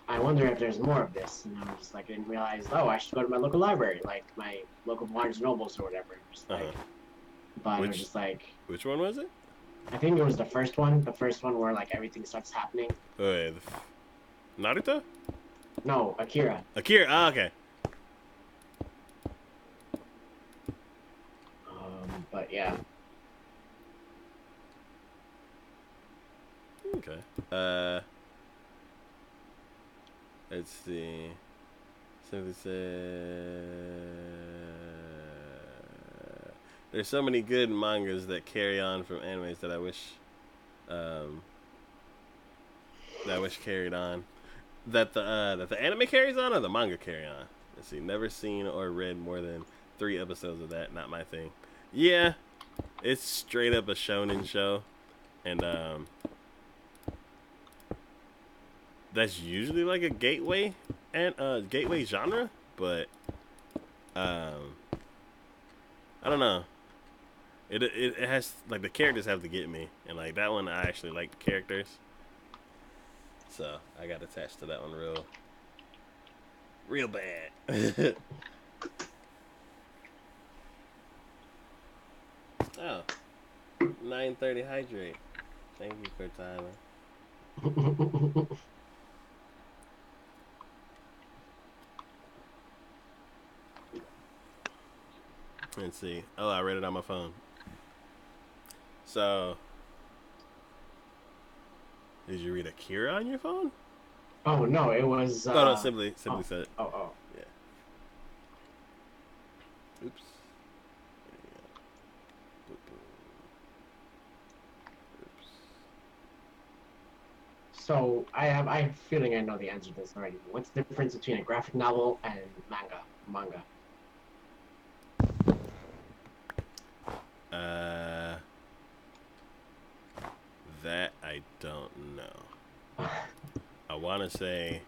I wonder if there's more of this. And I was just like, I didn't realize, oh, I should go to my local library, like my local Barnes and Nobles or whatever. Just like, but I was just like, Which one was it? I think it was the first one where like everything starts happening. Oh, yeah, Naruto? No, Akira. Akira. Ah, okay. But yeah. Okay. Let's see. Simply said, there's so many good mangas that carry on from animes that I wish carried on. That the anime carries on or the manga carry on. Let's see. Never seen or read more than 3 episodes of that. Not my thing. Yeah, it's straight up a shonen show, and that's usually like a gateway and gateway genre, but I don't know. It has, like, the characters have to get me, and like that one I actually like the characters, so I got attached to that one real bad. Oh, 9:30 hydrate. Thank you for timing. Let's see. Oh, I read it on my phone. So, did you read Akira on your phone? Oh no, it was. No, simply oh, said it. Oh. Yeah. Oops. So I have a feeling I know the answer to this already. What's the difference between a graphic novel and manga? That I don't know. I want to say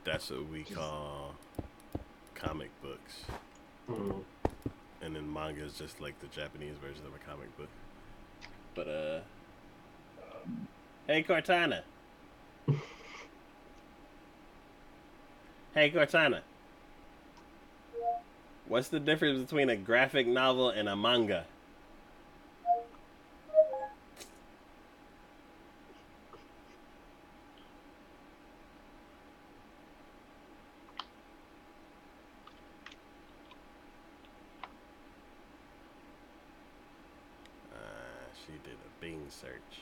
that's what we call comic books. Mm. And then manga is just like the Japanese version of a comic book. But, hey, Cortana. Hey, Cortana. What's the difference between a graphic novel and a manga? She did a Bing search.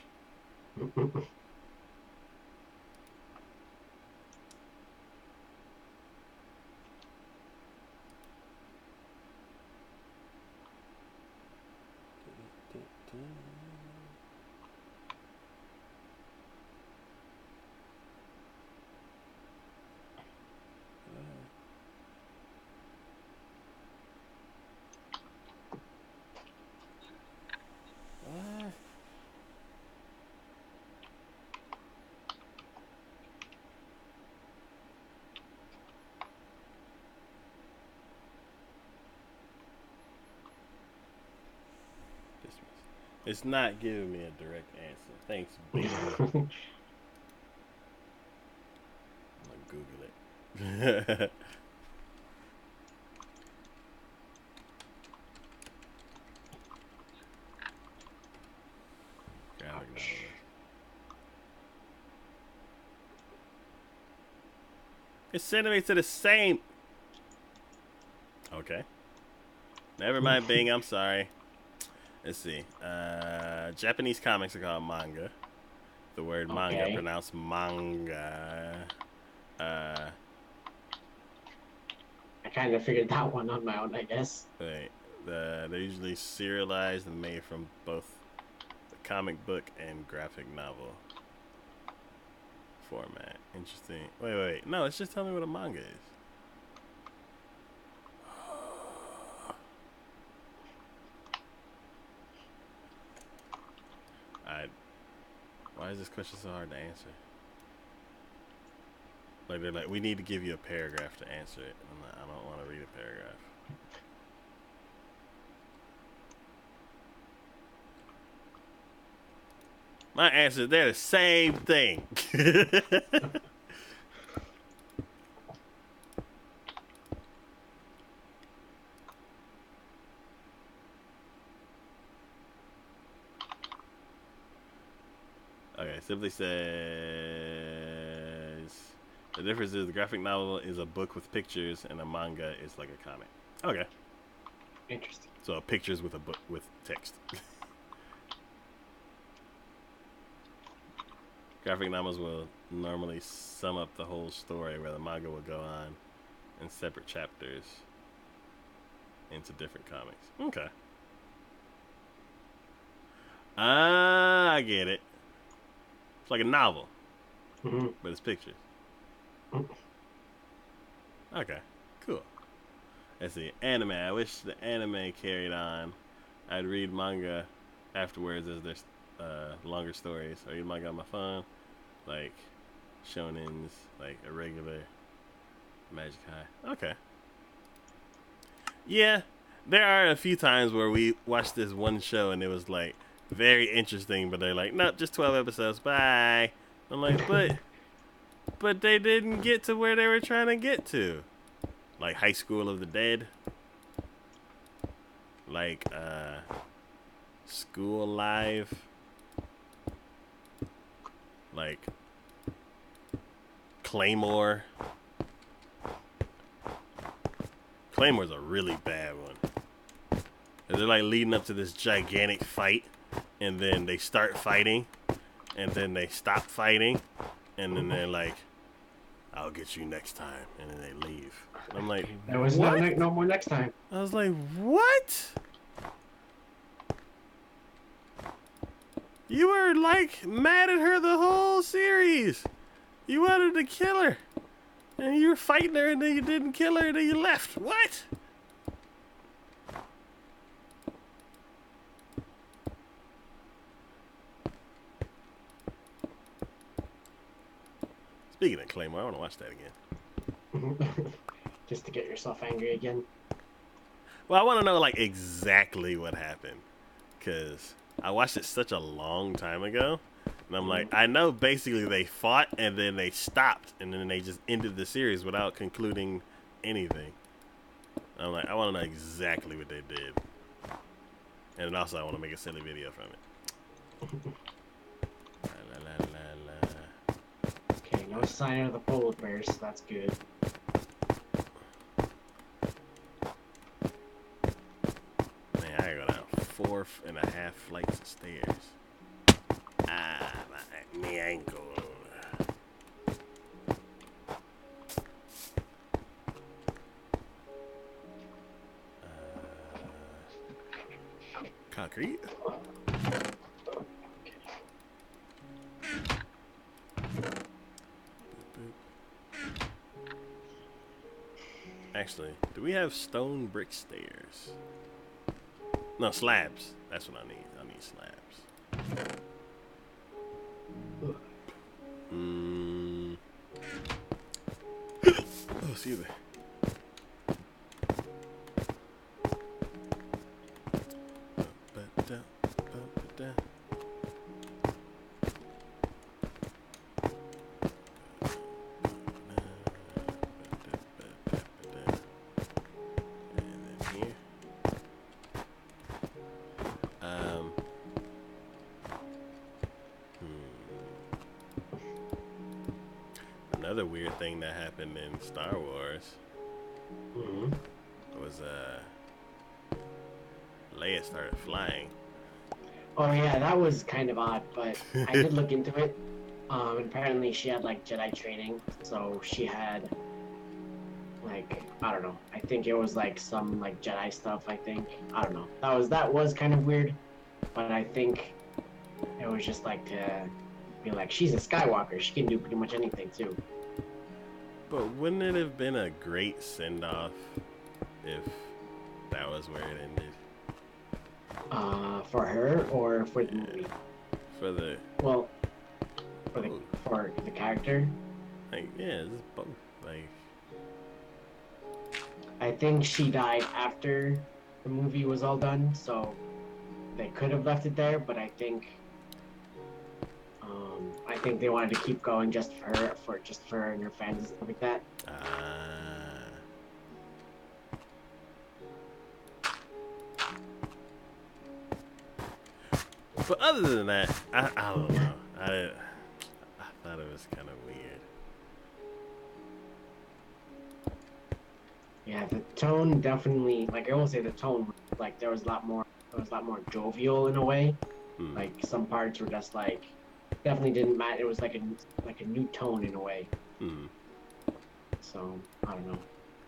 It's not giving me a direct answer. Thanks, baby. I'm gonna Google it. It's sending me to the same. Okay. Never mind, Bing. I'm sorry. Let's see. Japanese comics are called manga. The word manga pronounced manga. kind of figured that one on my own, I guess. Right. They're usually serialized and made from both the comic book and graphic novel format. Interesting. Wait. No, it's just telling me what a manga is. Why is this question so hard to answer? Like, they're like, we need to give you a paragraph to answer it. I'm like, I don't want to read a paragraph. My answer, they're the same thing. Okay, simply says the difference is the graphic novel is a book with pictures and a manga is like a comic. Okay. Interesting. So pictures with a book with text. Graphic novels will normally sum up the whole story, where the manga will go on in separate chapters into different comics. Okay. I get it. It's like a novel, but it's pictures. Okay, cool. Let's see. Anime. I wish the anime carried on. I'd read manga afterwards as there's longer stories. I read manga on my phone, like shonens, like a regular Magic High. Okay. Yeah, there are a few times where we watched this one show and it was like very interesting, but they're like, nope, just 12 episodes, bye. I'm like, but they didn't get to where they were trying to get to. Like High School of the Dead. Like, School Live. Like, Claymore. Claymore's a really bad one. And they're like leading up to this gigantic fight, and then they start fighting, and then they stop fighting, and then they're like, I'll get you next time, and then they leave. And I'm like, There was what? no more next time. I was like, what? You were like mad at her the whole series. You wanted to kill her, and you were fighting her, and then you didn't kill her, and then you left. What? Speaking of Claymore, I want to watch that again. Just to get yourself angry again. Well, I want to know like exactly what happened, because I watched it such a long time ago, and I'm like, I know basically they fought and then they stopped, and then they just ended the series without concluding anything. I'm like, I want to know exactly what they did, and then also I want to make a silly video from it. Okay, no sign of the polar bears. That's good. Man, I go down 4.5 flights of stairs. Ah, my ankle. Concrete? Actually, do we have stone brick stairs? No, slabs. That's what I need. I need slabs. Oh, excuse me. Another weird thing that happened in Star Wars was Leia started flying. Oh yeah, that was kind of odd, but I did look into it. Apparently she had like Jedi training, so she had like I don't know. I think it was like some like Jedi stuff. I think I don't know. That was kind of weird, but I think it was just like to be like she's a Skywalker. She can do pretty much anything too. But wouldn't it have been a great send-off if that was where it ended? For her or for the movie? For the Well, for the character. like, yeah, it's both. Like, I think she died after the movie was all done, so they could have left it there. But I think they wanted to keep going just for her and her fans and stuff like that. But other than that, I don't know. I thought it was kind of weird. Yeah, the tone definitely, like I will say, the tone, like there was a lot more jovial in a way. Like some parts were just like definitely didn't matter. It was like a new tone in a way. So I don't know.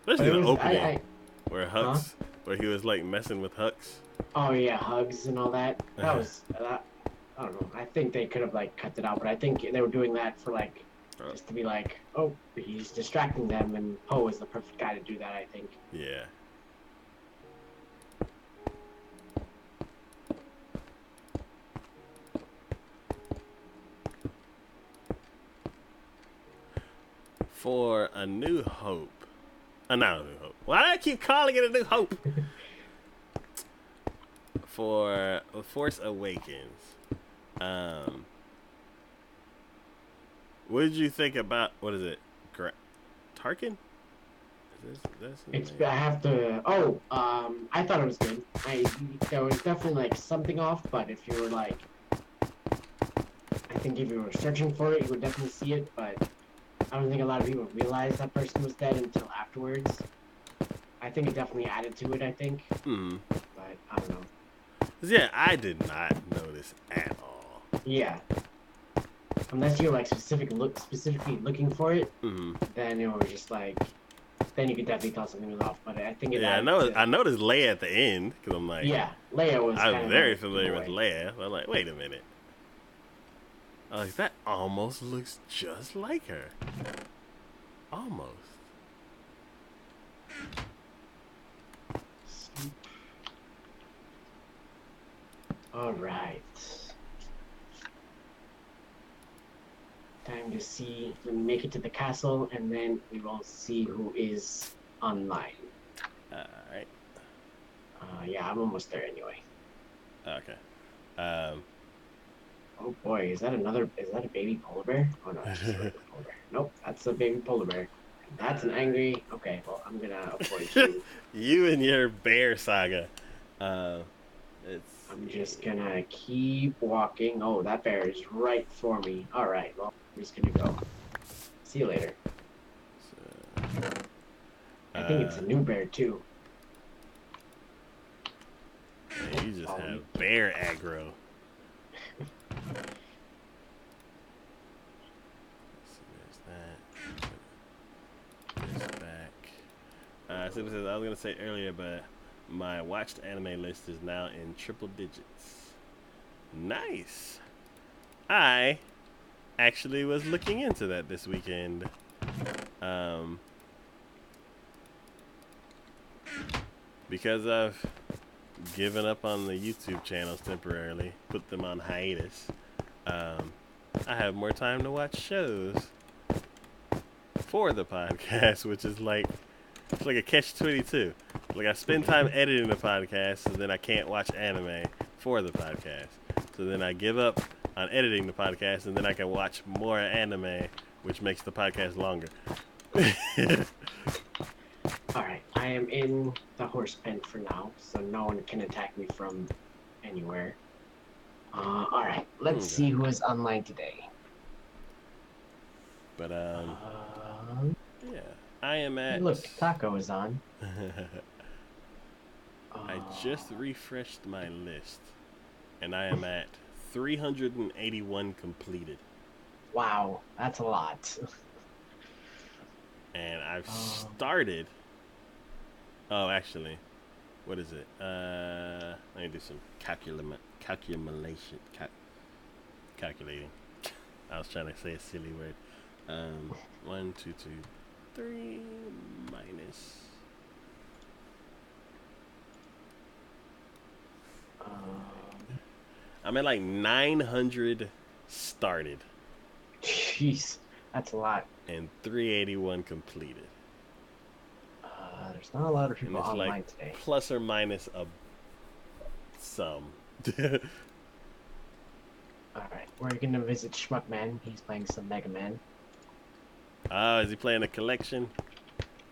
Especially the opening where Huh? where he was like messing with Hux. Oh yeah, hugs and all that. That was that. I don't know. I think they could have like cut it out, but I think they were doing that for like just to be like, oh, he's distracting them, and Poe is the perfect guy to do that. I think. Yeah. For A New Hope. Not A New Hope. Why do I keep calling it A New Hope? For The Force Awakens. What did you think about, what is it? Tarkin? I have to. Oh, I thought it was good. There was definitely like something off, but if you were like, I think if you were searching for it, you would definitely see it. But I don't think a lot of people realized that person was dead until afterwards. I think it definitely added to it. I think. But I don't know. Yeah, I did not notice at all. Yeah. Unless you're like specifically looking for it, then it was just like, then you could definitely tell something was off. But I think it. Yeah, I noticed Leia at the end because I'm like, yeah, Leia was. I'm very familiar with Leia. I'm like, wait a minute. I was like, that almost looks just like her. Almost. All right. Time to see. Let me make it to the castle, and then we will see who is online. All right. Yeah, I'm almost there anyway. Okay. Oh boy, is that a baby polar bear? Oh no, that's just a regular polar bear. Nope, that's a baby polar bear. That's an angry. Okay, well I'm gonna avoid you. You and your bear saga. I'm just gonna keep walking. Oh, that bear is right for me. All right, well I'm just gonna go. See you later. I think it's a new bear too. Yeah, you just have bear aggro. So this is, I was gonna say earlier, but my watched anime list is now in triple digits. Nice. I actually was looking into that this weekend. Because I've given up on the YouTube channels temporarily, put them on hiatus. I have more time to watch shows for the podcast, which is like, it's like a catch-22. Like I spend time editing the podcast, and then I can't watch anime for the podcast. So then I give up on editing the podcast, and then I can watch more anime, which makes the podcast longer. Alright, I am in the horse pen for now, so no one can attack me from anywhere. Alright, let's see who is online today. But, yeah, I am at... Hey, look, Taco is on. I just refreshed my list, and I am at 381 completed. Wow, that's a lot. And I've started. Oh, actually, what is it? Let me do some calculating. I was trying to say a silly word. 1, 2, 2, 3 minus. I'm at like 900 started. Jeez, that's a lot. And 381 completed. There's not a lot of And people it's online like today. plus or minus a some. Alright, we're gonna visit Schmuckman. He's playing some Mega Man. Oh, is he playing a collection?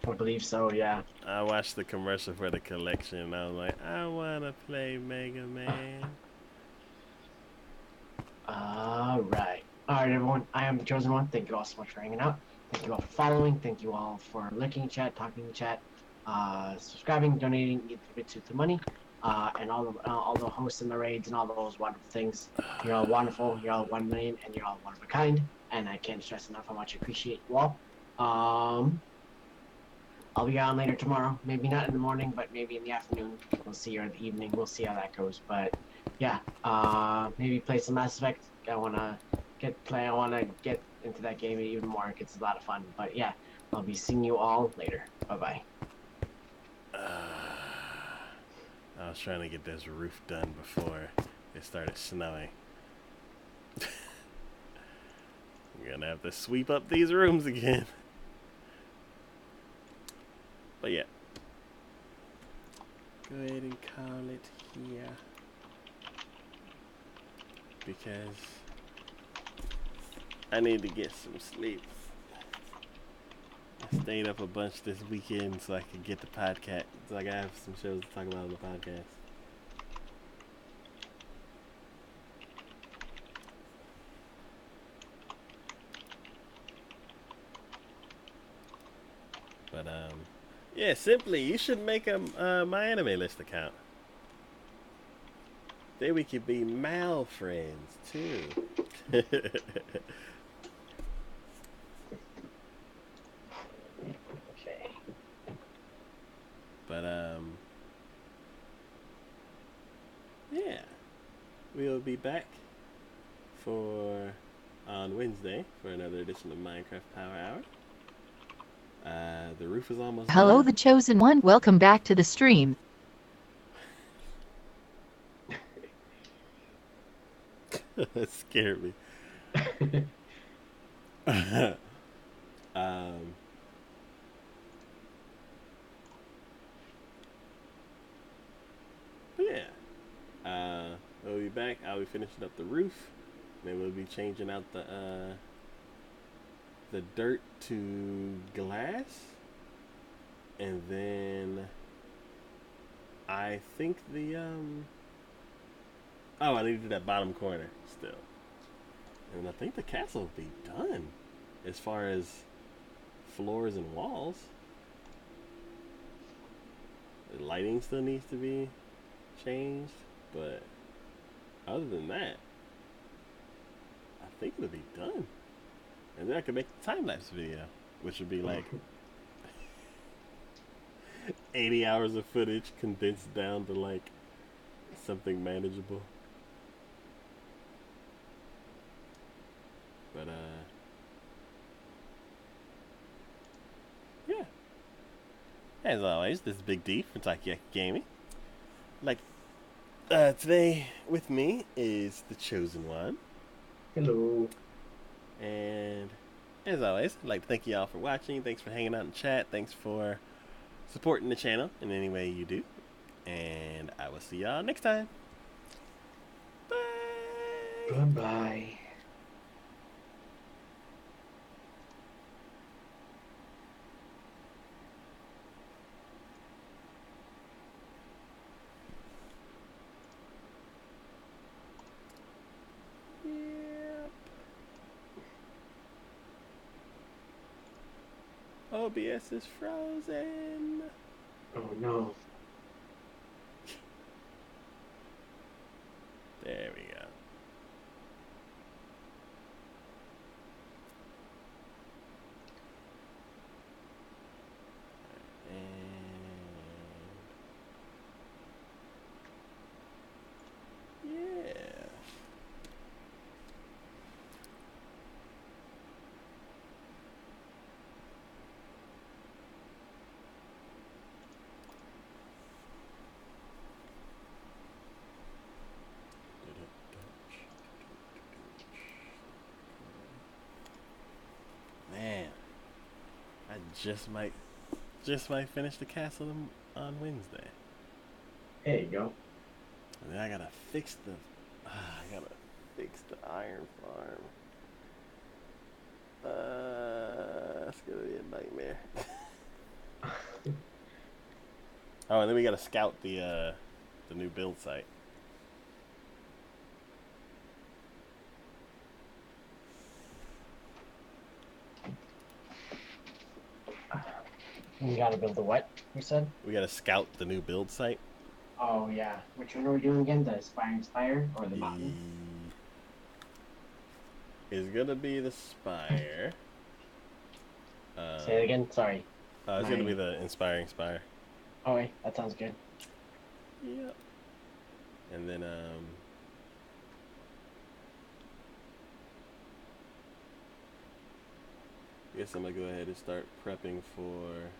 I believe so, yeah. I watched the commercial for the collection and I was like, I wanna play Mega Man. Alright. Alright, everyone. I am the Chosen One. Thank you all so much for hanging out. Thank you all for following. Thank you all for lurking in chat, talking in chat, subscribing, donating either bits to money, and all the hosts and the raids and all those wonderful things. You're all wonderful. You're all 1 million, and you're all one of a kind. And I can't stress enough how much I appreciate you all. I'll be on later tomorrow. Maybe not in the morning, but maybe in the afternoon. We'll see, or in the evening. We'll see how that goes. But yeah, maybe play some Mass Effect. I wanna get into that game even more. It's a lot of fun. But yeah, I'll be seeing you all later. Bye bye. I was trying to get this roof done before it started snowing. I'm gonna have to sweep up these rooms again. But yeah. Go ahead and call it here. Because I need to get some sleep. I stayed up a bunch this weekend so I could get the podcast. So I gotta have some shows to talk about on the podcast. But yeah, simply you should make a my anime list account. Then we could be Mal friends too. Okay. But yeah, we'll be back on Wednesday for another edition of Minecraft Power Hour. The roof is almost Hello, done. the Chosen One. Welcome back to the stream. That scared me. But yeah, we'll be back. I'll be finishing up the roof. Then we'll be changing out the dirt to glass, and then I think I need to do that bottom corner still, and I think the castle will be done as far as floors and walls. The lighting still needs to be changed, but other than that, I think it'll be done. And then I can make the time-lapse video, which would be like 80 hours of footage condensed down to like something manageable. But yeah. As always, this is Big D from TacoYaki Gaming. Like, today with me is the Chosen One. Hello. And as always, I'd like to thank you all for watching. Thanks for hanging out in chat. Thanks for supporting the channel in any way you do. And I will see y'all next time. Bye. Bye-bye. OBS is frozen. Oh no. There we go. just might finish the castle on Wednesday. There you go. And then I gotta fix the iron farm. That's gonna be a nightmare. Oh, and then we gotta scout the new build site. You gotta build the what? You said? We gotta scout the new build site. Oh yeah. Which one are we doing again? The Aspiring Spire or the Mountain? Is gonna be the Spire. Say it again. Sorry. It's gonna be the Inspiring Spire. Oh wait, that sounds good. Yep. And then I guess I'm gonna go ahead and start prepping for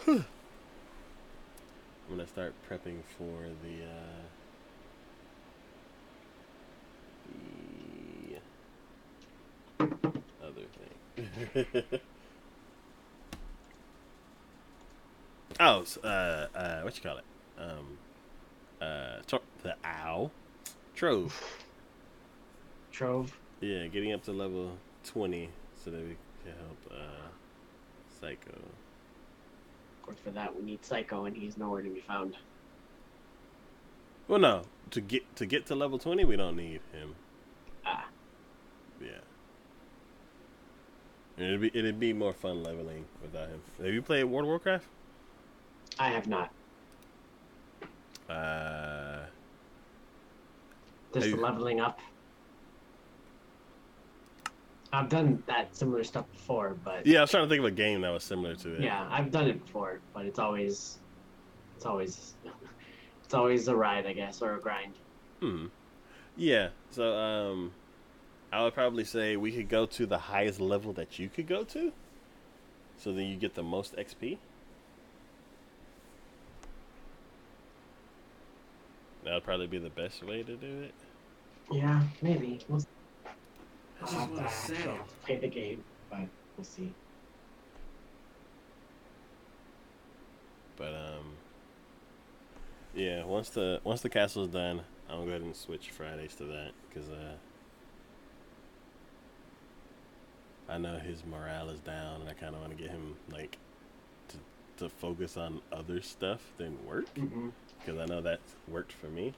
I'm gonna start prepping for the other thing. Oh, what you call it? The owl. Trove. Trove. Yeah, getting up to level 20 so that we can help Psycho. Of course, for that we need Psycho, and he's nowhere to be found. Well, no, to get to level 20, we don't need him. Ah. Yeah. And it'd be more fun leveling without him. Have you played World of Warcraft? I have not. Just the leveling up. I've done that similar stuff before, but yeah, I was trying to think of a game that was similar to it. yeah, I've done it before, but it's always a ride, I guess, or a grind. Yeah. So I would probably say we could go to the highest level that you could go to, so then you get the most XP. That would probably be the best way to do it. Yeah, maybe. That's just what I said. Play the game, but we'll see. But yeah. Once the castle's done, I'm gonna go ahead and switch Fridays to that because I know his morale is down, and I kind of want to get him like to focus on other stuff than work because I know that's worked for me.